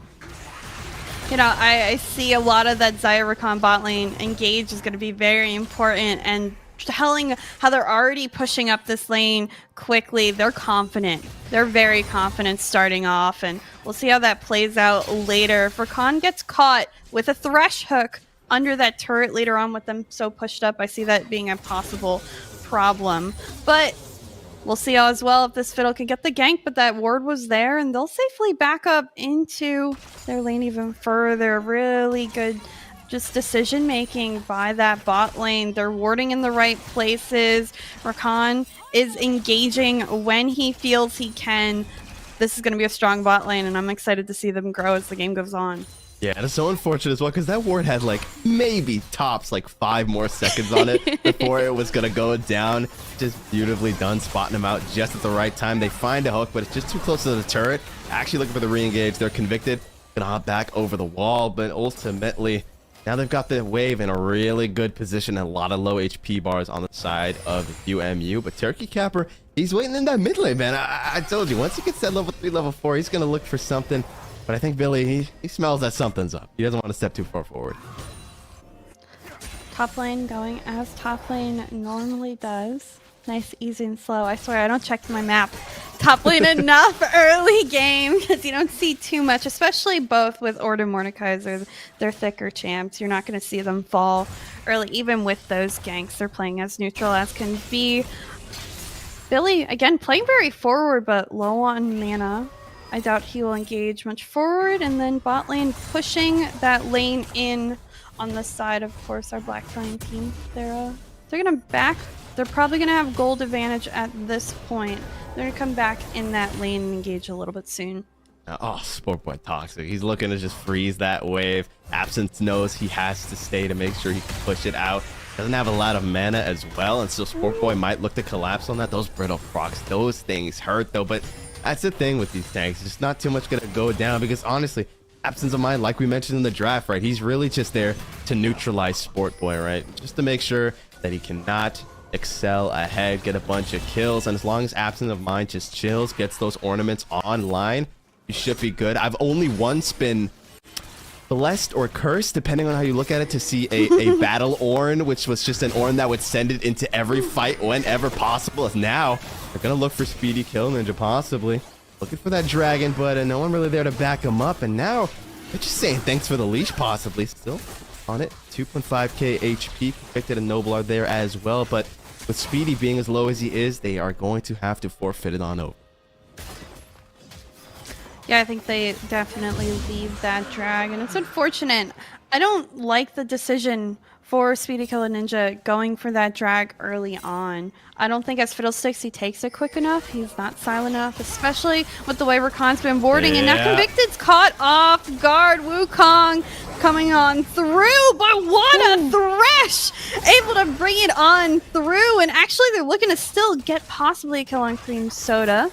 You know, I see a lot of that Zyrakan bot lane engage is going to be very important, and telling how they're already pushing up this lane quickly. They're confident. They're very confident starting off, and we'll see how that plays out later. If Rakan gets caught with a Thresh hook under that turret later on with them so pushed up, I see that being a possible problem. But we'll see as well if this Fiddle can get the gank, but that ward was there, and they'll safely back up into their lane even further. Really good just decision making by that bot lane. They're warding in the right places. Rakan is engaging when he feels he can. this is going to be a strong bot lane, and I'm excited to see them grow as the game goes on. Yeah, and it's so unfortunate as well because that ward had like maybe tops like 5 more seconds on it before it was gonna go down. Just beautifully done, spotting him out just at the right time. They find a hook, but it's just too close to the turret. Actually looking for the re-engage. They're convicted. Gonna hop back over the wall, but ultimately now they've got the wave in a really good position and a lot of low HP bars on the side of UMU. But Turkey Capper, he's waiting in that mid lane, man. I told you, once he gets that level 3, level 4, he's gonna look for something. But I think Billy, he smells that something's up. He doesn't want to step too far forward. Top lane going as top lane normally does. Nice, easy, and slow. I swear, I don't check my map. Top lane enough early game because you don't see too much, especially both with Order Mordekaiser. They're thicker champs. You're not going to see them fall early, even with those ganks. They're playing as neutral as can be. Billy, again, playing very forward, but low on mana. I doubt he will engage much forward, and then bot lane pushing that lane in on the side. Of course, our Black Flame team. They're gonna back. They're probably gonna have gold advantage at this point. They're gonna come back in that lane and engage a little bit soon. Oh, Sport Boy toxic. He's looking to just freeze that wave. Absence knows he has to stay to make sure he can push it out. Doesn't have a lot of mana as well, and so Sport Boy might look to collapse on that. Those brittle procs, those things hurt though, but that's the thing with these tanks. It's not too much gonna go down because honestly, Absence of Mind, like we mentioned in the draft, right? He's really just there to neutralize Sport Boy, right? Just to make sure that he cannot excel ahead, get a bunch of kills, and as long as Absence of Mind just chills, gets those ornaments online, you should be good. I've only once been blessed or cursed, depending on how you look at it, to see a battle Ornn, which was just an Ornn that would send it into every fight whenever possible. As now they're gonna look for Speedy Kill Ninja, possibly looking for that dragon, but no one really there to back him up. And now they're just saying thanks for the leash, possibly. Still on it, 2.5k HP. Convicted and Noble are there as well, but with Speedy being as low as he is, they are going to have to forfeit it on over. Yeah, I think they definitely leave that drag, and it's unfortunate. I don't like the decision for Speedy Killer Ninja going for that drag early on. I don't think as Fiddlesticks he takes it quick enough. He's not silent enough, especially with the way Rakan's been boarding. And now Convicted's caught off guard. Wukong coming on through, but what a thresh! Able to bring it on through, and actually they're looking to still get possibly a kill on Cream Soda.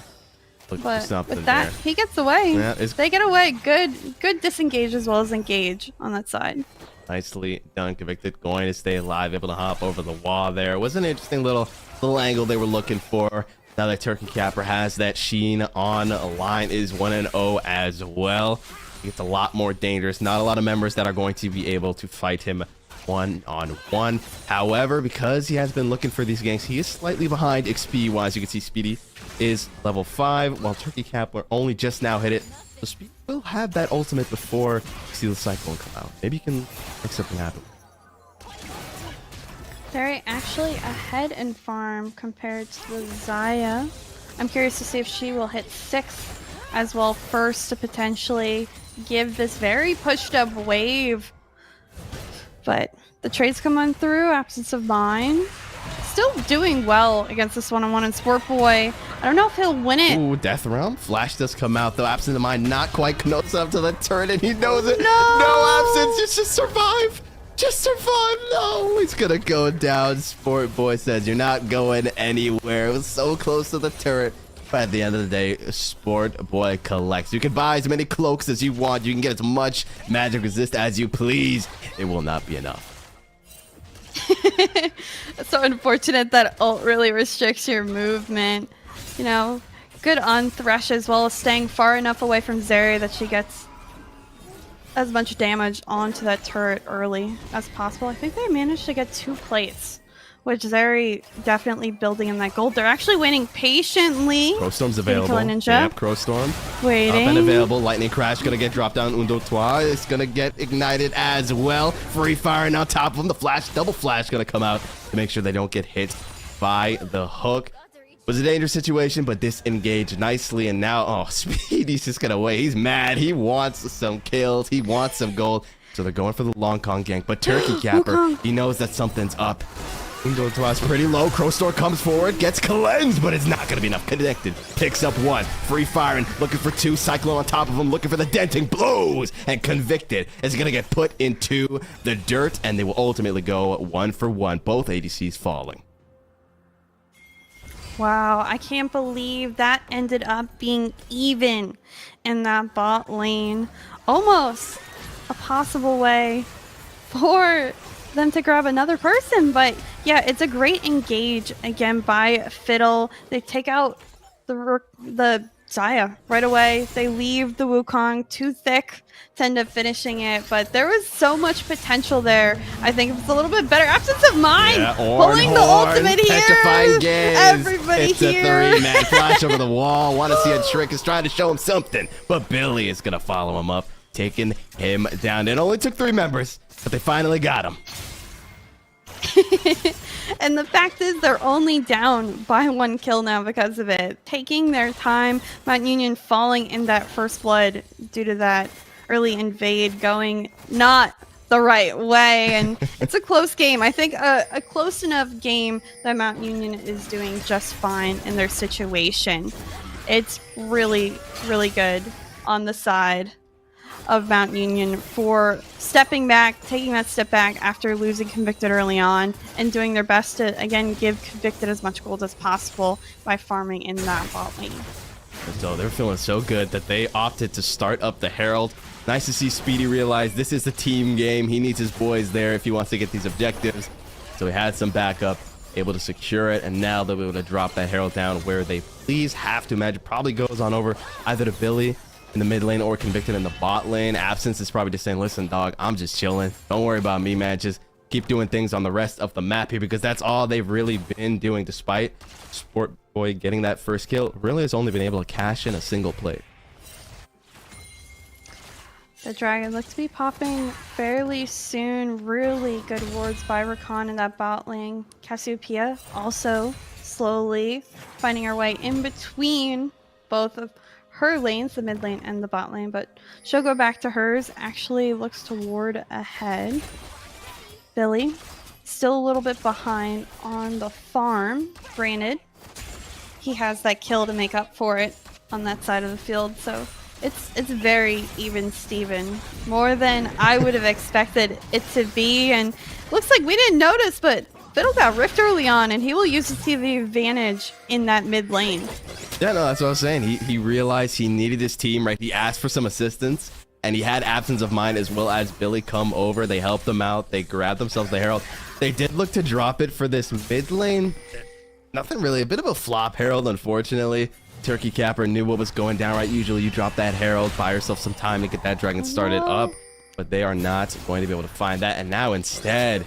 But with that, he gets away. Yeah, they get away. Good disengage as well as engage on that side. Nicely done. Convicted going to stay alive, able to hop over the wall there. It was an interesting little angle they were looking for. Now that Turkey Capper has that Sheen on a line, is 1-0 as well. He gets a lot more dangerous. Not a lot of members that are going to be able to fight him one-on-one. However, because he has been looking for these ganks, he is slightly behind XP wise. You can see Speedy is level 5, while Turkey Capper only just now hit it. So Speedy will have that ultimate before you see the Cyclone come out. Maybe you can make something happen. They're actually ahead in farm compared to the Xayah. I'm curious to see if she will hit 6 as well first to potentially give this very pushed up wave. But the trades come on through. Absence of Mind. Still doing well against this one-on-one, and Sport Boy, I don't know if he'll win it. Ooh, Death Realm. Flash does come out, though. Absence of Mind not quite close up to the turret, and he knows it. No, Absence, just survive. Just survive. No, he's going to go down. Sport Boy says, you're not going anywhere. It was so close to the turret. But at the end of the day, Sport Boy collects. You can buy as many cloaks as you want. You can get as much magic resist as you please. It will not be enough. It's so unfortunate that ult really restricts your movement. You know, good on Thresh as well as staying far enough away from Zeri that she gets as much damage onto that turret early as possible. I think they managed to get 2 plates, which Zeri definitely building in that gold. They're actually waiting patiently. Crowstorm's available. Ninja. Yep, Crowstorm. Waiting. Up and available. Lightning Crash gonna get dropped down. Undo Trois is gonna get ignited as well. Free firing on top of him. The flash, double flash gonna come out to make sure they don't get hit by the hook. Was a dangerous situation, but disengaged nicely. And now, oh, Speedy's just gonna wait. He's mad. He wants some kills. He wants some gold. So they're going for the Long Kong gank. But Turkey Capper, he knows that something's up. Angel Toss pretty low. Crowstorm comes forward, gets cleansed, but it's not going to be enough. Connected, picks up one. Free firing, looking for two. Cyclone on top of him, looking for the denting. Blows, and Convicted is going to get put into the dirt, and they will ultimately go 1 for 1. Both ADCs falling. Wow, I can't believe that ended up being even in that bot lane. Almost a possible way for them to grab another person, but yeah, it's a great engage again by Fiddle. They take out the Xayah right away. They leave the Wukong too thick to end up finishing it, but there was so much potential there. I think it's a little bit better. Absence of Mind, Yeah, pulling the ultimate petrifying here. gaze. Everybody it's here. a 3-man flash over the wall. Want to see a trick, is trying to show him something, but Billy is gonna follow him up, taking him down. It only took 3 members, but they finally got him. And the fact is they're only down by 1 kill now because of it. Taking their time, Mount Union falling in that first blood due to that early invade going not the right way. And it's a close game. I think a close enough game that Mount Union is doing just fine in their situation. It's really, really good on the side of Mount Union for stepping back, taking that step back after losing Convicted early on, and doing their best to, again, give Convicted as much gold as possible by farming in that bot lane. So they're feeling so good that they opted to start up the Herald. Nice to see Speedy realize this is a team game. He needs his boys there if he wants to get these objectives. So he had some backup, able to secure it, and now they'll be able to drop that Herald down where they please have to. Imagine probably goes on over either to Billy in the mid lane or Convicted in the bot lane. Absence is probably just saying, listen, dog, I'm just chilling. Don't worry about me, man. Just keep doing things on the rest of the map here, because that's all they've really been doing, despite Sport Boy getting that first kill. Really has only been able to cash in a single play. The dragon looks to be popping fairly soon. Really good wards by Rakan in that bot lane. Cassiopeia also slowly finding her way in between both of her lanes, the mid lane and the bot lane, but she'll go back to hers. Actually looks to ward ahead. Billy still a little bit behind on the farm. Granted, he has that kill to make up for it on that side of the field, so it's very even Steven. More than I would have expected it to be, and looks like we didn't notice, but Fiddle got rift early on, and he will use it to the advantage in that mid lane. Yeah, no, that's what I was saying. He realized he needed his team, right? He asked for some assistance, and he had Absence of Mind as well as Billy come over. They helped him out. They grabbed themselves the Herald. They did look to drop it for this mid lane. Nothing really. A bit of a flop Herald, unfortunately. Turkey Capper knew what was going down, right? Usually you drop that Herald, buy yourself some time to get that dragon started up, but they are not going to be able to find that. And now instead,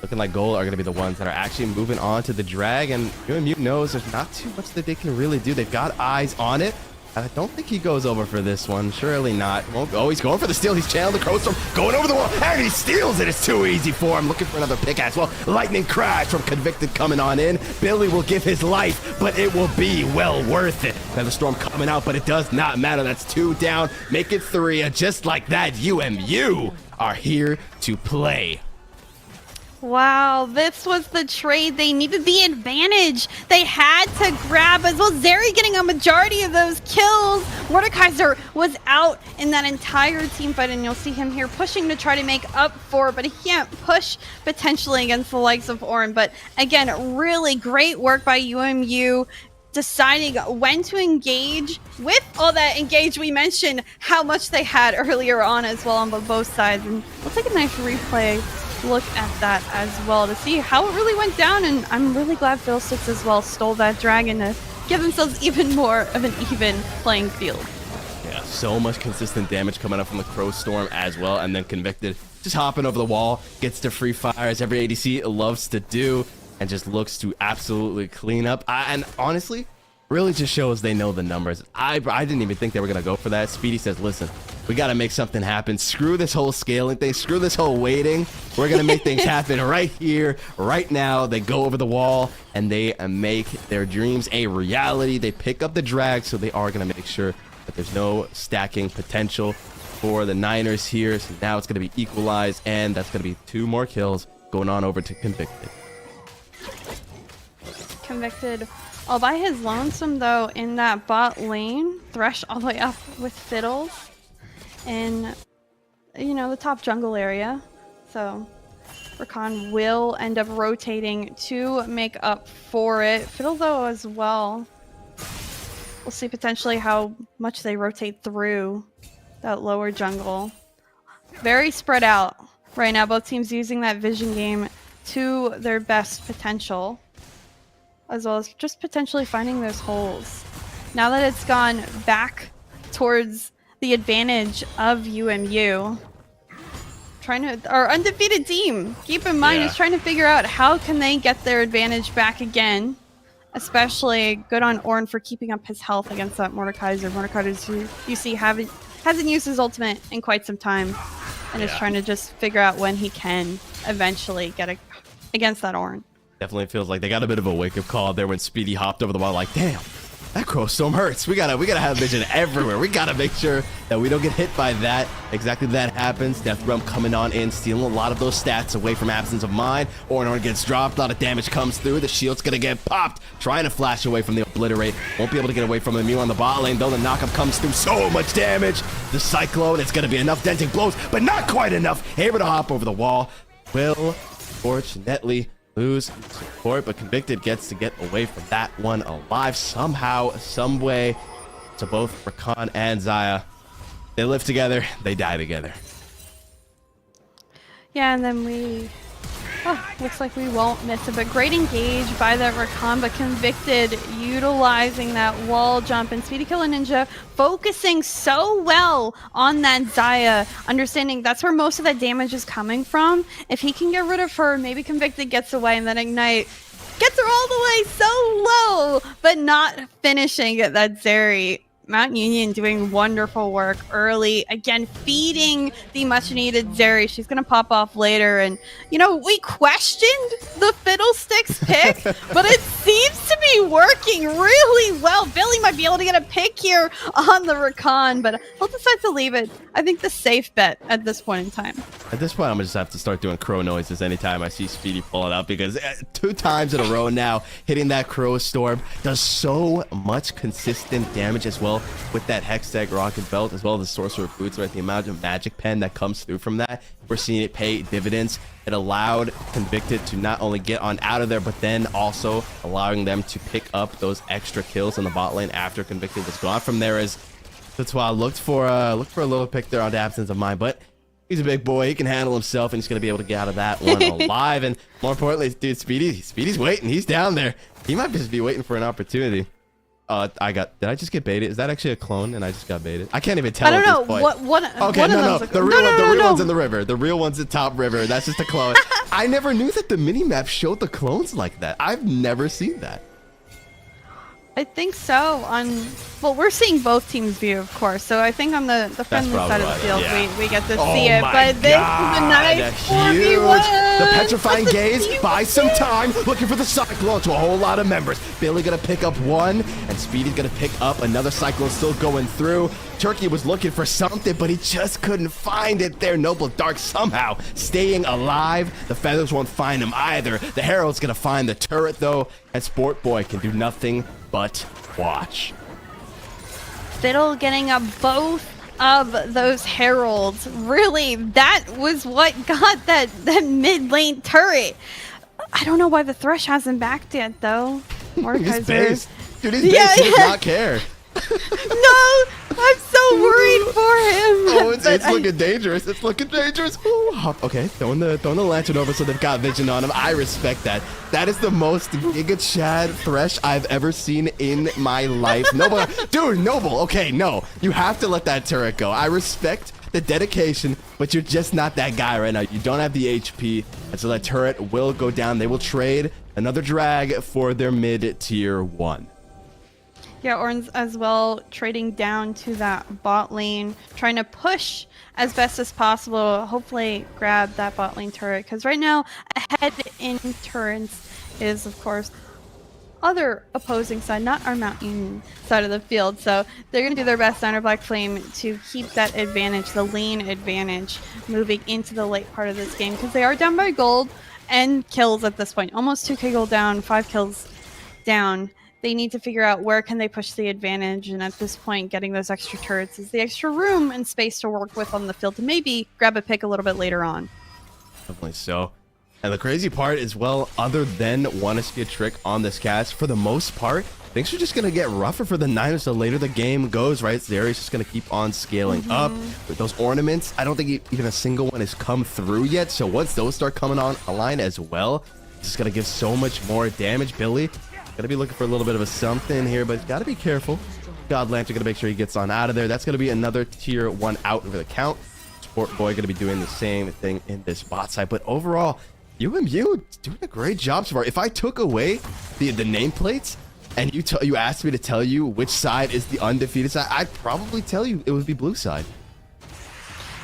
looking like Gold are going to be the ones that are actually moving on to the drag, and UMU knows there's not too much that they can really do. They've got eyes on it. I don't think he goes over for this one. Surely not. Oh, he's going for the steal. He's channeled the Crowstorm, going over the wall, and he steals it. It's too easy for him. Looking for another pickaxe. Well, lightning crash from Convicted coming on in. Billy will give his life, but it will be well worth it. Another storm coming out, but it does not matter. That's 2 down. Make it 3, and just like that, UMU are here to play. Wow, this was the trade. They needed the advantage. They had to grab as well. Zeri getting a majority of those kills. Mordekaiser was out in that entire team fight, and you'll see him here pushing to try to make up for it, but he can't push potentially against the likes of Orin. But again, really great work by UMU, deciding when to engage. With all that engage, we mentioned how much they had earlier on as well on both sides, and we'll take a nice replay look at that as well to see how it really went down. And I'm really glad Fiddlesticks as well stole that dragon to give themselves even more of an even playing field. Yeah, so much consistent damage coming up from the Crowstorm as well, and then Convicted just hopping over the wall, gets to free fire as every ADC loves to do, and just looks to absolutely clean up. And honestly, really just shows they know the numbers. I didn't even think they were going to go for that. Speedy says, listen, we got to make something happen. Screw this whole scaling thing. Screw this whole waiting. We're going to make things happen right here, right now. They go over the wall, and they make their dreams a reality. They pick up the drag, so they are going to make sure that there's no stacking potential for the Niners here. So now it's going to be equalized, and that's going to be 2 more kills going on over to Convicted. Convicted all by his lonesome, though, in that bot lane. Thresh all the way up with Fiddles in, you know, the top jungle area. So Rakan will end up rotating to make up for it. Fiddle, though, as well. We'll see potentially how much they rotate through that lower jungle. Very spread out right now. Both teams using that vision game to their best potential, as well as just potentially finding those holes. Now that it's gone back towards the advantage of UMU, our undefeated team, keep in mind, is trying to figure out how can they get their advantage back again. Especially good on Ornn for keeping up his health against that Mordekaiser. Mordekaiser, you see, hasn't used his ultimate in quite some time, and is trying to just figure out when he can eventually get against that Ornn. Definitely feels like they got a bit of a wake-up call there when Speedy hopped over the wall. Like, damn, that crow storm hurts. We gotta have vision everywhere. We gotta make sure that we don't get hit by that. Exactly that happens. Death Realm coming on in, stealing a lot of those stats away from Absence of Mind. Ornn gets dropped. A lot of damage comes through. The shield's gonna get popped. Trying to flash away from the Obliterate. Won't be able to get away from MHU on the bot lane, though. The knockup comes through. So much damage. The Cyclone, it's gonna be enough denting blows, but not quite enough. Able to hop over the wall. Will, fortunately, lose support, but Convicted gets to get away from that one alive somehow, some way. To both Rakan and Xayah, they live together, they die together. Yeah, and then looks like we won't miss it, but great engage by that Rakan, but Convicted utilizing that wall jump, and Speedy Killer Ninja focusing so well on that Xayah, understanding that's where most of that damage is coming from. If he can get rid of her, maybe Convicted gets away, and then Ignite gets her all the way so low, but not finishing that Zeri. Mount Union doing wonderful work early. Again, feeding the much-needed Zeri. She's going to pop off later. And, you know, we questioned the Fiddlesticks pick, but it seems to be working really well. Billy might be able to get a pick here on the Rakan, but he'll decide to leave it. I think the safe bet at this point in time. At this point, I'm going to just have to start doing crow noises anytime I see Speedy pull it out, because 2 times in a row now, hitting that crow storm does so much consistent damage as well. With that Hextech Rocket Belt, as well as the Sorcerer Boots, right? The amount of magic pen that comes through from that, we're seeing it pay dividends. It allowed Convicted to not only get on out of there, but then also allowing them to pick up those extra kills in the bot lane after Convicted was gone. From there, that's why I looked for a little pick there on the Absence of Mind, but he's a big boy. He can handle himself, and he's going to be able to get out of that one alive. And more importantly, dude, Speedy's waiting. He's down there. He might just be waiting for an opportunity. Did I just get baited? Is that actually a clone and I just got baited? I can't even tell. I don't know. Okay, no. The real one's in the river. The real one's at top river. That's just a clone. I never knew that the minimap showed the clones like that. I've never seen that. I think so. Well, we're seeing both teams' view, of course. So I think on the friendly side of the field, we get to see it. But this is a nice 4v1. The petrifying gaze buys some time, looking for the Cyclone to a whole lot of members. Billy gonna pick up one, and Speedy's gonna pick up another. Cyclone still going through. Turkey was looking for something, but he just couldn't find it there. Noble Dark somehow staying alive. The Feathers won't find him either. The Herald's gonna find the turret, though, and Sport Boy can do nothing but watch. Fiddle getting up both of those Heralds. Really, that was what got that mid lane turret. I don't know why the Thresh hasn't backed yet, though. His base. Dude, his base, he does not care. No, I'm so worried for him. Oh, it's looking dangerous. It's looking dangerous. Ooh, okay, throwing the lantern over so they've got vision on him. I respect that. That is the most Giga Chad Thresh I've ever seen in my life. Noble, dude, Noble. Okay, no, you have to let that turret go. I respect the dedication, but you're just not that guy right now. You don't have the HP, and so that turret will go down. They will trade another drag for their mid-tier 1. Yeah, Ornn's as well trading down to that bot lane, trying to push as best as possible, hopefully grab that bot lane turret, because right now ahead in turrets is, of course, other opposing side, not our Mount Union side of the field. So they're going to do their best under Black Flame to keep that advantage, the lane advantage, moving into the late part of this game, because they are down by gold and kills at this point. Almost 2k gold down, 5 kills down. They need to figure out where can they push the advantage, and at this point, getting those extra turrets is the extra room and space to work with on the field to maybe grab a pick a little bit later on. Definitely so. And the crazy part is, well, other than Wanna See a Trick on this cast, for the most part, things are just going to get rougher for the Niners the later the game goes, right? Zeri's just going to keep on scaling up. With those ornaments, I don't think even a single one has come through yet. So once those start coming on a line as well, it's just going to give so much more damage. Billy, going to be looking for a little bit of a something here, but got to be careful. God Lantern going to make sure he gets on out of there. That's going to be another tier 1 out of the count. Sport Boy going to be doing the same thing in this bot side. But overall, UMU doing a great job so far. If I took away the nameplates and you asked me to tell you which side is the undefeated side, I'd probably tell you it would be blue side.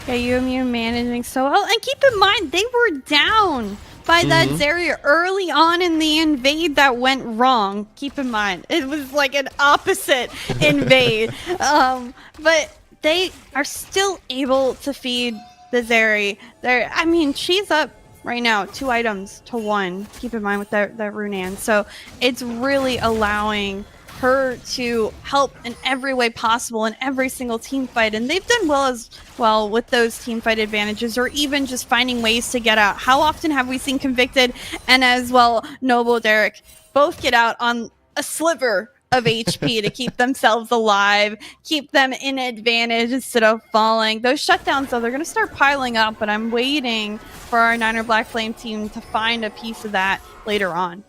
Yeah, UMU managing so well. And keep in mind, they were down by that Zeri early on in the invade that went wrong. Keep in mind, it was like an opposite invade. But they are still able to feed the Zeri. I mean, she's up right now 2 items to 1. Keep in mind with that Runan. So it's really allowing her to help in every way possible in every single team fight, and they've done well as well with those team fight advantages, or even just finding ways to get out. How often have we seen Convicted and as well Noble Derek both get out on a sliver of HP to keep themselves alive, keep them in advantage instead of falling? Those shutdowns, though, they're going to start piling up, but I'm waiting for our Niner Black Flame team to find a piece of that later on.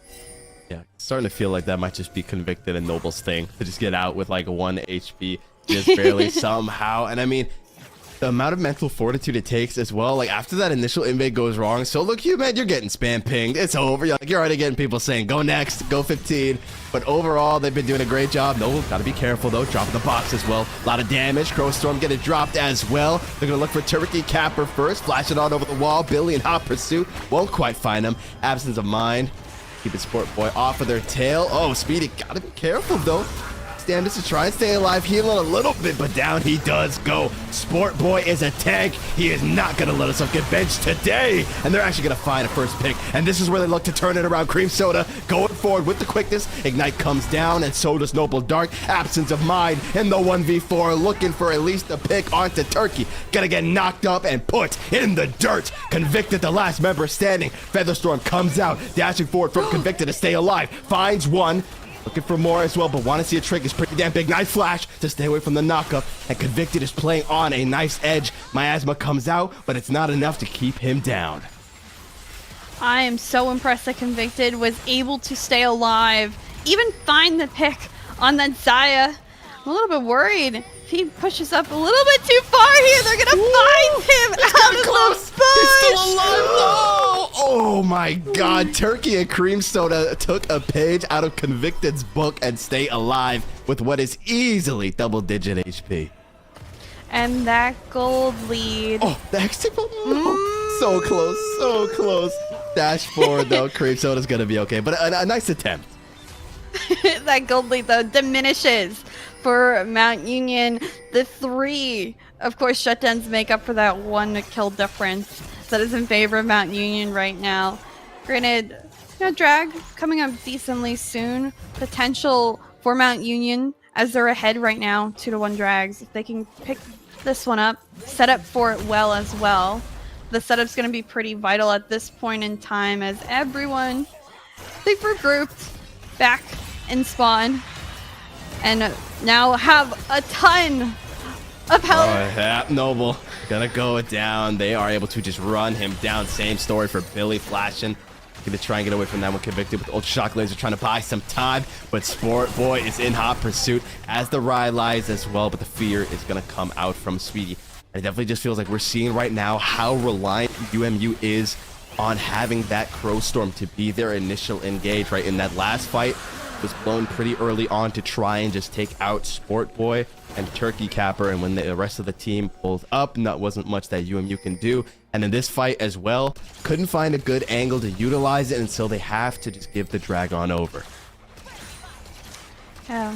Yeah, starting to feel like that might just be Convicted and Noble's thing, to just get out with like 1 HP just barely somehow. And I mean, the amount of mental fortitude it takes as well, like after that initial invade goes wrong, so look, you man, you're getting spam pinged, it's over. You're already getting people saying go next, go 15. But overall, they've been doing a great job. Noble, gotta be careful though, dropping the box as well. A lot of damage. Crowstorm getting dropped as well. They're gonna look for Turkey Capper first, flash it on over the wall. Billy in hot pursuit, won't quite find him. Absence of mind, keeping Sport Boy off of their tail. Oh, Speedy, gotta be careful though. Stand to try and stay alive, healing a little bit, but down he does go. Sport Boy is a tank. He is not going to let himself get benched today. And they're actually going to find a first pick. And this is where they look to turn it around. Cream Soda going forward with the quickness. Ignite comes down, and so does Noble Dark. Absence of mind in the 1v4, looking for at least a pick onto Turkey. Gonna get knocked up and put in the dirt. Convicted, the last member standing. Featherstorm comes out, dashing forward from Convicted to stay alive. Finds one. Looking for more as well, but Wanna See a Trick is pretty damn big. Nice flash to stay away from the knockup, and Convicted is playing on a nice edge. Miasma comes out, but it's not enough to keep him down. I am so impressed that Convicted was able to stay alive, even find the pick on that Zaya. I'm a little bit worried. If he pushes up a little bit too far here, they're gonna find him out of close. the bush. He's still alive. No! Oh my God! Turkey and Cream Soda took a page out of Convicted's book and stay alive with what is easily double-digit HP. And that gold lead. Oh, the XT button. Oh, so close, so close. Dash forward though. Cream Soda's gonna be okay, but a nice attempt. That gold lead though diminishes for Mount Union. The 3, of course, shutdowns make up for that 1 kill difference that is in favor of Mount Union right now. Granted, drag coming up decently soon. Potential for Mount Union as they're ahead right now, 2-1 drags. If they can pick this one up, set up for it well as well. The setup's going to be pretty vital at this point in time as everyone, they've regrouped back in spawn and now have a ton of health. Oh, yeah, Noble gonna go down. They are able to just run him down. Same story for Billy flashing. Gonna try and get away from that one. Convicted with Ultra Shock Laser, trying to buy some time, but Sport Boy is in hot pursuit as the Rye lies as well, but the fear is gonna come out from Speedy. And it definitely just feels like we're seeing right now how reliant UMU is on having that Crowstorm to be their initial engage, right? In that last fight was blown pretty early on to try and just take out Sport Boy and Turkey Capper, and when the rest of the team pulled up, that wasn't much that UMU can do. And in this fight as well, couldn't find a good angle to utilize it, and so they have to just give the Dragon over. Yeah.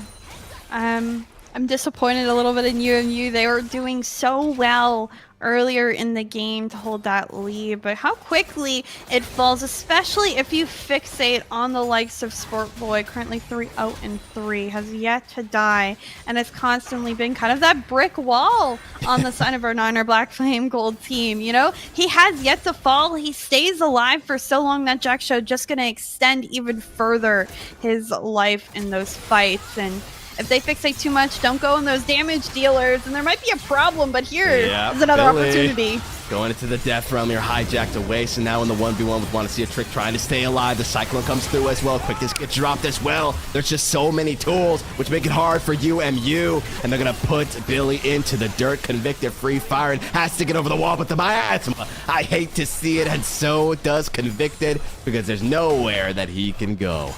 I'm disappointed a little bit in UMU. They were doing so well earlier in the game to hold that lead, but how quickly it falls, especially if you fixate on the likes of Sport Boy, currently 3-0-3, has yet to die, and has constantly been kind of that brick wall on the side of our Niner Black Flame Gold team. You know, he has yet to fall. He stays alive for so long that Jack Show just going to extend even further his life in those fights. And if they fixate too much, don't go on those damage dealers, and there might be a problem, but here is another opportunity. Going into the death realm, you're hijacked away, so now in the 1v1 we want to see a trick trying to stay alive. The Cyclone comes through as well. Quickness gets dropped as well. There's just so many tools, which make it hard for UMU, and they're going to put Billy into the dirt. Convicted, free firing, has to get over the wall, but the miasma, I hate to see it, and so does Convicted, because there's nowhere that he can go.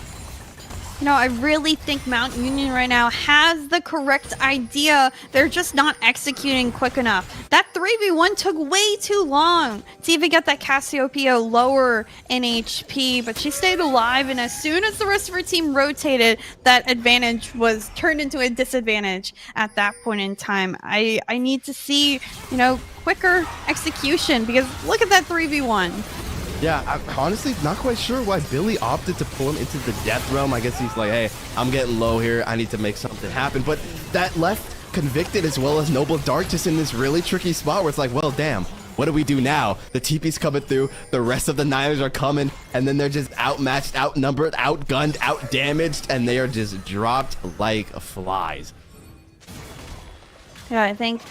You know, I really think Mount Union right now has the correct idea. They're just not executing quick enough. That 3v1 took way too long to even get that Cassiopeia lower in HP, but she stayed alive, and as soon as the rest of her team rotated, that advantage was turned into a disadvantage at that point in time. I need to see, you know, quicker execution, because look at that 3v1. Yeah, I'm honestly not quite sure why Billy opted to pull him into the death realm. I guess he's like, hey, I'm getting low here. I need to make something happen. But that left Convicted as well as Noble Dark just in this really tricky spot where it's like, well, damn, what do we do now? The TP's coming through. The rest of the Niners are coming. And then they're just outmatched, outnumbered, outgunned, outdamaged. And they are just dropped like flies. Yeah, I think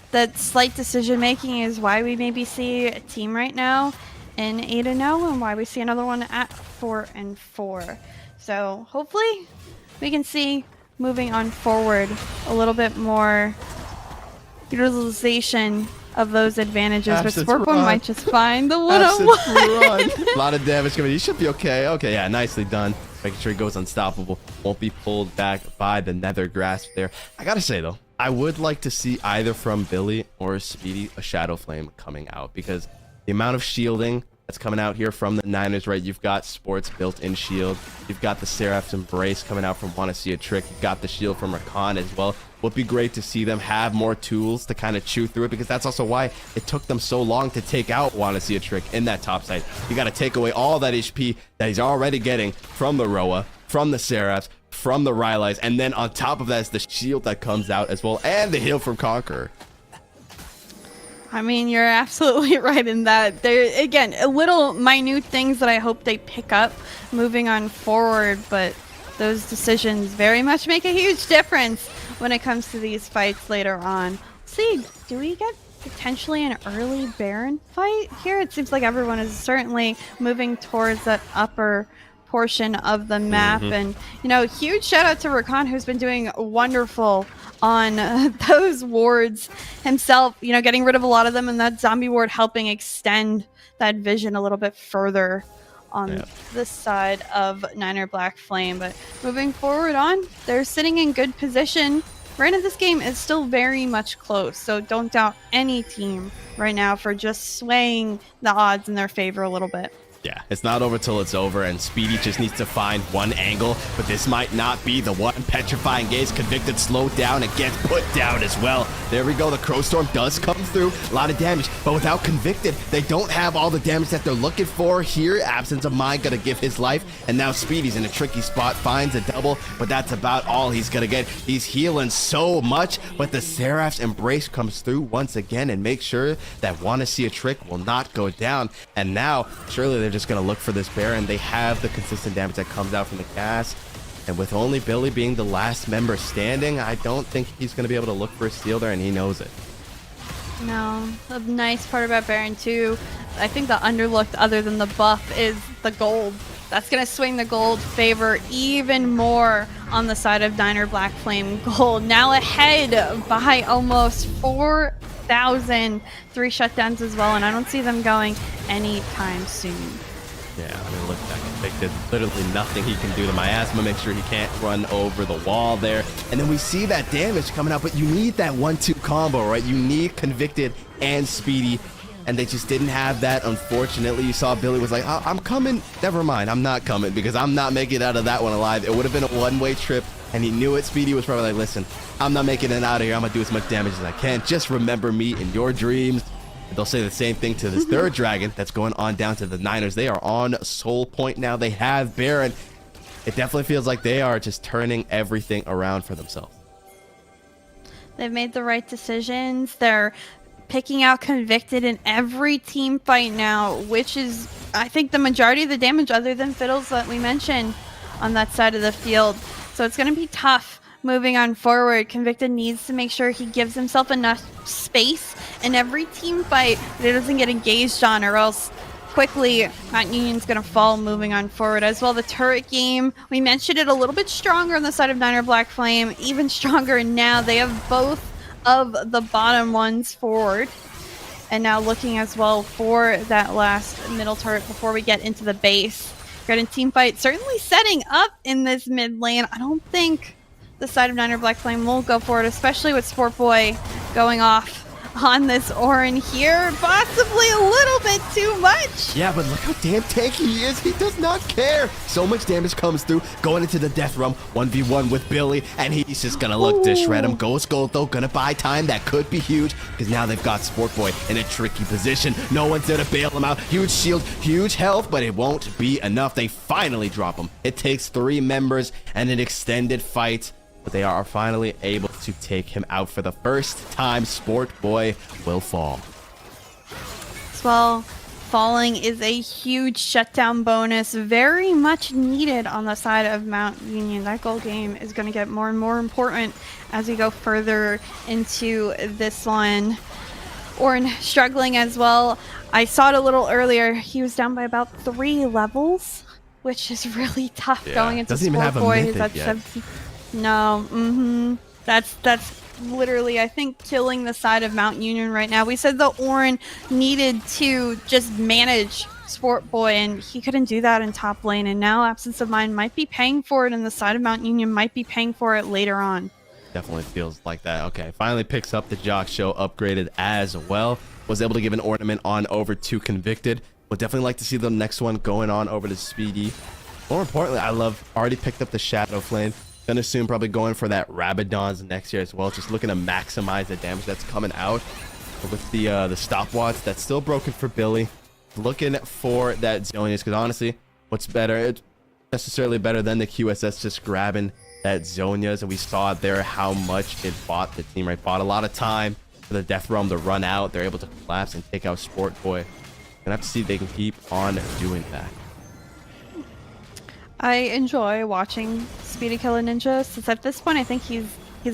that slight decision making is why we maybe see a team right now in 8-0, and why we see another one at 4-4. So hopefully we can see moving on forward a little bit more utilization of those advantages, but Sportborn might just find the 101. A lot of damage coming. He should be okay. Okay, yeah, nicely done. Making sure he goes unstoppable. Won't be pulled back by the Nether Grasp there. I gotta say though, I would like to see either from Billy or Speedy a Shadow Flame coming out, because the amount of shielding that's coming out here from the Niners, right? You've got Sports built-in shield. You've got the Seraph's Embrace coming out from Wanna See a Trick. You've got the shield from Rakan as well. Would be great to see them have more tools to kind of chew through it, because that's also why it took them so long to take out Wanna See a Trick in that top side. You got to take away all that HP that he's already getting from the Roa, from the Seraphs, from the Rylai's, and then on top of that is the shield that comes out as well, and the heal from Conqueror. I mean, you're absolutely right in that. There, again, little minute things that I hope they pick up moving on forward, but those decisions very much make a huge difference when it comes to these fights later on. Let's see, do we get potentially an early Baron fight here? It seems like everyone is certainly moving towards that upper portion of the map, and you know, huge shout out to Rakan, who's been doing wonderful on those wards himself, you know, getting rid of a lot of them, and that zombie ward helping extend that vision a little bit further on this side of Niner Black Flame. But moving forward on, they're sitting in good position. Right now, this game is still very much close, so don't doubt any team right now for just swaying the odds in their favor a little bit. Yeah, it's not over till it's over, and Speedy just needs to find one angle, but this might not be the one. Petrifying Gaze, Convicted, slowed down, and gets put down as well. There we go, the Crow Storm does come through, a lot of damage, but without Convicted, they don't have all the damage that they're looking for here. Absence of Mind gonna give his life, and now Speedy's in a tricky spot, finds a double, but that's about all he's gonna get. He's healing so much, but the Seraph's Embrace comes through once again and makes sure that Wanna See a Trick will not go down, and now, surely they're just going to look for this Baron. They have the consistent damage that comes out from the gas, and with only Billy being the last member standing, I don't think he's going to be able to look for a steal there, and he knows it. No, the nice part about Baron too, I think the underlooked other than the buff is the gold. That's going to swing the gold favor even more on the side of Niner Black Flame Gold. Now ahead by almost 4,000, 3 shutdowns as well, and I don't see them going anytime soon. Yeah, I mean, look at that Convicted. Literally nothing he can do to Miasma. Make sure he can't run over the wall there. And then we see that damage coming out, but you need that 1-2 combo, right? You need Convicted and Speedy, and they just didn't have that, unfortunately. You saw Billy was like, I'm coming. Never mind, I'm not coming, because I'm not making it out of that one alive. It would have been a one-way trip, and he knew it. Speedy was probably like, listen, I'm not making it out of here. I'm going to do as much damage as I can. Just remember me in your dreams. They'll say the same thing to this third dragon that's going on down to the Niners. They are on Soul Point now. They have Baron. It definitely feels like they are just turning everything around for themselves. They've made the right decisions. They're picking out Convicted in every team fight now, which is, I think, the majority of the damage other than Fiddles that we mentioned on that side of the field. So it's going to be tough moving on forward. Convicted needs to make sure he gives himself enough space in every team fight that he doesn't get engaged on, or else quickly Mount Union's going to fall moving on forward. As well, the turret game, we mentioned it a little bit stronger on the side of Niner Black Flame, even stronger now. They have both of the bottom ones forward, and now looking as well for that last middle turret before we get into the base. Got a team fight certainly setting up in this mid lane. I don't think the side of Niner Black Flame will go for it, especially with Sport Boy going off on this Orin here. Possibly a little bit too much. Yeah, but look how damn tanky he is. He does not care. So much damage comes through, going into the death realm, 1v1 with Billy, and he's just gonna look to shred him. Ghost Gold, though, gonna buy time. That could be huge, because now they've got Sport Boy in a tricky position. No one's there to bail him out. Huge shield, huge health, but it won't be enough. They finally drop him. It takes 3 members and an extended fight, but they are finally able to take him out for the first time. Sport Boy will fall. As well, falling is a huge shutdown bonus, very much needed on the side of Mount Union. That goal game is going to get more and more important as we go further into this one. Orin struggling as well. I saw it a little earlier. He was down by about 3 levels, which is really tough going into Doesn't even Sport have a Boy. mythic That's yet. 17. No, that's literally, I think, killing the side of Mount Union right now. We said that Orin needed to just manage Sport Boy, and he couldn't do that in top lane, and now Absence of Mind might be paying for it, and the side of Mount Union might be paying for it later on. Definitely feels like that. Okay, finally picks up the Jock Show upgraded as well. Was able to give an ornament on over to Convicted. Would definitely like to see the next one going on over to Speedy. More importantly, I love already picked up the Shadow Flame. Gonna assume probably going for that Rabadons next year as well. Just looking to maximize the damage that's coming out. But with the stopwatch, that's still broken for Billy. Looking for that Zonius, because honestly, what's better? It's necessarily better than the QSS just grabbing that Zonias, and we saw there how much it bought the team, right? Bought a lot of time for the Death Realm to run out. They're able to collapse and take out Sport Boy. Gonna have to see if they can keep on doing that. I enjoy watching Speedy Killer Ninja, since at this point I think he's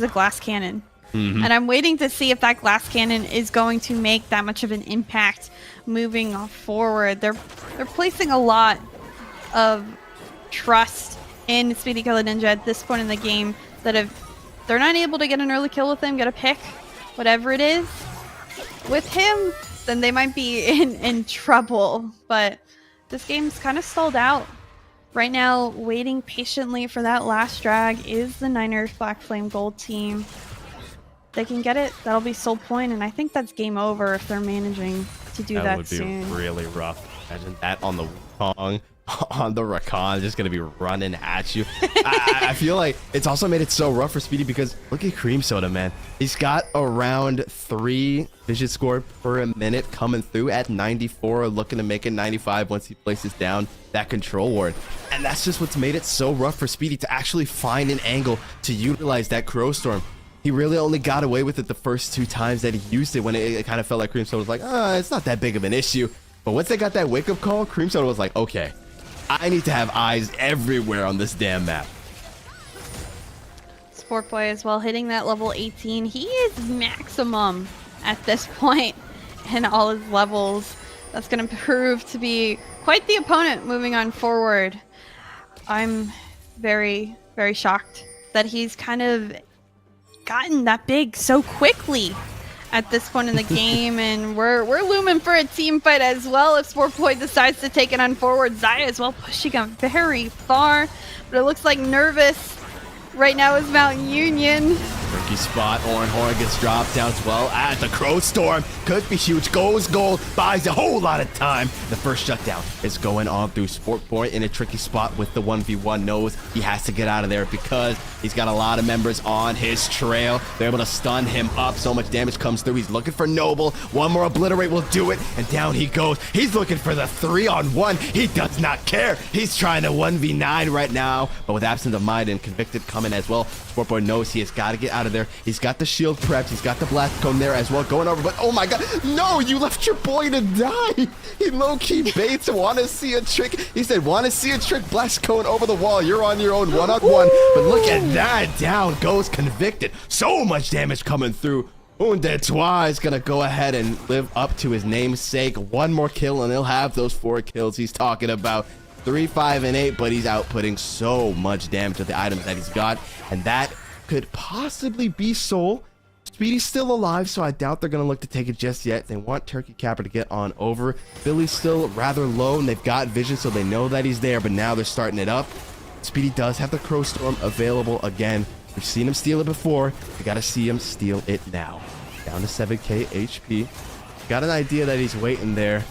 a glass cannon. And I'm waiting to see if that glass cannon is going to make that much of an impact moving forward. They're placing a lot of trust in Speedy Killer Ninja at this point in the game, that if they're not able to get an early kill with him, get a pick, whatever it is, with him, then they might be in trouble. But this game's kind of stalled out. Right now, waiting patiently for that last drag is the Niners Black Flame Gold team. They can get it, that'll be Soul Point, and I think that's game over if they're managing to do that soon. That would be really rough. Imagine that on the Wukong, on the Rakan, just going to be running at you. I feel like it's also made it so rough for Speedy, because look at Cream Soda, man. He's got around 3 vision score per minute coming through at 94, looking to make it 95 once he places down that control ward. And that's just what's made it so rough for Speedy to actually find an angle to utilize that Crow Storm. He really only got away with it the first 2 times that he used it, when it kind of felt like Cream Soda was like, it's not that big of an issue. But once they got that wake-up call, Cream Soda was like, okay, I need to have eyes everywhere on this damn map. Sport Boy as well, hitting that level 18. He is maximum at this point in all his levels. That's going to prove to be quite the opponent moving on forward. I'm very, very shocked that he's kind of gotten that big so quickly at this point in the game, and we're looming for a team fight as well if Sport Boy decides to take it on forward. Zaya as well pushing him very far, but it looks like nervous right now is Mount Union. Tricky spot. Horn gets dropped down as well as the Crow Storm. Could be huge. Goes gold. Buys a whole lot of time. The first shutdown is going on through Sportboy in a tricky spot with the 1v1. Knows he has to get out of there because he's got a lot of members on his trail. They're able to stun him up. So much damage comes through. He's looking for Noble. One more obliterate will do it. And down he goes. He's looking for the 3-on-1. He does not care. He's trying to 1v9 right now. But with Absence of Mind and Convicted coming as well, Sportboy knows he has got to get out of there. He's got the shield prepped. He's got the blast cone there as well going over. But oh my god, no, you left your boy to die. He low-key baits. Want to see a trick. He said, want to see a trick. Blast cone over the wall. You're on your own one-on-one. But look at that. Down goes Convicted. So much damage coming through. Undead Twa is going to go ahead and live up to his namesake. One more kill and he'll have those 4 kills he's talking about. 3, 5, and 8, but he's outputting so much damage with the items that he's got, and that could possibly be Soul. Speedy's still alive, so I doubt they're going to look to take it just yet. They want Turkey Capper to get on over. Billy's still rather low, and they've got vision, so they know that he's there, but now they're starting it up. Speedy does have the Crow Storm available again. We've seen him steal it before. We got to see him steal it now. Down to 7k HP. Got an idea that he's waiting there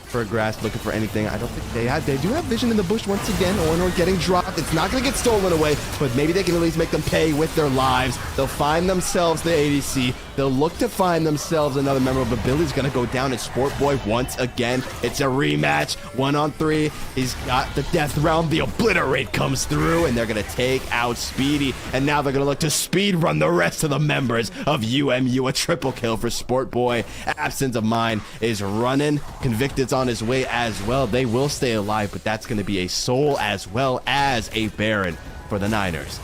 for a grass, looking for anything. I don't think they do have vision in the bush once again. Or getting dropped. It's not going to get stolen away, but maybe they can at least make them pay with their lives. They'll find themselves the ADC. They'll look to find themselves another member, but Billy's going to go down as Sportboy once again. It's a rematch, 1-on-3. He's got the death round. The obliterate comes through, and they're going to take out Speedy. And now they're going to look to speed run the rest of the members of UMU. A triple kill for Sportboy. Absence of Mind is running. Convicted's on his way as well. They will stay alive, but that's going to be a Soul as well as a Baron for the Niners.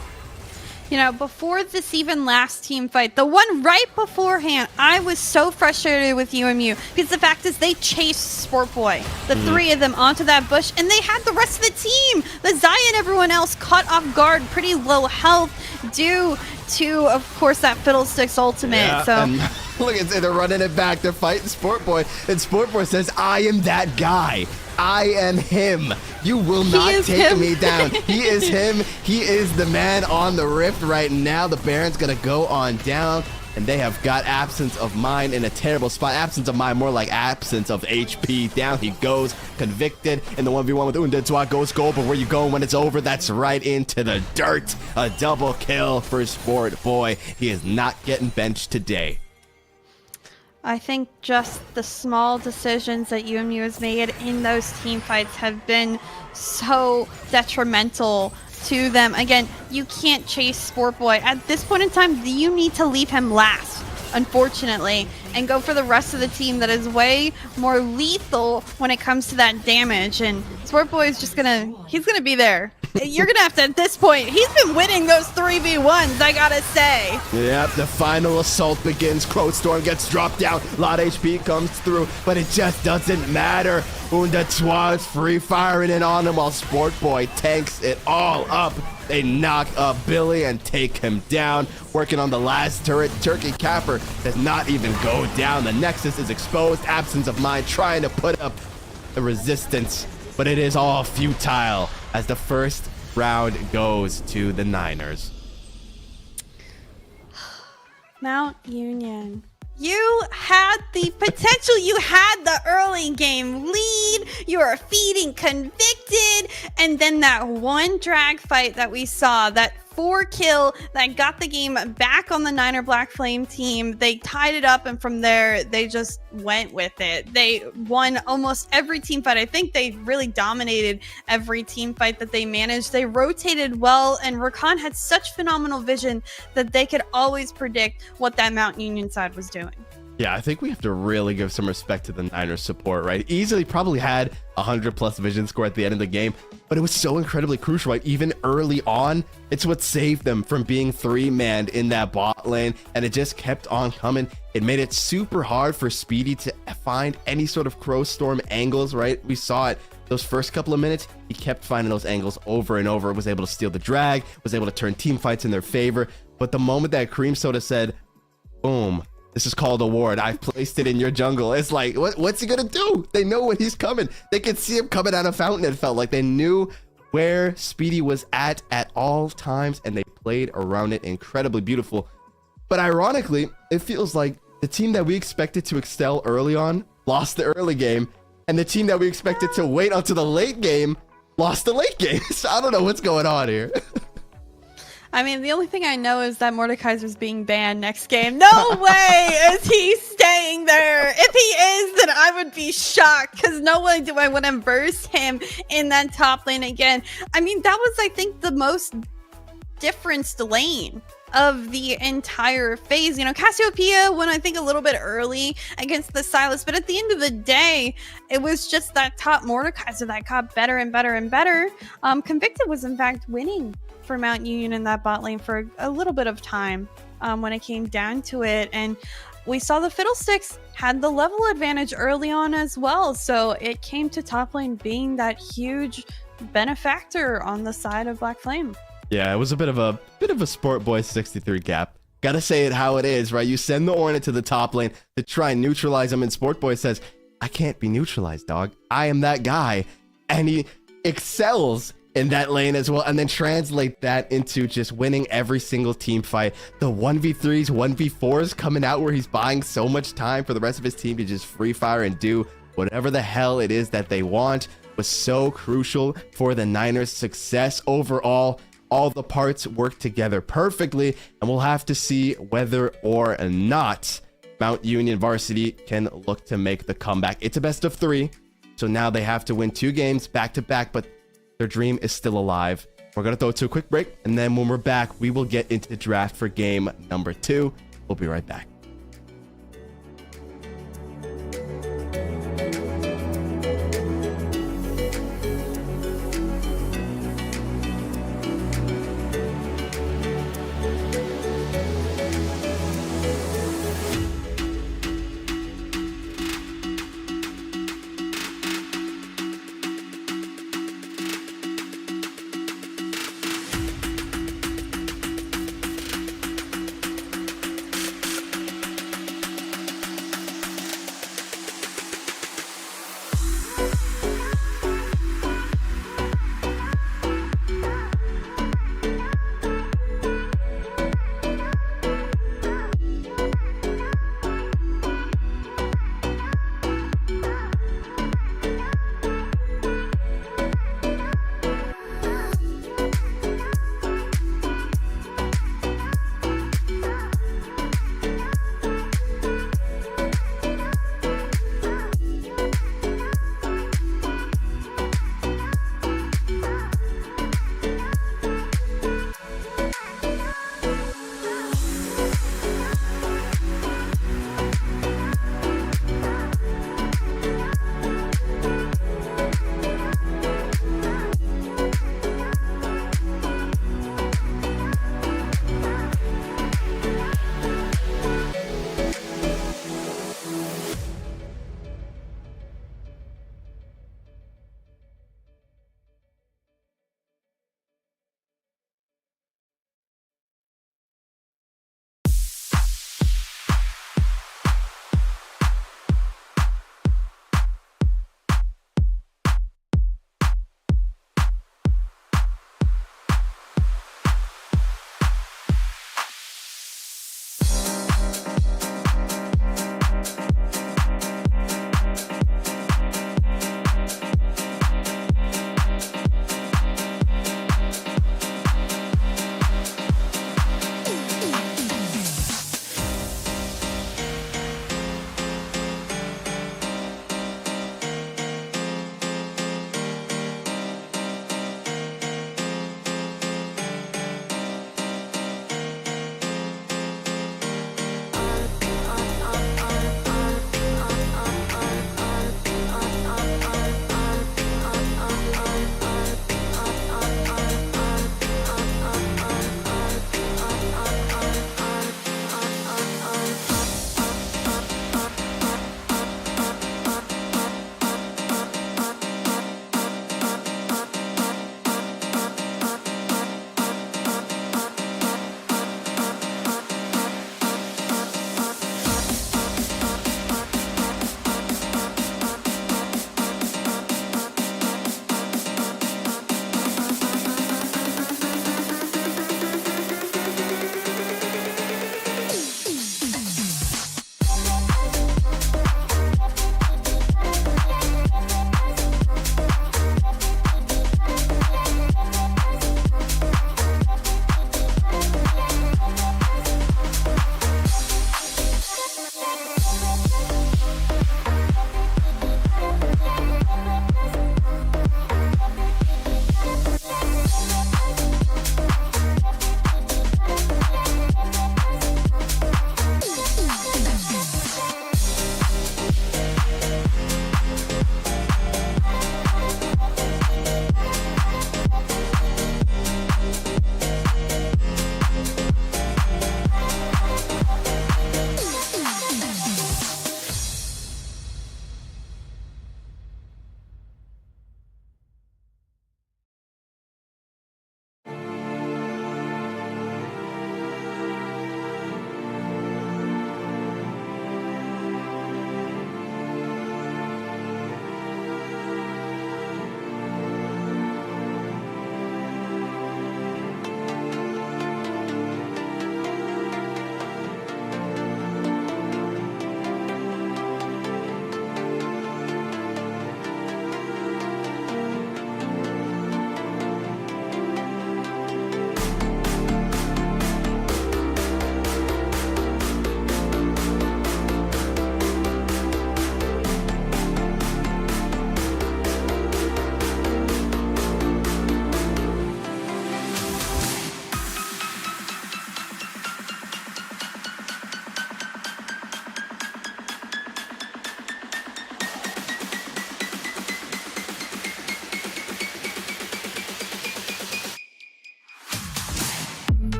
You know, before this even last team fight, the one right beforehand, I was so frustrated with UMU because the fact is they chased Sportboy, the 3 of them, onto that bush, and they had the rest of the team, the Zaya and everyone else, caught off guard, pretty low health due to, of course, that Fiddlesticks ultimate. Yeah, so look at they're running it back. They're fighting Sportboy, and Sportboy says, "I am that guy. I am him. You will not take me down." He is him. He is the man on the rift right now. The Baron's gonna go on down, and they have got Absence of Mind in a terrible spot. Absence of Mind, more like absence of HP. Down he goes, Convicted in the 1v1 with Undead Twa. Goes gold, but where you going when it's over? That's right into the dirt. A double kill for Sportboy. He is not getting benched today. I think just the small decisions that UMU has made in those team fights have been so detrimental to them. Again, you can't chase Sportboy. At this point in time, you need to leave him last, unfortunately, and go for the rest of the team that is way more lethal when it comes to that damage. And Sportboy is just he's gonna be there. You're gonna have to, at this point, he's been winning those 3v1s, I gotta say. Yep, the final assault begins. Crow Storm gets dropped down. A lot of HP comes through, but it just doesn't matter. Undead Twa is free firing in on him while Sportboy tanks it all up. They knock up Billy and take him down. Working on the last turret. Turkey Capper does not even go down. The Nexus is exposed. Absence of Mind trying to put up the resistance, but it is all futile as the first round goes to the Niners. Mount Union. You had the potential. You had the early game lead. You were feeding Convicted. And then that one drag fight that we saw, that 4-kill that got the game back on the Niner Black Flame team. They tied it up, and from there, they just went with it. They won almost every team fight. I think they really dominated every team fight that they managed. They rotated well, and Rakan had such phenomenal vision that they could always predict what that Mount Union side was doing. Yeah, I think we have to really give some respect to the Niners support, right? Easily probably had 100+ vision score at the end of the game, but it was so incredibly crucial, right? Even early on, it's what saved them from being 3-manned in that bot lane, and it just kept on coming. It made it super hard for Speedy to find any sort of Crow Storm angles, right? We saw it those first couple of minutes. He kept finding those angles over and over, was able to steal the drag, was able to turn team fights in their favor. But the moment that Cream Soda said, boom, this is called a ward, I've placed it in your jungle, it's like, what's he gonna do? They know when he's coming. They could see him coming out of fountain. It felt like they knew where Speedy was at all times, and they played around it incredibly beautiful. But ironically, it feels like the team that we expected to excel early on lost the early game, and the team that we expected to wait until the late game lost the late game. So I don't know what's going on here. I mean, the only thing I know is that Mordekaiser's being banned next game. No way is he staying there. If he is, then I would be shocked, because no way do I want to verse him in that top lane again. I mean, that was, I think, the most differenced lane of the entire phase. You know, Cassiopeia went, I think, a little bit early against the Sylas, but at the end of the day, it was just that top Mordekaiser that got better and better and better. Convicted was, in fact, winning for Mount Union in that bot lane for a little bit of time when it came down to it. And we saw the Fiddlesticks had the level advantage early on as well. So it came to top lane being that huge benefactor on the side of Black Flame. Yeah, it was a bit of a Sport Boy 63 gap. Gotta say it how it is, right? You send the Ornn to the top lane to try and neutralize him, and Sport Boy says, I can't be neutralized, dog. I am that guy. And he excels in that lane as well, and then translate that into just winning every single team fight. The 1v3s, 1v4s coming out where he's buying so much time for the rest of his team to just free fire and do whatever the hell it is that they want was so crucial for the Niners' success overall. All the parts work together perfectly, and we'll have to see whether or not Mount Union Varsity can look to make the comeback. It's a best of 3, so now they have to win 2 games back to back, but their dream is still alive. We're going to throw it to a quick break, and then when we're back, we will get into the draft for game number 2. We'll be right back.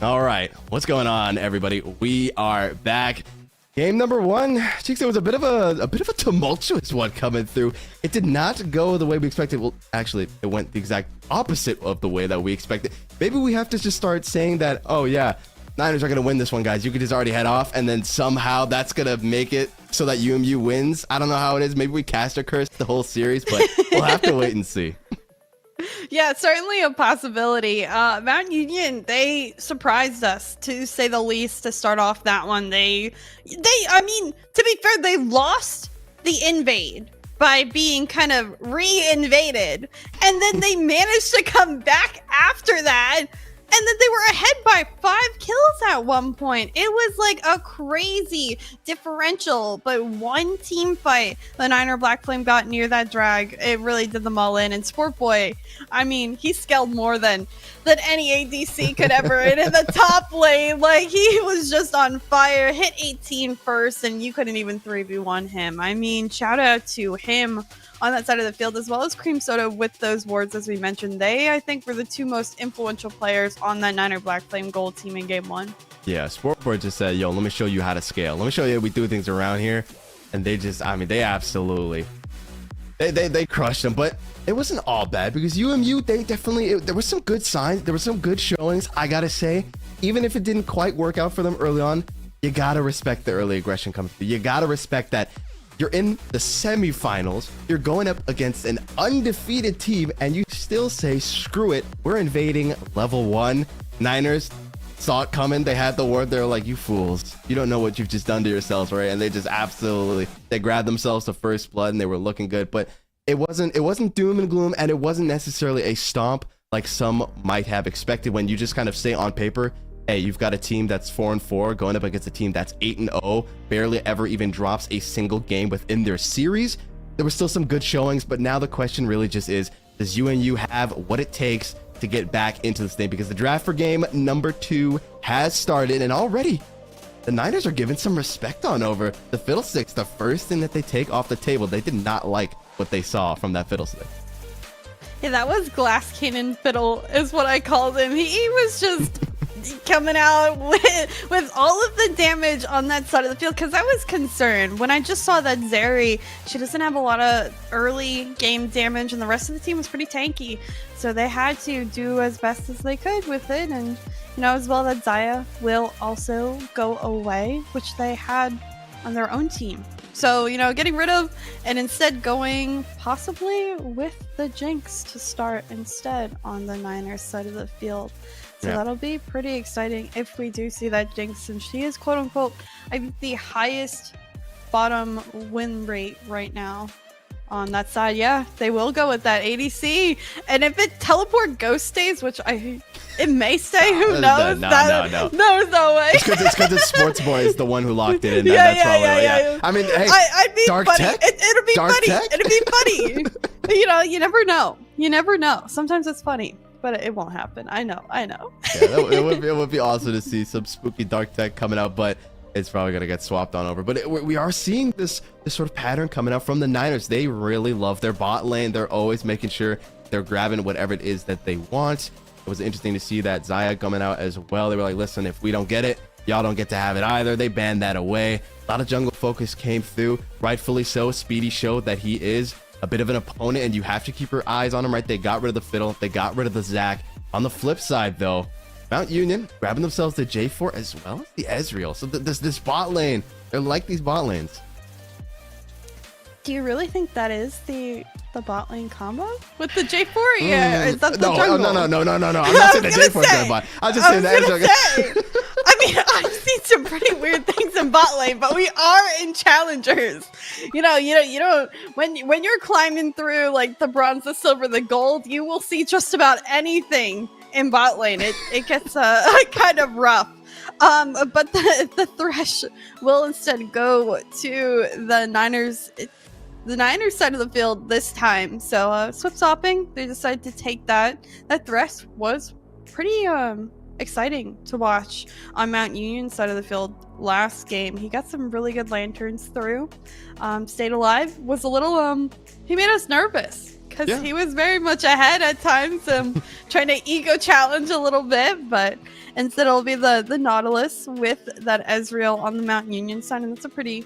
All right, what's going on, everybody? We are back. Game number one, Cheeks, it was a bit of a tumultuous one coming through. It did not go the way we expected. Well, actually, it went the exact opposite of the way that we expected. Maybe we have to just start saying that, oh yeah, Niners are gonna win this one, guys. You could just already head off, and then somehow that's gonna make it so that UMU wins. I don't know how it is. Maybe we cast a curse the whole series, but we'll have to wait and see. Yeah, it's certainly a possibility. Mount Union, they surprised us, to say the least, to start off that one. I mean, to be fair, they lost the invade by being kind of re-invaded, and then they managed to come back after that, and then they were ahead by 5 kills at one point. It was like a crazy differential, but one team fight, the Niner Black Flame got near that drag. It really did them all in. And Sport Boy, I mean, he scaled more than any ADC could ever in the top lane. Like, he was just on fire, hit 18 first, and you couldn't even 3v1 him. I mean, shout out to him on that side of the field, as well as Cream Soda with those wards, as we mentioned. They, I think, were the two most influential players on that Niner Black Flame Gold team in game one. Yeah, Sportboard just said, yo, let me show you how to scale. Let me show you how we do things around here. And they just, I mean, they absolutely, they crushed them. But it wasn't all bad, because UMU, they definitely, there were some good signs. There were some good showings, I gotta say. Even if it didn't quite work out for them early on, you gotta respect the early aggression coming through. You gotta respect that you're in the semifinals, you're going up against an undefeated team, and you still say, screw it, we're invading level 1. Niners saw it coming. They had the word. They're like, you fools, you don't know what you've just done to yourselves, right? And they just absolutely, they grabbed themselves the first blood, and they were looking good. But it wasn't doom and gloom, and it wasn't necessarily a stomp like some might have expected when you just kind of say on paper, hey, you've got a team that's 4-4 going up against a team that's 8-0, barely ever even drops a single game within their series. There were still some good showings, but now the question really just is, does UNU have what it takes to get back into this thing? Because the draft for game number 2 has started, and already the Niners are giving some respect on over the Fiddlesticks. The first thing that they take off the table, they did not like what they saw from that Fiddlestick. Yeah, that was Glass Cannon Fiddle is what I called him. He was just coming out with all of the damage on that side of the field, because I was concerned when I just saw that Zeri, she doesn't have a lot of early game damage, and the rest of the team was pretty tanky, so they had to do as best as they could with it. And you know, as well, that Zaya will also go away, which they had on their own team. So, you know, getting rid of and instead going possibly with the Jinx to start instead on the Niners side of the field. So yeah, that'll be pretty exciting if we do see that Jinx, and she is quote unquote, I think, the highest bottom win rate right now on that side. Yeah, they will go with that ADC, and if it teleport ghost stays, which it may stay, who knows? No. There's no way. It's because the Sports Boy is the one who locked it in. That's probably yeah. I mean, hey, I'd be Dark funny. Tech? It'll be Dark funny. Tech? It'll be funny. You know, you never know. You never know. Sometimes it's funny, but it won't happen. I know. Yeah, it would be awesome to see some spooky Dark Tech coming out, but it's probably gonna get swapped on over. But we are seeing this sort of pattern coming out from the Niners. They really love their bot lane. They're always making sure they're grabbing whatever it is that they want. It was interesting to see that Zaya coming out as well. They were like, listen, if we don't get it, y'all don't get to have it either. They banned that away. A lot of jungle focus came through, rightfully so. Speedy showed that he is a bit of an opponent, and you have to keep your eyes on him, right? They got rid of the Fiddle, they got rid of the Zac. On the flip side, though, Mount Union grabbing themselves the J4 as well as the Ezreal. So this bot lane, they're like these bot lanes. Do you really think that is the bot lane combo with the J4? Yeah, is that the jungle? No. I'm not saying the J4 is gonna bot. I was just saying the Ezreal. I mean, I've seen some pretty weird things in bot lane, but we are in challengers. You know, when you're climbing through like the bronze, the silver, the gold, you will see just about anything in bot lane. It gets kind of rough. But the Thresh will instead go to the Niners. The Niners side of the field this time. So swip swapping, they decided to take that. That Thresh was pretty exciting to watch on Mount Union side of the field last game. He got some really good lanterns through. Stayed alive, was a little he made us nervous because Yeah. he was very much ahead at times, trying to ego challenge a little bit, but instead it'll be the Nautilus with that Ezreal on the Mount Union side, and that's a pretty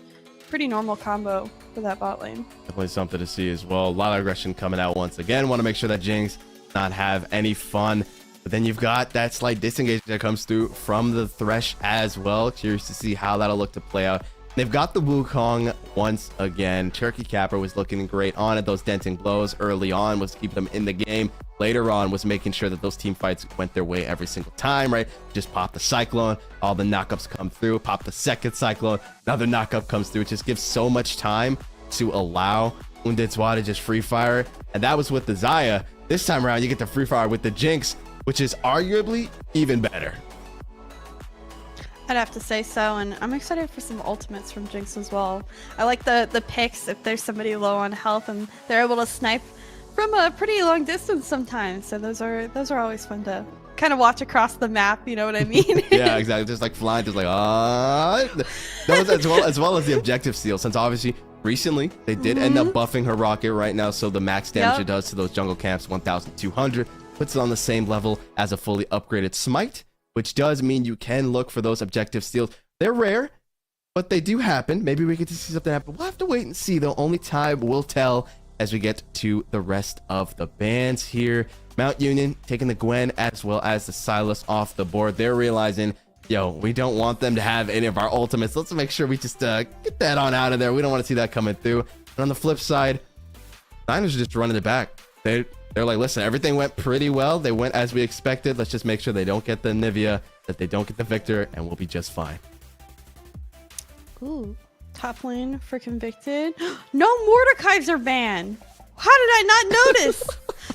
normal combo for that bot lane. Definitely something to see as well. A lot of aggression coming out once again. Want to make sure that Jinx not have any fun. But then you've got that slight disengage that comes through from the Thresh as well. Curious to see how that'll look to play out. They've got the Wukong once again. Turkey Capper was looking great on it. Those denting blows early on was keeping them in the game. Later on was making sure that those team fights went their way every single time, right? Just pop the Cyclone, all the knockups come through, pop the second Cyclone, another knockup comes through. It just gives so much time to allow Unditswa to just free fire. And that was with the Xayah. This time around, you get to free fire with the Jinx, which is arguably even better. I'd have to say so, and I'm excited for some ultimates from Jinx as well. I like the picks if there's somebody low on health and they're able to snipe from a pretty long distance sometimes. So those are always fun to kind of watch across the map. You know what I mean? Yeah, exactly. Just like flying, just like those as well as the objective steal. Since obviously recently they did end up buffing her rocket right now, so the max damage it does to those jungle camps 1,200 puts it on the same level as a fully upgraded smite, which does mean you can look for those objective steals. They're rare, but they do happen. Maybe we get to see something happen. We'll have to wait and see, though. Only time will tell as we get to the rest of the bans here. Mount Union taking the Gwen as well as the Sylas off the board. They're realizing, yo, we don't want them to have any of our ultimates. Let's make sure we just get that on out of there. We don't want to see that coming through. And on the flip side, Niners are just running it back. They're like, listen, everything went pretty well. They went as we expected. Let's just make sure they don't get the Nivea, that they don't get the Victor, and we'll be just fine. Ooh, top lane for Convicted. No Mordekaiser ban. How did I not notice?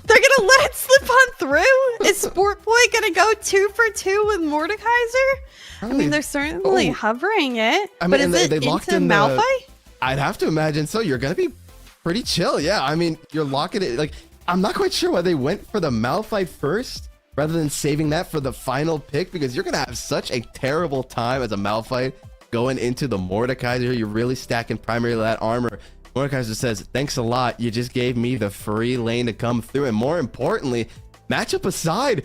They're gonna let it slip on through? Is Sport Boy gonna go 2 for 2 with Mordekaiser? I mean, they're certainly hovering it. I mean, but is it they locked into in Malphite? I'd have to imagine so. You're gonna be pretty chill. Yeah, I mean, you're locking it. Like, I'm not quite sure why they went for the Malphite first rather than saving that for the final pick, because you're gonna have such a terrible time as a Malphite going into the Mordekaiser. You're really stacking primarily that armor. Mordekaiser says, thanks a lot. You just gave me the free lane to come through. And more importantly, matchup aside,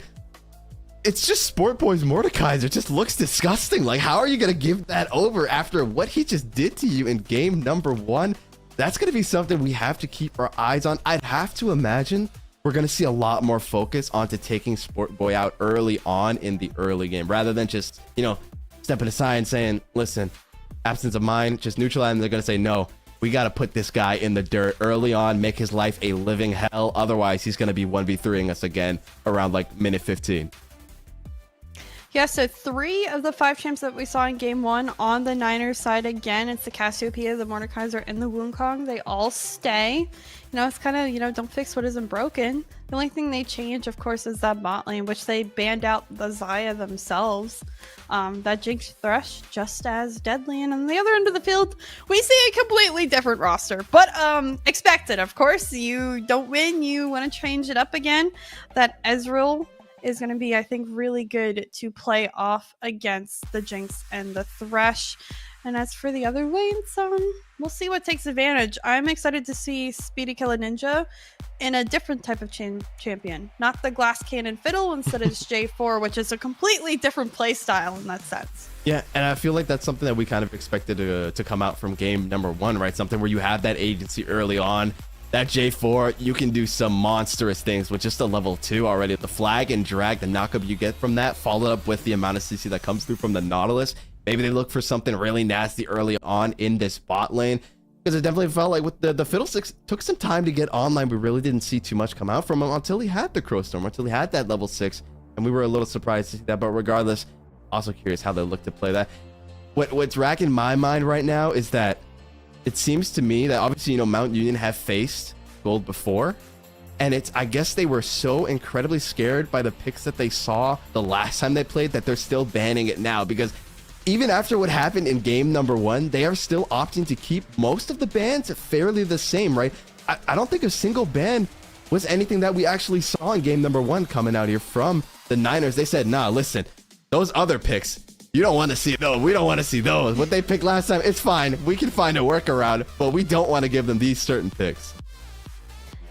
it's just Sport Boy's Mordekaiser. It just looks disgusting. Like, how are you going to give that over after what he just did to you in game number 1? That's going to be something we have to keep our eyes on. I'd have to imagine we're going to see a lot more focus onto taking Sport Boy out early on in the early game, rather than just, stepping aside and saying, listen, absence of mind, just neutralize them. They're going to say, no, we got to put this guy in the dirt early on, make his life a living hell. Otherwise, he's going to be 1v3ing us again around like minute 15. Yeah, so 3 of the 5 champs that we saw in game 1 on the Niners side, again, it's the Cassiopeia, the Mordekaiser, and the Wukong. They all stay. It's kind of, don't fix what isn't broken. The only thing they change, of course, is that bot lane, which they banned out the Xayah themselves. That Jinx Thresh, just as deadly. And on the other end of the field, we see a completely different roster. But expected, of course. You don't win, you want to change it up again. That Ezreal is going to be, I think, really good to play off against the Jinx and the Thresh. And as for the other lanes, we'll see what takes advantage. I'm excited to see Speedy Killer Ninja in a different type of champion. Not the Glass Cannon Fiddle, instead it's J4, which is a completely different play style in that sense. Yeah, and I feel like that's something that we kind of expected to come out from game number 1, right? Something where you have that agency early on. That J4, you can do some monstrous things with just a level 2 already. The flag and drag, the knockup you get from that, followed up with the amount of CC that comes through from the Nautilus. Maybe they look for something really nasty early on in this bot lane, because it definitely felt like with the Fiddlesticks, took some time to get online. We really didn't see too much come out from him until he had the Crowstorm, until he had that level 6, and we were a little surprised to see that. But regardless, also curious how they look to play that. What's racking my mind right now is that it seems to me that obviously, Mount Union have faced Gold before, and I guess they were so incredibly scared by the picks that they saw the last time they played that they're still banning it now, because even after what happened in game number 1, they are still opting to keep most of the bans fairly the same, right? I don't think a single ban was anything that we actually saw in game number 1 coming out here from the Niners. They said, nah, listen, those other picks, you don't want to see those. We don't want to see those. What they picked last time, it's fine. We can find a workaround, but we don't want to give them these certain picks.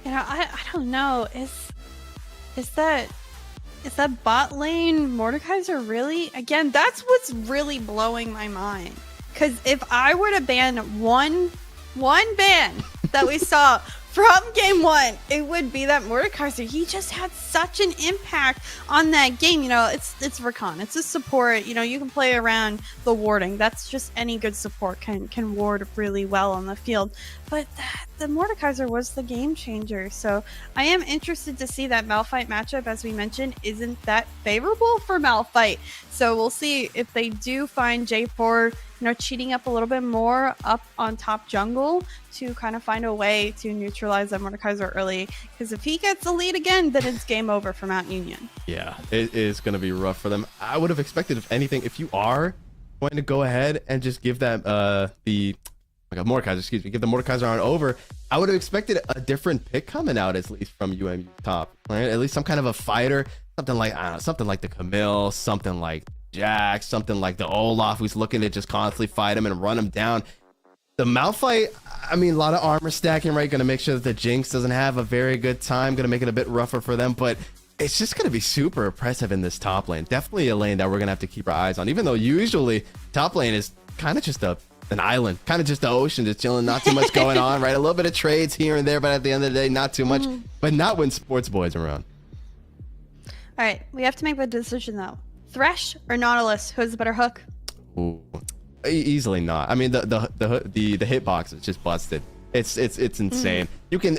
You know, I don't know. Is that bot lane Mordekaiser really? Again, that's what's really blowing my mind. Because if I were to ban one ban that we saw from game 1, it would be that Mordekaiser. He just had such an impact on that game. You know, it's Rakan. It's a support. You know, you can play around the warding. That's just any good support can ward really well on the field. But the Mordekaiser was the game changer. So I am interested to see that Malphite matchup, as we mentioned, isn't that favorable for Malphite. So we'll see if they do find J4, you know, cheating up a little bit more up on top jungle to kind of find a way to neutralize that Mordekaiser early. Because if he gets the lead again, then it's game over for Mount Union. Yeah, it is going to be rough for them. I would have expected, if anything, if you are going to go ahead and just give them Mordekaiser, give the Mordekaiser on over, I would have expected a different pick coming out, at least from UMU top, right? At least some kind of a fighter, something like, I don't know, something like the Camille, something like Jack, something like the Olaf, who's looking to just constantly fight him and run him down. The Malphite, I mean, a lot of armor stacking, right? Going to make sure that the Jinx doesn't have a very good time, going to make it a bit rougher for them, but it's just going to be super oppressive in this top lane. Definitely a lane that we're going to have to keep our eyes on, even though usually top lane is kind of just an island, kind of just the ocean, just chilling, not too much going on, right? A little bit of trades here and there, but at the end of the day, not too much, but not when Sports Boy's around. All right, we have to make the decision though. Thresh or Nautilus? Who has the better hook? Ooh, easily not. I mean, the hitbox is just busted. It's insane. You can,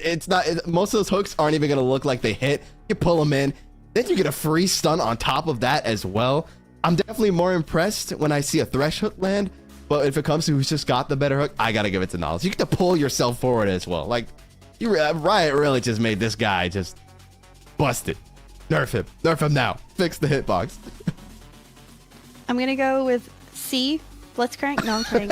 most of those hooks aren't even gonna look like they hit. You pull them in, then you get a free stun on top of that as well. I'm definitely more impressed when I see a Thresh hook land, but if it comes to who's just got the better hook, I gotta give it to Nautilus. You get to pull yourself forward as well. Like, Riot really just made this guy just busted. Nerf him now. Fix the hitbox. I'm gonna go with C. Blitzcrank? No, I'm kidding.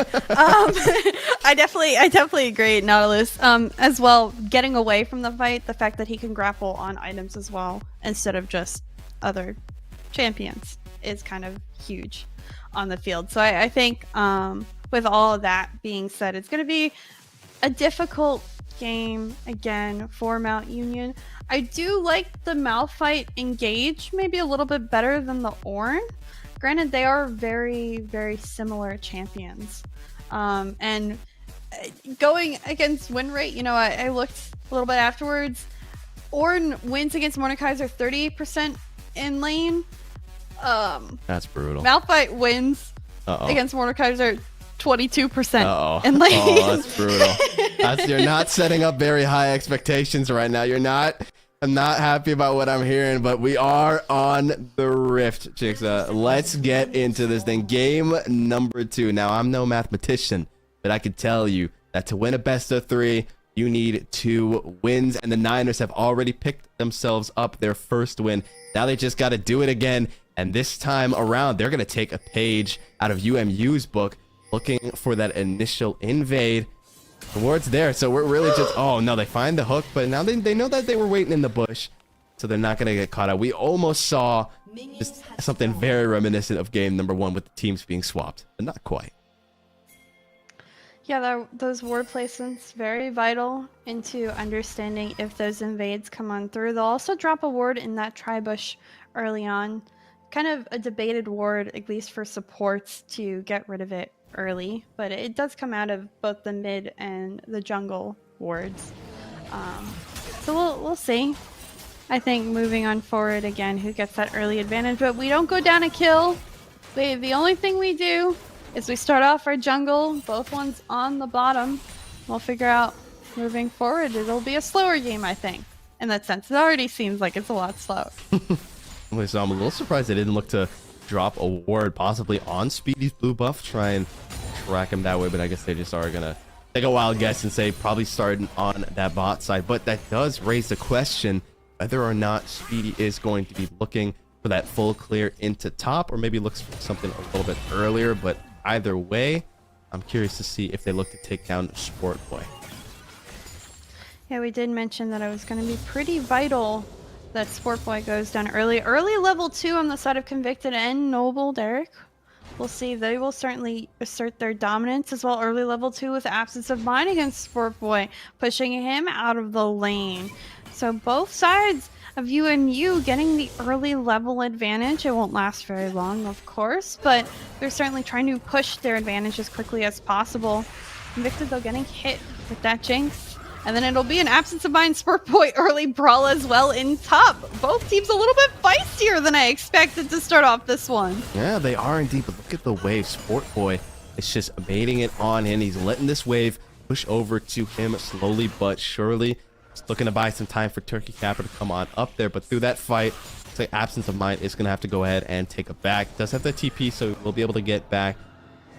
I definitely agree, Nautilus. As well, getting away from the fight, the fact that he can grapple on items as well instead of just other champions is kind of huge on the field. So I think with all of that being said, it's going to be a difficult game again for Mount Union. I do like the Malphite engage maybe a little bit better than the Ornn. Granted, they are very, very similar champions. And going against win rate, you know, I looked a little bit afterwards. Ornn wins against Mordekaiser 38% in lane. That's brutal. Malphite wins against Mordekaiser 22% in lane. Oh, that's brutal. You're not setting up very high expectations right now. I'm not happy about what I'm hearing, but we are on the Rift, chicks. Let's get into this thing. Game number 2. Now, I'm no mathematician, but I can tell you that to win a best of 3, you need 2 wins, and the Niners have already picked themselves up their first win. Now they just got to do it again, and this time around, they're going to take a page out of UMU's book, looking for that initial invade. The ward's there, so we're really just, oh no, they find the hook, but now they know that they were waiting in the bush, so they're not going to get caught out. We almost saw just something very reminiscent of game number 1 with the teams being swapped, but not quite. Yeah, those ward placements, very vital into understanding if those invades come on through. They'll also drop a ward in that tri-bush early on. Kind of a debated ward, at least for supports, to get rid of it early, but it does come out of both the mid and the jungle wards. So we'll see. I think moving on forward again, who gets that early advantage, but we don't go down a kill. The only thing we do is we start off our jungle, both ones on the bottom. We'll figure out moving forward. It'll be a slower game, I think, in that sense. It already seems like it's a lot slower. So I'm a little surprised they didn't look to drop a ward possibly on Speedy's blue buff, try and track him that way, but I guess they just are gonna take a wild guess and say probably starting on that bot side. But that does raise the question whether or not Speedy is going to be looking for that full clear into top, or maybe looks for something a little bit earlier. But either way, I'm curious to see if they look to take down Sport Boy. Yeah, we did mention that it was going to be pretty vital that Sport Boy goes down early. Early level 2 on the side of Convicted and Noble, Derek. We'll see. They will certainly assert their dominance as well. Early level 2 with Absence of Mind against Sport Boy, pushing him out of the lane. So both sides of UMU getting the early level advantage. It won't last very long, of course, but they're certainly trying to push their advantage as quickly as possible. Invicta, though, getting hit with that Jinx. And then it'll be an Absence of Mind Sport Boy early brawl as well in top. Both teams a little bit feistier than I expected to start off this one. Yeah, they are indeed, but look at the wave. Sport Boy is just baiting it on in. He's letting this wave push over to him slowly but surely. Just looking to buy some time for Turkey Capper to come on up there, but through that fight, looks like Absence of Mind is going to have to go ahead and take it back. Does have the TP, so we'll be able to get back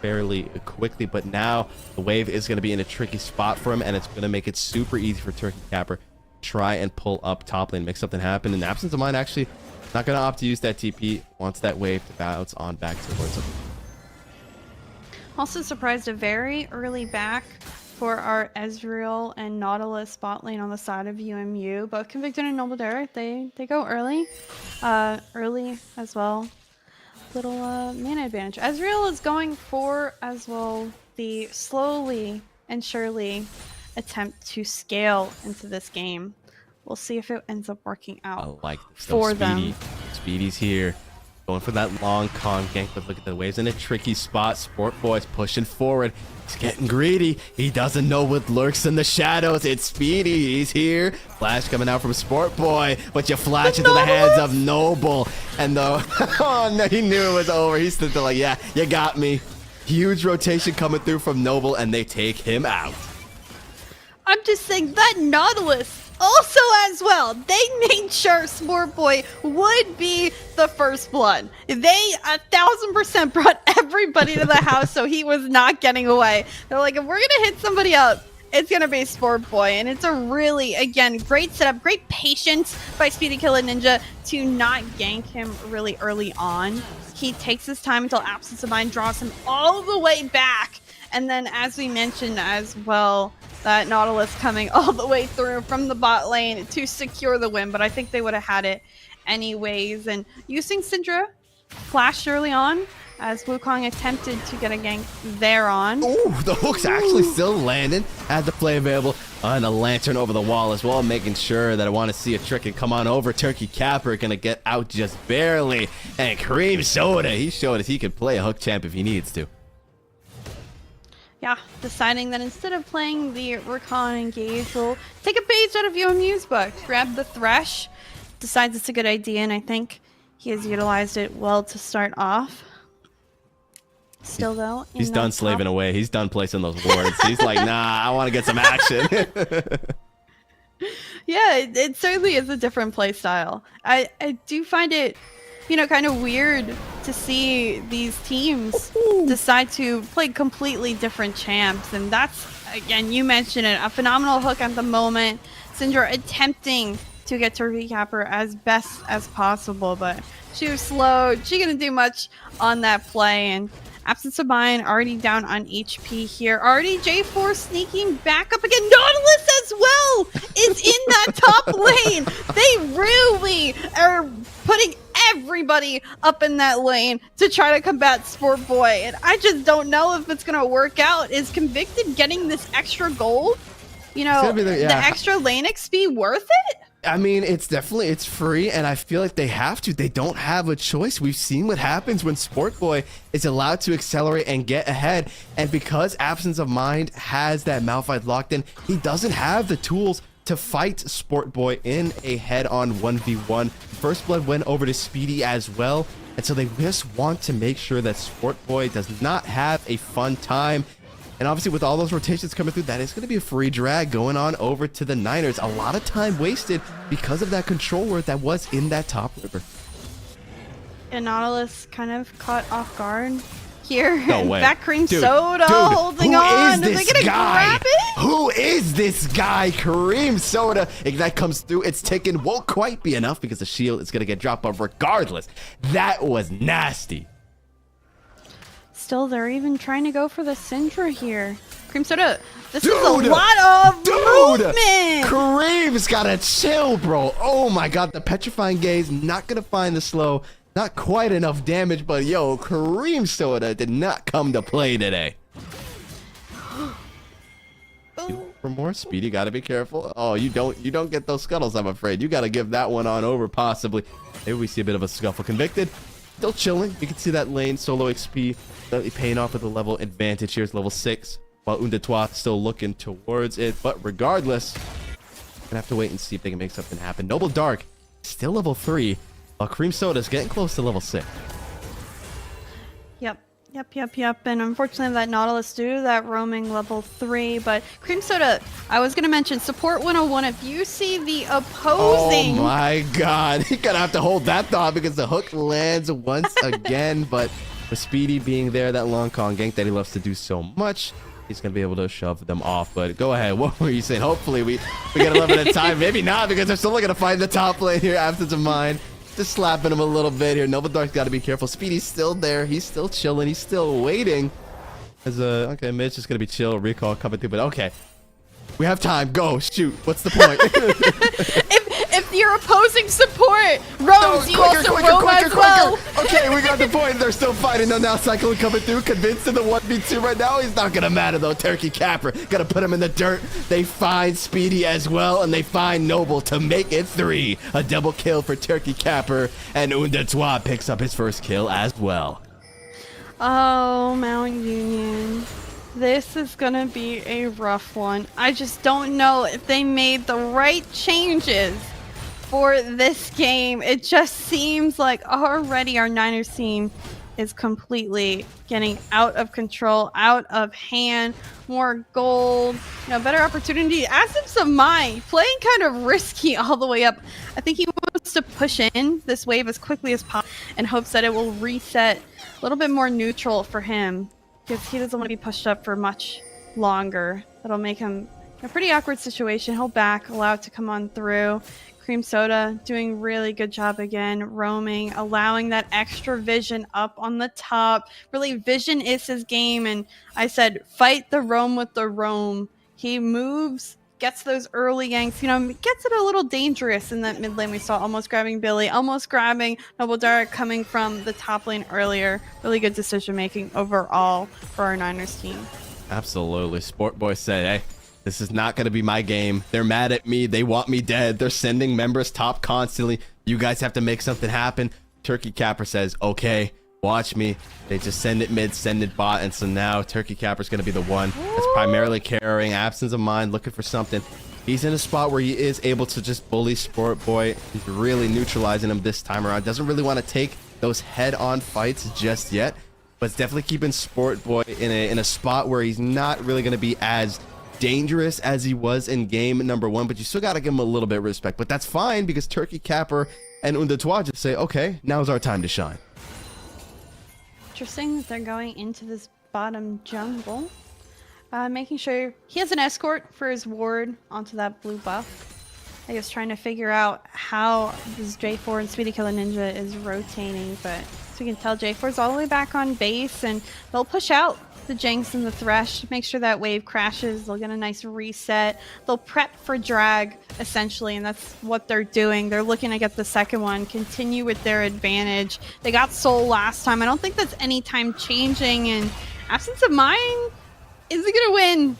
fairly quickly, but now the wave is going to be in a tricky spot for him, and it's going to make it super easy for Turkey Capper to try and pull up top lane, make something happen. And Absence of Mind actually not going to opt to use that TP, wants that wave to bounce on back towards him. Also surprised a very early back for our Ezreal and Nautilus bot lane on the side of UMU. Both Convicted and Noble Derek, they go early as well. Little mana advantage. Ezreal is going for as well the slowly and surely attempt to scale into this game. We'll see if it ends up working out I like this, for Speedy. them. Speedy's here, going for that long con gank, but look at the waves in a tricky spot. Sport Boy's pushing forward. He's getting greedy. He doesn't know what lurks in the shadows. It's Speedy. He's here. Flash coming out from Sport Boy, but you flash into the hands of Noble. And the oh no, he knew it was over. He's still like, yeah, you got me. Huge rotation coming through from Noble, and they take him out. I'm just saying that Nautilus also as well. They made sure Sport Boy would be the first blood. They 1000% brought everybody to the house so he was not getting away. They're like, if we're gonna hit somebody up, it's gonna be Sport Boy. And it's a really, again, great setup, great patience by Speedy Killer Ninja to not gank him really early on. He takes his time until Absence of Mind draws him all the way back. And then, as we mentioned as well, that Nautilus coming all the way through from the bot lane to secure the win. But I think they would have had it anyways. And using Syndra flashed early on as Wukong attempted to get a gank there on. Ooh, the hook's actually still landing. Had the play available on a lantern over the wall as well, making sure that I want to see a trick and come on over. Turkey Capper gonna get out just barely. And Cream Soda, he showed us he could play a hook champ if he needs to. Yeah, deciding that instead of playing the Recon Engage, we'll take a page out of UMU's book, grab the Thresh, decides it's a good idea, and I think he has utilized it well to start off. Still, though, He's done slaving away. He's done placing those wards. He's like, nah, I want to get some action. Yeah, it certainly is a different play style. I do find it, you know, kind of weird to see these teams decide to play completely different champs. And that's, again, you mentioned it, a phenomenal hook at the moment. Syndra attempting to get Turkey Capper as best as possible, but she was slow. She couldn't do much on that play. And Absence of Mind already down on HP here. Already J4 sneaking back up again. Nautilus as well is in that top lane. They really are putting everybody up in that lane to try to combat Sport Boy. And I just don't know if it's going to work out. Is Convicted getting this extra gold? You know, the extra lane XP worth it? I mean, it's free, and I feel like they have to. They don't have a choice. We've seen what happens when Sport Boy is allowed to accelerate and get ahead. And because Absence of Mind has that Malphite locked in, he doesn't have the tools to fight Sport Boy in a head-on 1v1. First Blood went over to Speedy as well. And so they just want to make sure that Sport Boy does not have a fun time. And obviously with all those rotations coming through, that is going to be a free drag going on over to the Niners. A lot of time wasted because of that control word that was in that top river. And Nautilus kind of caught off guard here. No way. Back Cream Soda holding on. Are they going to grab it? Who is this guy? Cream Soda. If that comes through, it's ticking. Won't quite be enough because the shield is going to get dropped. But regardless, that was nasty. Still, they're even trying to go for the Syndra here. Cream Soda, this is a lot of movement! Kareem's gotta chill, bro. Oh my god, the petrifying gaze, not gonna find the slow, Not quite enough damage, but yo, Cream Soda did not come to play today. For more Speedy, gotta be careful. Oh, you don't get those scuttles, I'm afraid. You gotta give that one on over, possibly. Maybe we see a bit of a scuffle. Convicted, still chilling. You can see that lane solo XP slightly paying off with a level advantage. Here's level 6, while Undetois still looking towards it. But regardless, gonna have to wait and see if they can make something happen. Noble Dark, still level 3, while Cream Soda's getting close to level 6. Yep. And unfortunately, that Nautilus do that roaming level 3. But Cream Soda, I was going to mention support 101. If you see the opposing. Oh my god. You're going to have to hold that thought because the hook lands once again. But with Speedy being there, that long con gank that he loves to do so much, he's going to be able to shove them off. But go ahead. What were you saying? Hopefully, we get a little bit of time. Maybe not because they're still looking to find the top lane here. Absence of Mind. Just slapping him a little bit here. Noble Dark's got to be careful. Speedy's still there. He's still chilling. He's still waiting. Okay, Mitch is going to be chill. Recall coming through, but okay. We have time. Go. Shoot. What's the point? if your opposing support roams, you also roam as well. Okay, we got the point. They're still fighting though. Now Cyclone coming through. Convinced of the 1v2 right now. He's not going to matter though. Turkey Capper. Got to put him in the dirt. They find Speedy as well, and they find Noble to make it 3. A double kill for Turkey Capper, and Undetois picks up his first kill as well. Oh, Mount Union. This is gonna be a rough one. I just don't know if they made the right changes for this game. It just seems like already our Niners team is completely getting out of control, out of hand. More gold, better opportunity. Absence of Mind, playing kind of risky all the way up. I think he wants to push in this wave as quickly as possible in hopes that it will reset a little bit more neutral for him, because he doesn't want to be pushed up for much longer. That'll make him in a pretty awkward situation. He'll back, allow it to come on through. Cream Soda doing really good job again, roaming, allowing that extra vision up on the top. Really, vision is his game, and I said, fight the roam with the roam. He moves, gets those early yanks, gets it a little dangerous in that mid lane. We saw almost grabbing Billy, almost grabbing Noble Dark coming from the top lane earlier. Really good decision making overall for our Niners team. Absolutely. Sport Boy said, hey, this is not going to be my game. They're mad at me. They want me dead. They're sending members top constantly. You guys have to make something happen. Turkey Capper says, okay, watch me. They just send it mid, send it bot, and so now Turkey Capper's going to be the one that's primarily carrying. Absence of Mind, looking for something. He's in a spot where he is able to just bully Sport Boy. He's really neutralizing him this time around. Doesn't really want to take those head-on fights just yet, but it's definitely keeping Sport Boy in a spot where he's not really going to be as dangerous as he was in game number 1, but you still got to give him a little bit of respect. But that's fine because Turkey Capper and Undetois just say, okay, now's our time to shine. Interesting that they're going into this bottom jungle. Making sure he has an escort for his ward onto that blue buff. I guess trying to figure out how this J4 and Speedy Killer Ninja is rotating, but as we can tell, J4's all the way back on base, and they'll push out the Jinx and the Thresh, make sure that wave crashes. They'll get a nice reset. They'll prep for drag, essentially, and that's what they're doing. They're looking to get the second one, continue with their advantage. They got Soul last time. I don't think that's any time changing, and Absence of Mind is he gonna win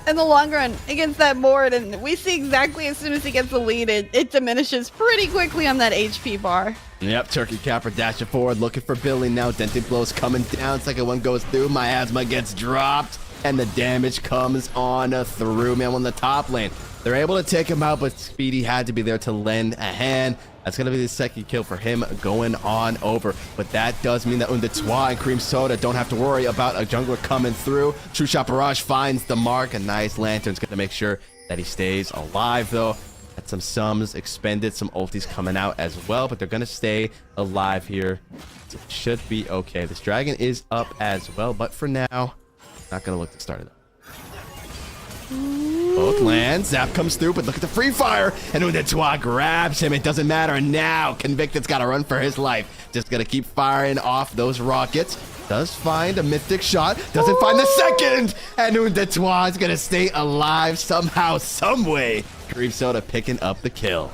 in the long run against that board? And we see exactly as soon as he gets the lead, it diminishes pretty quickly on that HP bar. Yep, Turkey Capper dashing forward, looking for Billy now. Dented blows coming down. Second one goes through. Miasma gets dropped, and the damage comes on through. Man, on the top lane, they're able to take him out, but Speedy had to be there to lend a hand. That's going to be the second kill for him going on over. But that does mean that Undetois and Cream Soda don't have to worry about a jungler coming through. True Shot Barrage finds the mark. A nice Lantern's going to make sure that he stays alive, though. Had some sums expended, some ultis coming out as well, but they're going to stay alive here. So it should be okay. This dragon is up as well, but for now, not going to look to start it up. Both land. Zap comes through, but look at the free fire. And Undetois grabs him. It doesn't matter now. Convicted's got to run for his life. Just going to keep firing off those rockets. Does find a mythic shot. Doesn't find the second. And Undetois is going to stay alive somehow, some way. Cream Soda picking up the kill.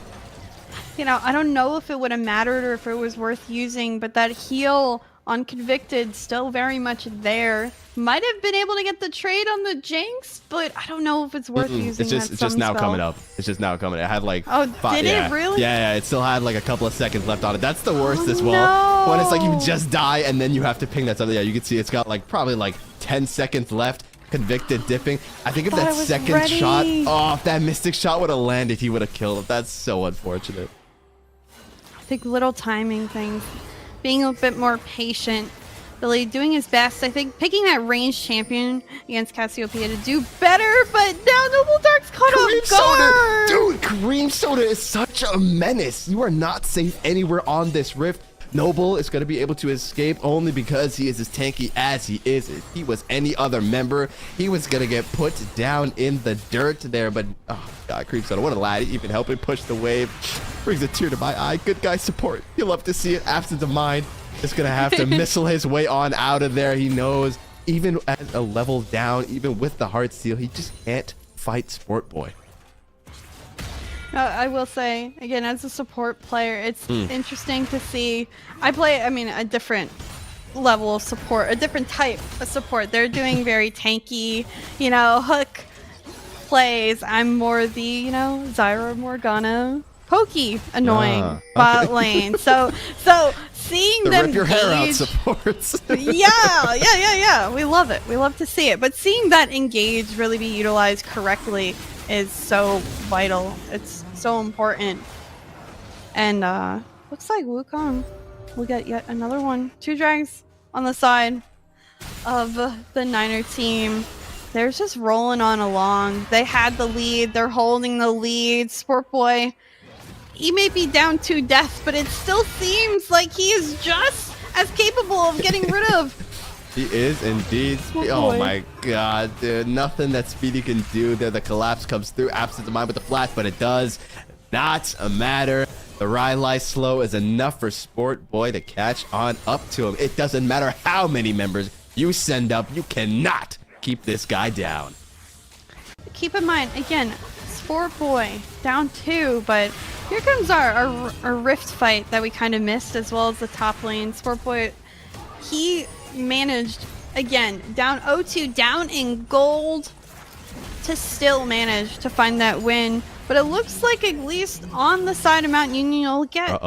you know, I don't know if it would have mattered or if it was worth using, but that heal on Convicted still very much there. Might have been able to get the trade on the Jinx, but I don't know if it's worth using. It's just now coming up. It's just now coming. It had like did it really? Yeah, it still had like a couple of seconds left on it. That's the worst as well. No. When it's like you just die and then you have to ping that something. Yeah, you can see it's got like probably like 10 seconds left. Convicted dipping. I think if that second shot, if that Mystic shot would have landed, he would have killed him. That's so unfortunate. I think little timing things, being a bit more patient, really doing his best. I think picking that ranged champion against Cassiopeia to do better, but now Noble Dark's caught off guard. Dude, Cream Soda is such a menace. You are not safe anywhere on this rift. Noble is going to be able to escape only because he is as tanky as he is. If he was any other member, he was going to get put down in the dirt there. But, oh, God, Cream Soda, what a lad. Even helping push the wave. Brings a tear to my eye. Good guy support. You love to see it. Absence of mind is going to have to missile his way on out of there. He knows, even at a level down, even with the heart seal, he just can't fight Sport Boy. I will say, again, as a support player, it's interesting to see. I play, I mean, a different level of support, a different type of support. They're doing very tanky, you know, hook plays. I'm more the, you know, Zyra Morgana, pokey, annoying bot lane. So seeing them rip your hair out supports. yeah. We love it. We love to see it. But seeing that engage really be utilized correctly is so vital. It's so important. And looks like Wukong will get yet another one. 2 drags on the side of the Niner team. They're just rolling on along. They had the lead. They're holding the lead. Sport Boy, he may be down to death, but it still seems like he is just as capable of getting rid of. He is indeed. Oh my God, dude. Nothing that Speedy can do there. The collapse comes through. Absence of mind with the flash, but it does not matter. The Rylai slow is enough for Sport Boy to catch on up to him. It doesn't matter how many members you send up. You cannot keep this guy down. Keep in mind, again, Sport Boy down 2, but here comes our rift fight that we kind of missed, as well as the top lane. Sport Boy, he managed, again, down 0-2, down in gold, to still manage to find that win. But it looks like at least on the side of Mount Union, you'll get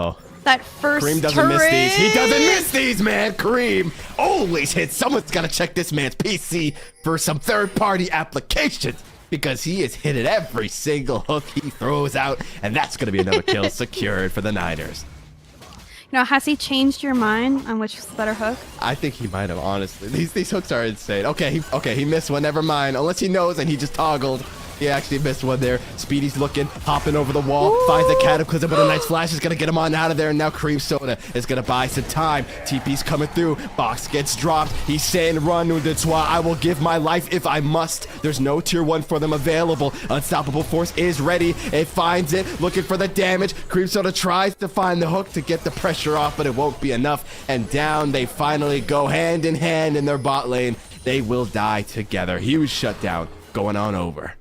that first Cream doesn't miss these. He doesn't miss these, man. Cream always hits. Someone's got to check this man's PC for some third-party applications, because he has hit at every single hook he throws out, and that's going to be another kill secured for the Niners. You know, has he changed your mind on which is the better hook? I think he might have, honestly. These hooks are insane. Okay, he missed one. Never mind. Unless he knows and he just toggled. He actually missed one there. Speedy's looking, hopping over the wall, finds the Cataclysm, but a nice flash is going to get him on out of there. And now Cream Soda is going to buy some time. TP's coming through. Box gets dropped. He's saying, run, that's why I will give my life if I must. There's no tier 1 for them available. Unstoppable Force is ready. It finds it, looking for the damage. Cream Soda tries to find the hook to get the pressure off, but it won't be enough. And down they finally go, hand in hand in their bot lane. They will die together. Huge shutdown going on over.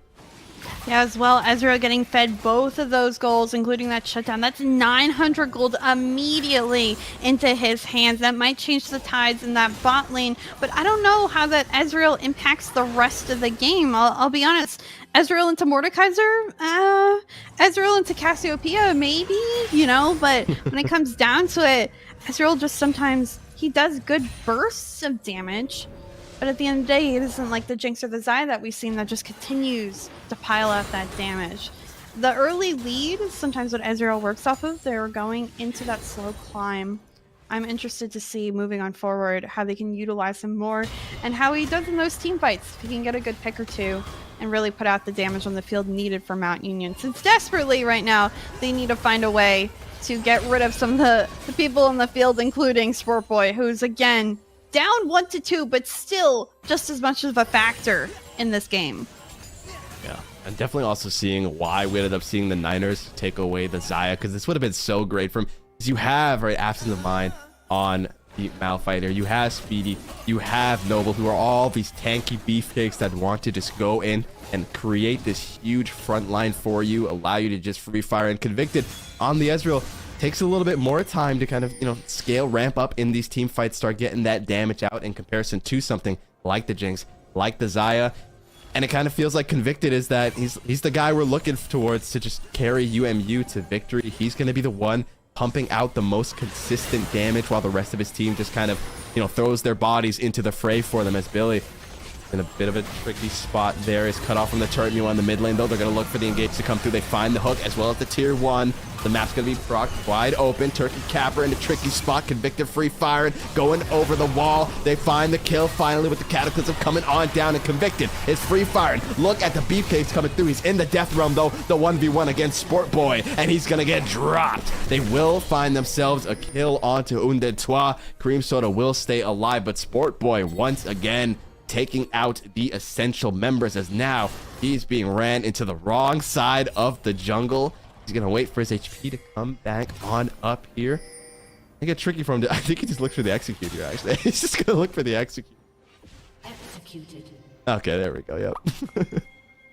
Yeah, as well, Ezreal getting fed both of those goals, including that shutdown. That's 900 gold immediately into his hands. That might change the tides in that bot lane, but I don't know how that Ezreal impacts the rest of the game. I'll be honest. Ezreal into Mordekaiser? Ezreal into Cassiopeia? Maybe, you know, but when it comes down to it, Ezreal just sometimes, he does good bursts of damage. But at the end of the day, it isn't like the Jinx or the Xayah that we've seen that just continues to pile out that damage. The early lead is sometimes what Ezreal works off of. They're going into that slow climb. I'm interested to see, moving on forward, how they can utilize him more and how he does in those team fights. If he can get a good pick or two and really put out the damage on the field needed for Mount Union. Since desperately right now, they need to find a way to get rid of some of the people in the field, including Sport Boy, who's, again, down 1-2, but still just as much of a factor in this game. Yeah, and definitely also seeing why we ended up seeing the Niners take away the Xayah, because this would have been so great for him. Because you have, right, absence of mind on beat Malfighter. You have Speedy. You have Noble, who are all these tanky beefcakes that want to just go in and create this huge front line for you, allow you to just free fire. And Convicted on the Ezreal takes a little bit more time to kind of, scale, ramp up in these team fights, start getting that damage out in comparison to something like the Jinx, like the Xayah. And it kind of feels like Convicted is that he's the guy we're looking towards to just carry UMU to victory. He's going to be the one pumping out the most consistent damage while the rest of his team just kind of, throws their bodies into the fray for them, as Billy in a bit of a tricky spot there is cut off from the turret. Meanwhile, in the mid lane, though, they're going to look for the engage to come through. They find the hook as well as the tier 1. The map's going to be procced wide open. Turkey Capper in a tricky spot. Convicted free firing, going over the wall. They find the kill finally with the Cataclysm coming on down, and Convicted is free firing. Look at the beefcakes coming through. He's in the death realm, though, the 1v1 against Sport Boy, and he's going to get dropped. They will find themselves a kill onto Undead Trois. Cream Soda will stay alive, but Sport Boy once again taking out the essential members, as now he's being ran into the wrong side of the jungle. He's gonna wait for his HP to come back on up here. I get tricky for him I think he just looked for the execute here, actually. He's just gonna look for the execute. Executed. Okay, there we go. Yep.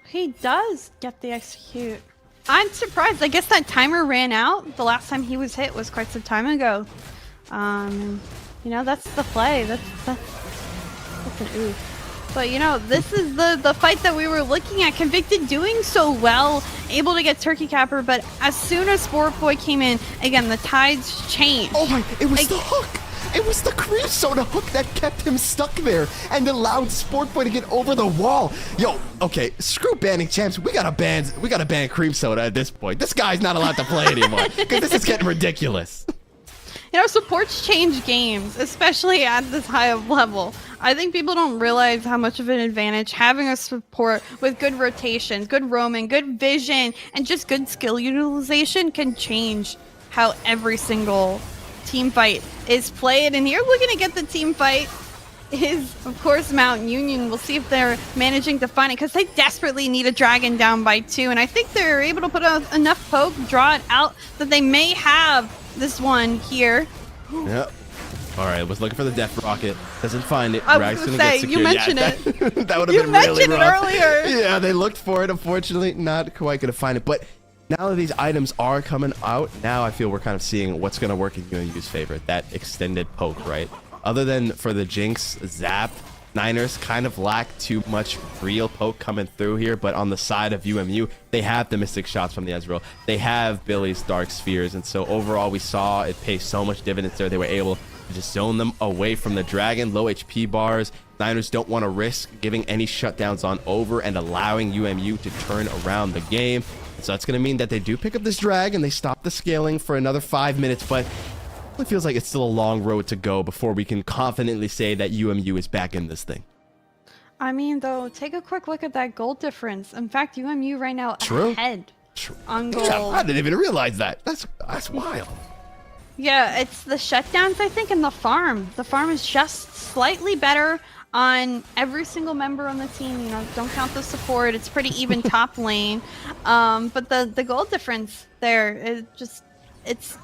He does get the execute. I'm surprised. I guess that timer ran out. The last time he was hit was quite some time ago. That's the play. That's an oof. But this is the fight that we were looking at. Convicted doing so well, able to get Turkey Capper, but as soon as Sport Boy came in, again, the tides changed. Oh my, it was the hook. It was the Cream Soda hook that kept him stuck there and allowed Sport Boy to get over the wall. Yo, okay, screw banning champs. We gotta ban Cream Soda at this point. This guy's not allowed to play anymore because this is getting ridiculous. Supports change games, especially at this high of level. I think people don't realize how much of an advantage having a support with good rotations, good roaming, good vision, and just good skill utilization can change how every single team fight is played. And here looking to get the team fight is, of course, Mountain Union. We'll see if they're managing to find it, because they desperately need a dragon down by 2. And I think they're able to put out enough poke, draw it out, that they may have this one here. Yep. All right, was looking for the death rocket. Doesn't find it. I was going to say, you mentioned it. That would have been really rough. Earlier. Yeah, they looked for it. Unfortunately, not quite going to find it. But now that these items are coming out, now I feel we're kind of seeing what's going to work in UMU's favor. That extended poke, right? Other than for the Jinx, Zap, Niners kind of lack too much real poke coming through here, but on the side of UMU, they have the Mystic Shots from the Ezreal. They have Billy's Dark Spheres, and so overall we saw it pay so much dividends there. They were able to just zone them away from the Dragon, low HP bars. Niners don't want to risk giving any shutdowns on over and allowing UMU to turn around the game. And so that's going to mean that they do pick up this Dragon. They stop the scaling for another 5 minutes, but it feels like it's still a long road to go before we can confidently say that UMU is back in this thing. I mean, though, take a quick look at that gold difference. In fact, UMU right now ahead on gold. Yeah, I didn't even realize that. That's wild. Yeah, it's the shutdowns, I think, and the farm. The farm is just slightly better on every single member on the team. Don't count the support. It's pretty even top lane. But the gold difference there, it's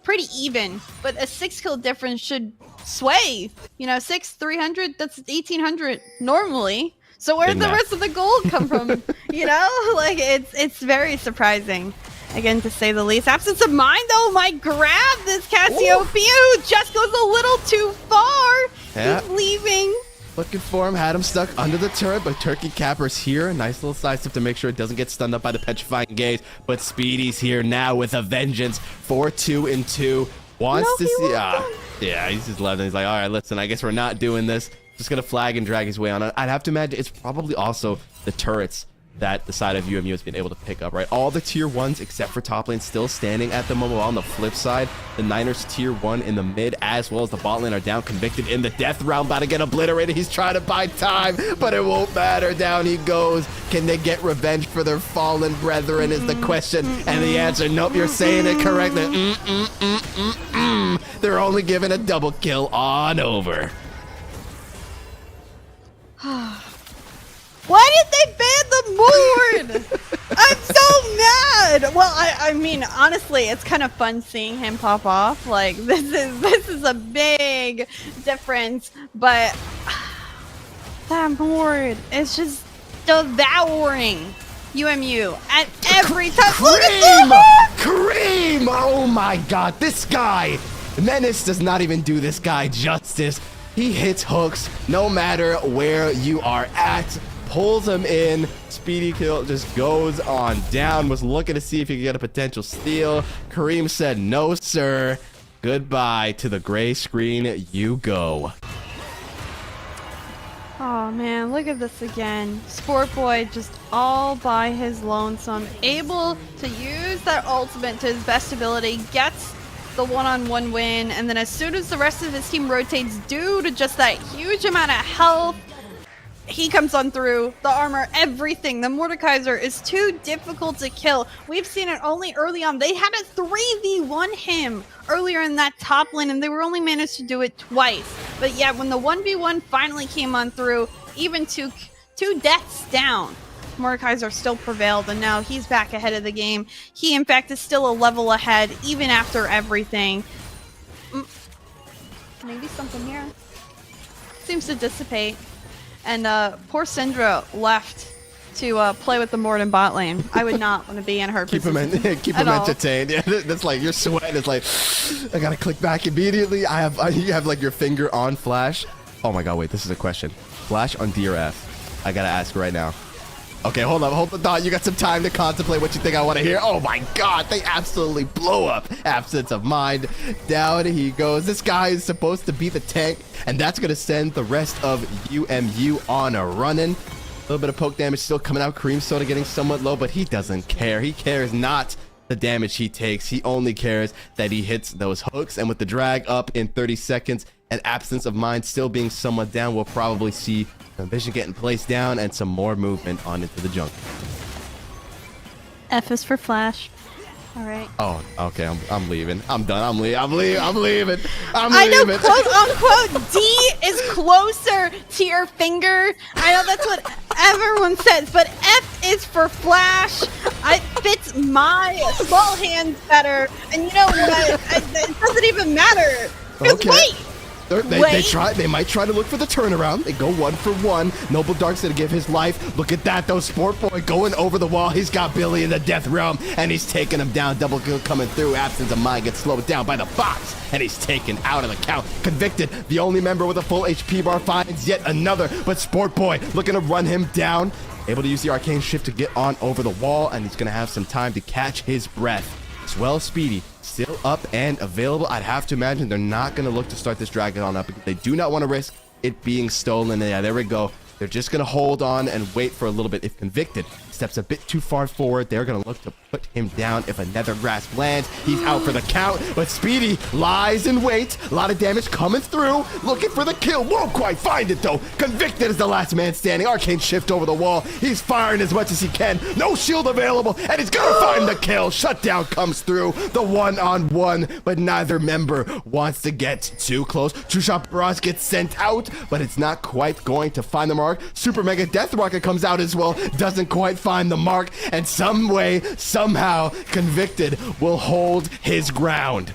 pretty even, but a 6 kill difference should sway. 6 300, that's 1800 normally. So where did the rest of the gold come from? Like it's very surprising, again, to say the least. Absence of Mind, though, might grab this Cassiopeia, who just goes a little too far. Yeah. He's leaving. Looking for him, had him stuck under the turret, but Turkey Capper's here. Nice little sidestep to make sure it doesn't get stunned up by the Petrifying Gaze. But Speedy's here now with a vengeance. 4-2-2. Wants to see. Yeah, he's just left. And he's like, all right, listen, I guess we're not doing this. Just going to flag and drag his way on. I'd have to imagine it's probably also the turrets that the side of UMU has been able to pick up, right? All the tier 1s except for top lane still standing at the moment. While on the flip side, the Niners tier 1 in the mid as well as the bot lane are down. Convicted in the death round, about to get obliterated. He's trying to buy time, but it won't matter. Down he goes. Can they get revenge for their fallen brethren is the question. And the answer, nope, you're saying it correctly. They're only giving a double kill on over. Why did they ban the Moon? I'm so mad. Well, I mean, honestly, it's kind of fun seeing him pop off. Like this is a big difference, but that board is just devouring UMU at every time. Kareem! Oh my god, this guy! Menace does not even do this guy justice. He hits hooks no matter where you are at. Pulls him in. Speedy kill just goes on down. Was looking to see if he could get a potential steal. Kareem said, no, sir. Goodbye to the gray screen. You go. Oh man, look at this again. Sport Boy just all by his lonesome, able to use that ultimate to his best ability, gets the one-on-one win, and then as soon as the rest of his team rotates due to just that huge amount of health, he comes on through, the armor, everything. The Mordekaiser is too difficult to kill. We've seen it only early on. They had a 3v1 him earlier in that top lane, and they were only managed to do it twice. But yeah, when the 1v1 finally came on through, even two deaths down, Mordekaiser still prevailed, and now he's back ahead of the game. He, in fact, is still a level ahead, even after everything. Maybe something here. Seems to dissipate. And poor Syndra left to play with the Morden bot lane. I would not want to be in her position. Keep him entertained. Yeah, that's like you're sweating. It's like I gotta click back immediately. You have like your finger on flash. Oh my god, wait, this is a question. Flash on D or F? I gotta ask right now. Okay, hold the thought. You got some time to contemplate what you think I want to hear. Oh my god, they absolutely blow up. Absence of mind. Down he goes. This guy is supposed to be the tank, and that's going to send the rest of UMU on a running. A little bit of poke damage still coming out. Kareem Soda getting somewhat low, but he doesn't care. He cares not the damage he takes. He only cares that he hits those hooks, and with the drag up in 30 seconds and absence of mind still being somewhat down, we'll probably see Vision getting placed down and some more movement on into the jungle. F is for Flash. All right. Oh, okay. I'm leaving. I'm done. I'm leaving. I know, quote unquote, D is closer to your finger. I know that's what everyone says, but F is for Flash. It fits my small hands better, and you know what? It doesn't even matter. Just wait. They might try to look for the turnaround. They go 1-for-1. Noble Dark's gonna give his life. Look at that though. Sport Boy going over the wall. He's got Billy in the death realm, and he's taking him down. Double kill coming through. Absence of mind gets slowed down by the box, and he's taken out of the count. Convicted, the only member with a full HP bar, finds yet another, but Sport Boy looking to run him down. Able to use the arcane shift to get on over the wall, and he's gonna have some time to catch his breath. As well, Speedy still up and available. I'd have to imagine they're not going to look to start this dragon on up because they do not want to risk it being stolen. And yeah, there we go. They're just going to hold on and wait for a little bit. If Convicted steps a bit too far forward, they're going to look to put him down. If another grasp lands, he's out for the count. But Speedy lies in wait. A lot of damage coming through. Looking for the kill. Won't quite find it, though. Convicted is the last man standing. Arcane shift over the wall. He's firing as much as he can. No shield available. And he's going to find the kill. Shutdown comes through. The one-on-one. But neither member wants to get too close. True Shot Barrage gets sent out. But it's not quite going to find the mark. Super Mega Death Rocket comes out as well. Doesn't quite find the mark. And some way, somehow, Convicted will hold his ground.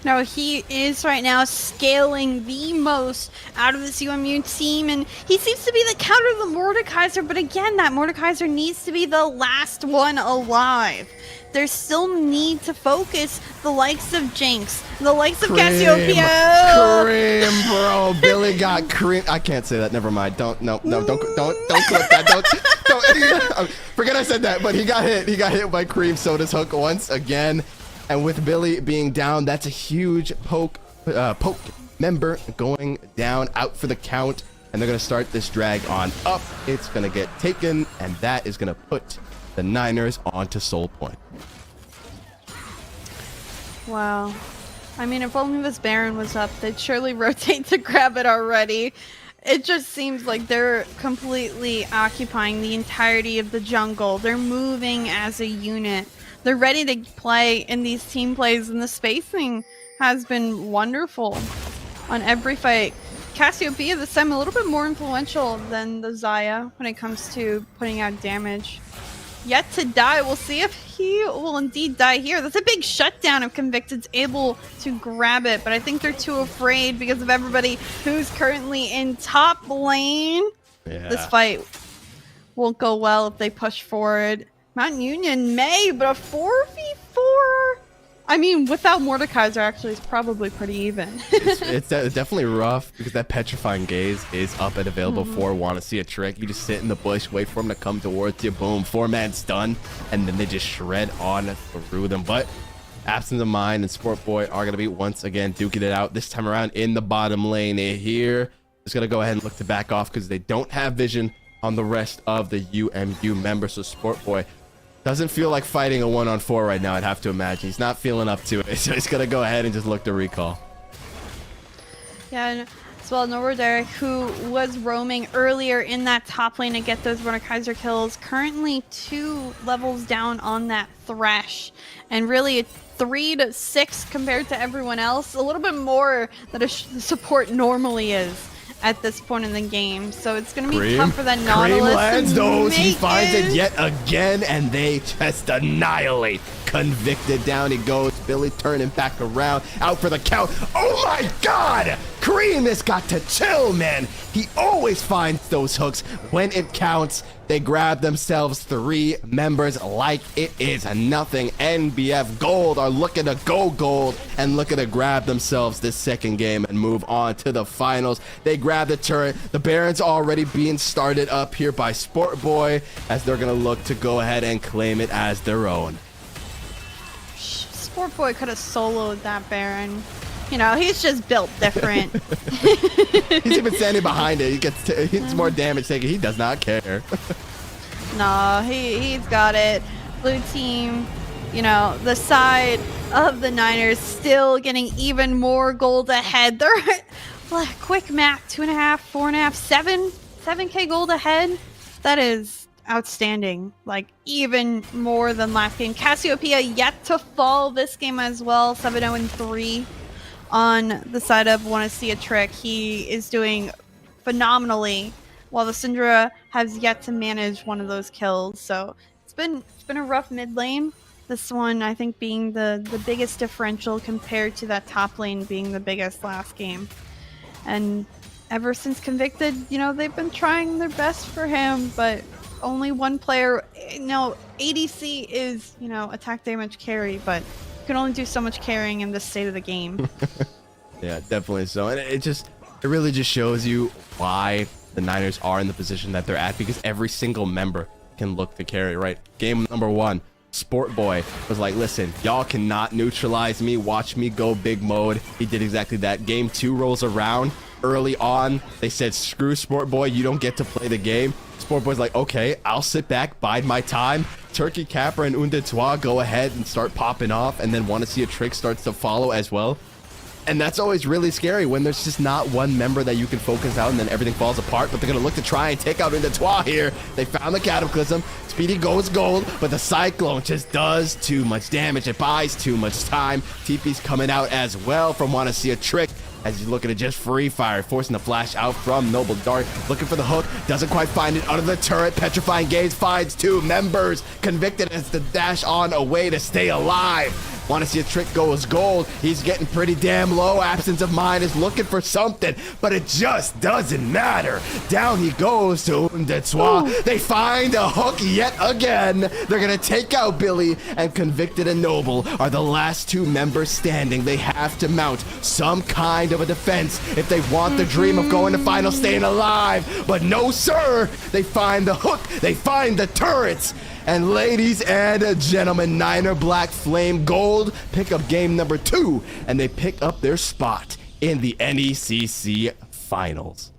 No, he is right now scaling the most out of this UMU team, and he seems to be the counter to the Mordekaiser, but again, that Mordekaiser needs to be the last one alive. There's still need to focus the likes of Jinx, the likes of Cassiopeia. Cream, bro. Billy got cream. I can't say that. Never mind. Don't clip that. Don't. Forget I said that. But he got hit. He got hit by Cream Soda's hook once again. And with Billy being down, that's a huge poke member going down, out for the count. And they're going to start this drag on up. It's going to get taken, and that is going to put the Niners onto Soul Point. Wow. I mean, if only this Baron was up, they'd surely rotate to grab it already. It just seems like they're completely occupying the entirety of the jungle. They're moving as a unit. They're ready to play in these team plays, and the spacing has been wonderful on every fight. Cassiopeia this time a little bit more influential than the Xayah when it comes to putting out damage. yet to die. We'll see if he will indeed die here. That's a big shutdown if Convicted's able to grab it, but I think they're too afraid because of everybody who's currently in top lane. Yeah. This fight won't go well if they push forward. Mount Union may, but a 4v4? I mean, without Mordekaiser, actually, it's probably pretty even. It's definitely rough because that petrifying gaze is up and available for want to see a trick. You just sit in the bush, wait for him to come towards you, boom, 4-man stun, and then they just shred on through them. But Absence of Mind and Sport Boy are going to be once again duking it out, this time around in the bottom lane here. Just going to go ahead and look to back off because they don't have vision on the rest of the UMU members. So Sport Boy doesn't feel like fighting a 1-on-4 right now, I'd have to imagine. He's not feeling up to it, so he's going to go ahead and just look to recall. Yeah, and as well, Norder, who was roaming earlier in that top lane to get those Mordekaiser kills, currently 2 levels down on that Thresh. And really, 3 to 6 compared to everyone else. A little bit more than a support normally is at this point in the game, so it's gonna be tough for that Nautilus. Cream lands those, he make finds it yet again, and they just annihilate. Convicted, down he goes. Billy turning back around, out for the count. Oh my God! Cream has got to chill, man. He always finds those hooks when it counts. They grab themselves 3 members like it is nothing. NBF Gold are looking to go gold and looking to grab themselves this second game and move on to the finals. They grab the turret. The Baron's already being started up here by Sport Boy as they're going to look to go ahead and claim it as their own. Sport Boy could have soloed that Baron. You know, he's just built different. He's even standing behind it. He gets more damage taken. He does not care. No, he's got it. Blue team, you know, the side of the Niners still getting even more gold ahead. They're quick math, 2.5, 4.5, 7K gold ahead. That is outstanding. Like, even more than last game. Cassiopeia yet to fall this game as well. 7-0-3 on the side of Want to See a Trick. He is doing phenomenally, while the Syndra has yet to manage one of those kills. So it's been a rough mid lane. This one, I think, being the biggest differential compared to that top lane being the biggest last game. And ever since Convicted, you know, they've been trying their best for him, but only one player. No, ADC is, you know, attack damage carry, but you can only do so much carrying in this state of the game. Yeah, definitely so. And it really just shows you why the Niners are in the position that they're at, because every single member can look to carry, right? Game number 1, Sport Boy was like, listen, y'all cannot neutralize me. Watch me go big mode. He did exactly that. Game 2 rolls around. Early on, they said, screw Sport Boy, you don't get to play the game. Sport Boy's like, okay, I'll sit back, bide my time. Turkey Capra and Undetois go ahead and start popping off, and then Want to See a Trick starts to follow as well. And that's always really scary when there's just not one member that you can focus out and then everything falls apart. But they're going to look to try and take out Undetois here. They found the Cataclysm. Speedy goes gold, but the Cyclone just does too much damage. It buys too much time. TP's coming out as well from Want to See a Trick, as he's looking to just free fire, forcing the flash out from Noble Dart, looking for the hook, doesn't quite find it under the turret. Petrifying Gaze finds 2 members. Convicted as the dash on away to stay alive. Want to See a Trick goes gold. He's getting pretty damn low. Absence of Mind is looking for something, but it just doesn't matter. Down he goes to Undetois. They find a hook yet again. They're gonna take out Billy, and Convicted and Noble are the last 2 members standing. They have to mount some kind of a defense if they want the dream of going to final, staying alive. But no, sir. They find the hook. They find the turrets. And ladies and gentlemen, Niner Black Flame Gold pick up game number 2, and they pick up their spot in the NECC Finals.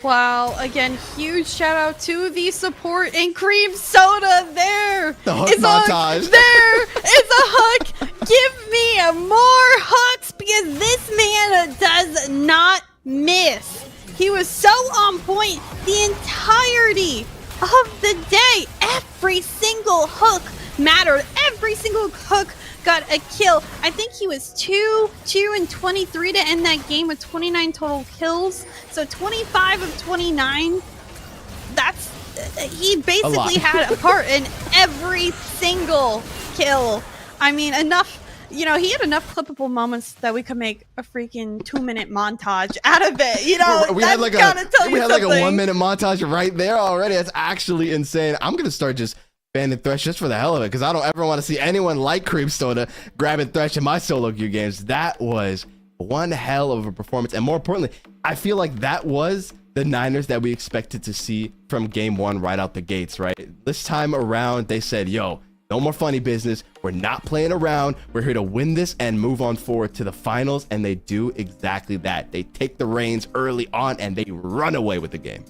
Wow, again, huge shout out to the support and Cream Soda. There The hook is montage. there is a hook. Give me more hooks, because this man does not miss. He was so on point the entirety of the day. Every single hook mattered. Every single hook got a kill. I think he was 2 and 23 to end that game with 29 total kills. So 25 of 29. That's he basically had a part in every single kill. I mean, enough, you know, he had enough clippable moments that we could make a freaking 2-minute montage out of it. You know, we had like a 1-minute montage right there already. That's actually insane. I'm gonna start just banning Thresh just for the hell of it, because I don't ever want to see anyone like Creepstone grabbing Thresh in my solo queue games. That was one hell of a performance, and more importantly, I feel like that was the Niners that we expected to see from game one right out the gates, right? This time around, they said, yo, no more funny business. We're not playing around. We're here to win this and move on forward to the finals, and they do exactly that. They take the reins early on, and they run away with the game.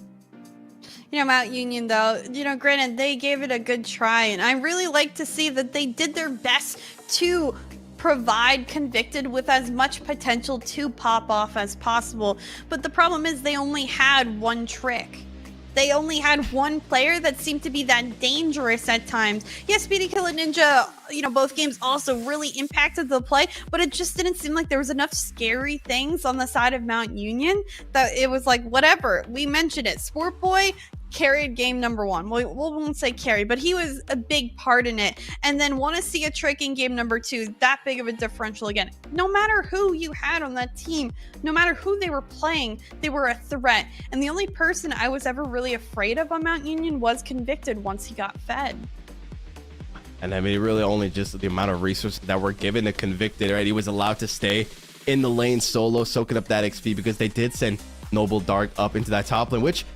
You know, Mount Union, though, you know, granted, they gave it a good try, and I really like to see that they did their best to provide Convicted with as much potential to pop off as possible. But the problem is they only had one trick. They only had one player that seemed to be that dangerous at times. Yes, Speedy Killer Ninja, you know, both games also really impacted the play, but it just didn't seem like there was enough scary things on the side of Mount Union that it was like, whatever. We mentioned it. Sport Boy carried game number one. We won't say carried, but he was a big part in it. And then want to see a trick in game number two, that big of a differential again. No matter who you had on that team, no matter who they were playing, they were a threat. And the only person I was ever really afraid of on Mount Union was Convicted once he got fed. And I mean, really only just the amount of resources that were given to Convicted, right? He was allowed to stay in the lane solo, soaking up that XP, because they did send Noble Dark up into that top lane, which,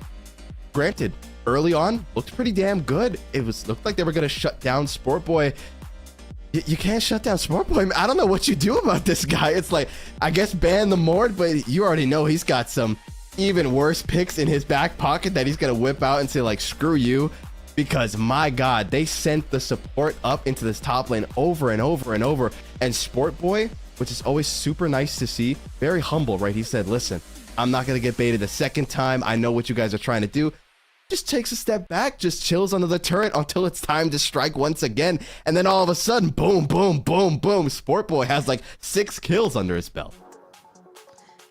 granted, early on looked pretty damn good. It looked like they were going to shut down Sport Boy. You can't shut down Sport Boy. I don't know what you do about this guy. It's like, I guess ban the Mord, but you already know he's got some even worse picks in his back pocket that he's going to whip out and say, like, screw you. Because, my God, they sent the support up into this top lane over and over and over. And Sport Boy, which is always super nice to see, very humble, right? He said, listen, I'm not going to get baited a second time. I know what you guys are trying to do. Just takes a step back, just chills under the turret until it's time to strike once again. And then all of a sudden, boom, boom, boom, boom. Sport Boy has like 6 kills under his belt.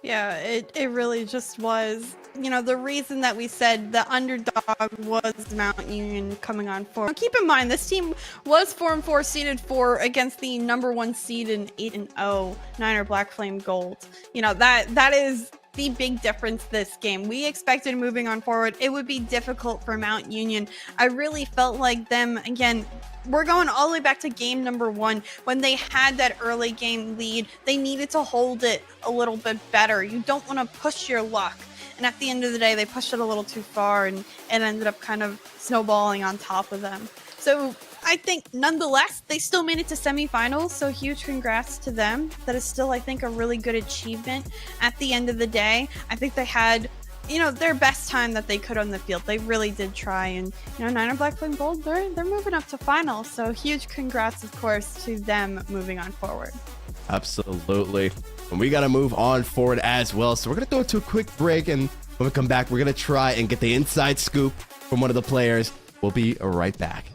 Yeah, it really just was, you know, the reason that we said the underdog was Mount Union coming on forward. Now, keep in mind, this team was 4-4 seeded against the #1 seed in 8-0 Niner Black Flame Gold. You know, that is the big difference this game. We expected moving on forward, it would be difficult for Mount Union. I really felt like them, again, we're going all the way back to game number 1 when they had that early game lead. They needed to hold it a little bit better. You don't want to push your luck. And at the end of the day, they pushed it a little too far and ended up kind of snowballing on top of them. So I think nonetheless, they still made it to semifinals. So huge congrats to them. That is still, I think, a really good achievement. At the end of the day, I think they had, you know, their best time that they could on the field. They really did try, and you know, Niner Black Flame Gold, they're moving up to finals. So huge congrats, of course, to them moving on forward. Absolutely. And we got to move on forward as well. So we're going to go into a quick break, and when we come back, we're going to try and get the inside scoop from one of the players. We'll be right back.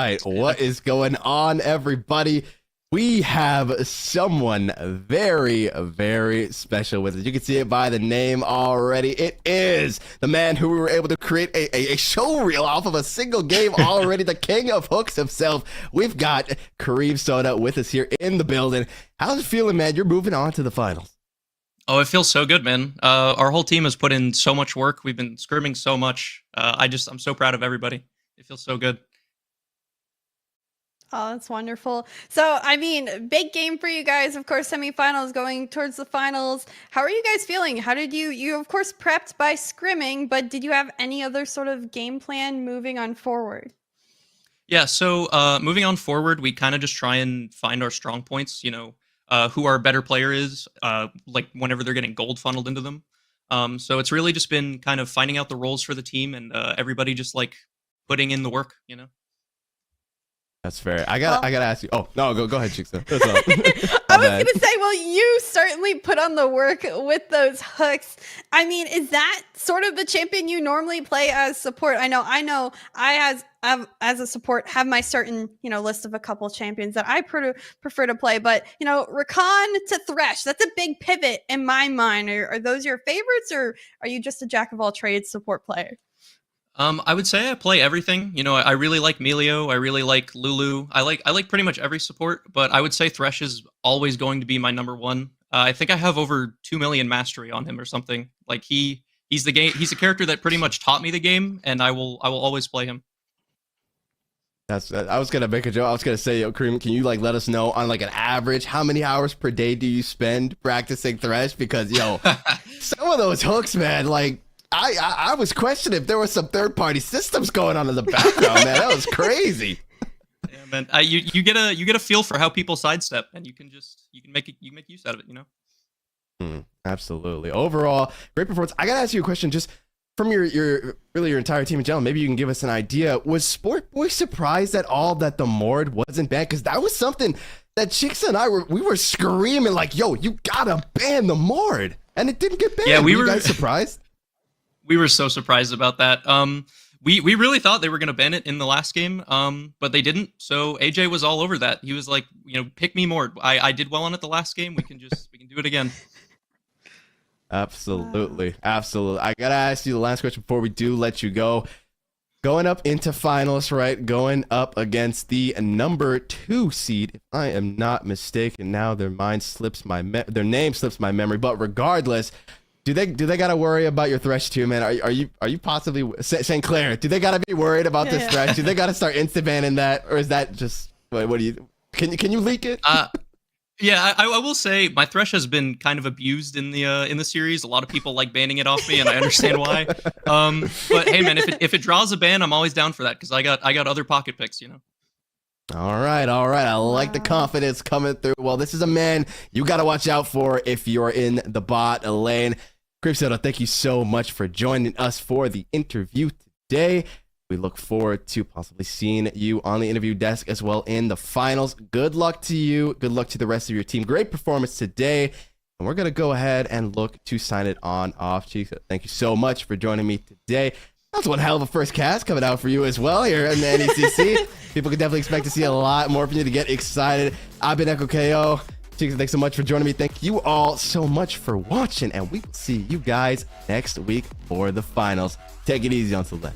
right. What is going on, everybody? We have someone very, very special with us. You can see it by the name already. It is the man who we were able to create a show reel off of a single game already, the king of hooks himself. We've got Kareem Soda with us here in the building. How's it feeling, man? You're moving on to the finals. Oh, it feels so good, man. Our whole team has put in so much work. We've been scrimming so much. I'm so proud of everybody. It feels so good. Oh, that's wonderful. So, I mean, big game for you guys. Of course, semifinals going towards the finals. How are you guys feeling? How did you of course prepped by scrimming, but did you have any other sort of game plan moving on forward? Yeah, so moving on forward, we kind of just try and find our strong points, who our better player is, like whenever they're getting gold funneled into them. So it's really just been kind of finding out the roles for the team and everybody just like putting in the work, That's fair. I gotta ask you. Oh no, go ahead, Chicksa. I was gonna say, well, you certainly put on the work with those hooks. I mean, is that sort of the champion you normally play as support? I know. I as a support have my certain list of a couple champions that I prefer to play, but Rakan to Thresh, that's a big pivot in my mind. Are those your favorites, or are you just a jack of all trades support player? I would say I play everything. I really like Melio. I really like Lulu. I like pretty much every support, but I would say Thresh is always going to be my number one. I think I have over 2 million mastery on him or something. Like he's the game. He's a character that pretty much taught me the game, and I will always play him. I was gonna make a joke. I was gonna say, Kareem, can you let us know on an average how many hours per day do you spend practicing Thresh? Because some of those hooks, man, I was questioning if there was some third-party systems going on in the background, man. That was crazy. Yeah, man. You get a feel for how people sidestep, and you can make use out of it. Absolutely. Overall, great performance. I gotta ask you a question, just from your entire team in general. Maybe you can give us an idea. Was Sport Boy surprised at all that the Mord wasn't banned? Because that was something that Chicksa and I were screaming yo, you gotta ban the Mord, and it didn't get banned. Yeah, were you guys surprised? We were so surprised about that. We really thought they were going to ban it in the last game, but they didn't. So AJ was all over that. He was like, pick me more. I did well on it the last game. We can do it again. Absolutely. I gotta ask you the last question before we do let you go. Going up into finals, right? Going up against the number 2 seed, if I am not mistaken. Now their name slips my memory, but regardless. Do they gotta worry about your Thresh too, man? Are you possibly St. Clair? Do they gotta be worried about this Thresh? Do they gotta start insta banning that, or is that just what do you? Can you leak it? Yeah, I will say my Thresh has been kind of abused in the series. A lot of people like banning it off me, and I understand why. But hey, man, if it draws a ban, I'm always down for that because I got other pocket picks, All right. I like the confidence coming through. Well, this is a man you got to watch out for if you're in the bot lane. Kareem Soda, thank you so much for joining us for the interview today. We look forward to possibly seeing you on the interview desk as well in the finals. Good luck to you. Good luck to the rest of your team. Great performance today. And we're going to go ahead and look to sign it on off. Chief, thank you so much for joining me today. That's one hell of a first cast coming out for you as well here in the NECC. People can definitely expect to see a lot more from you to get excited. I've been Echo KO. Chicksa, thanks so much for joining me. Thank you all so much for watching, and we will see you guys next week for the finals. Take it easy until then.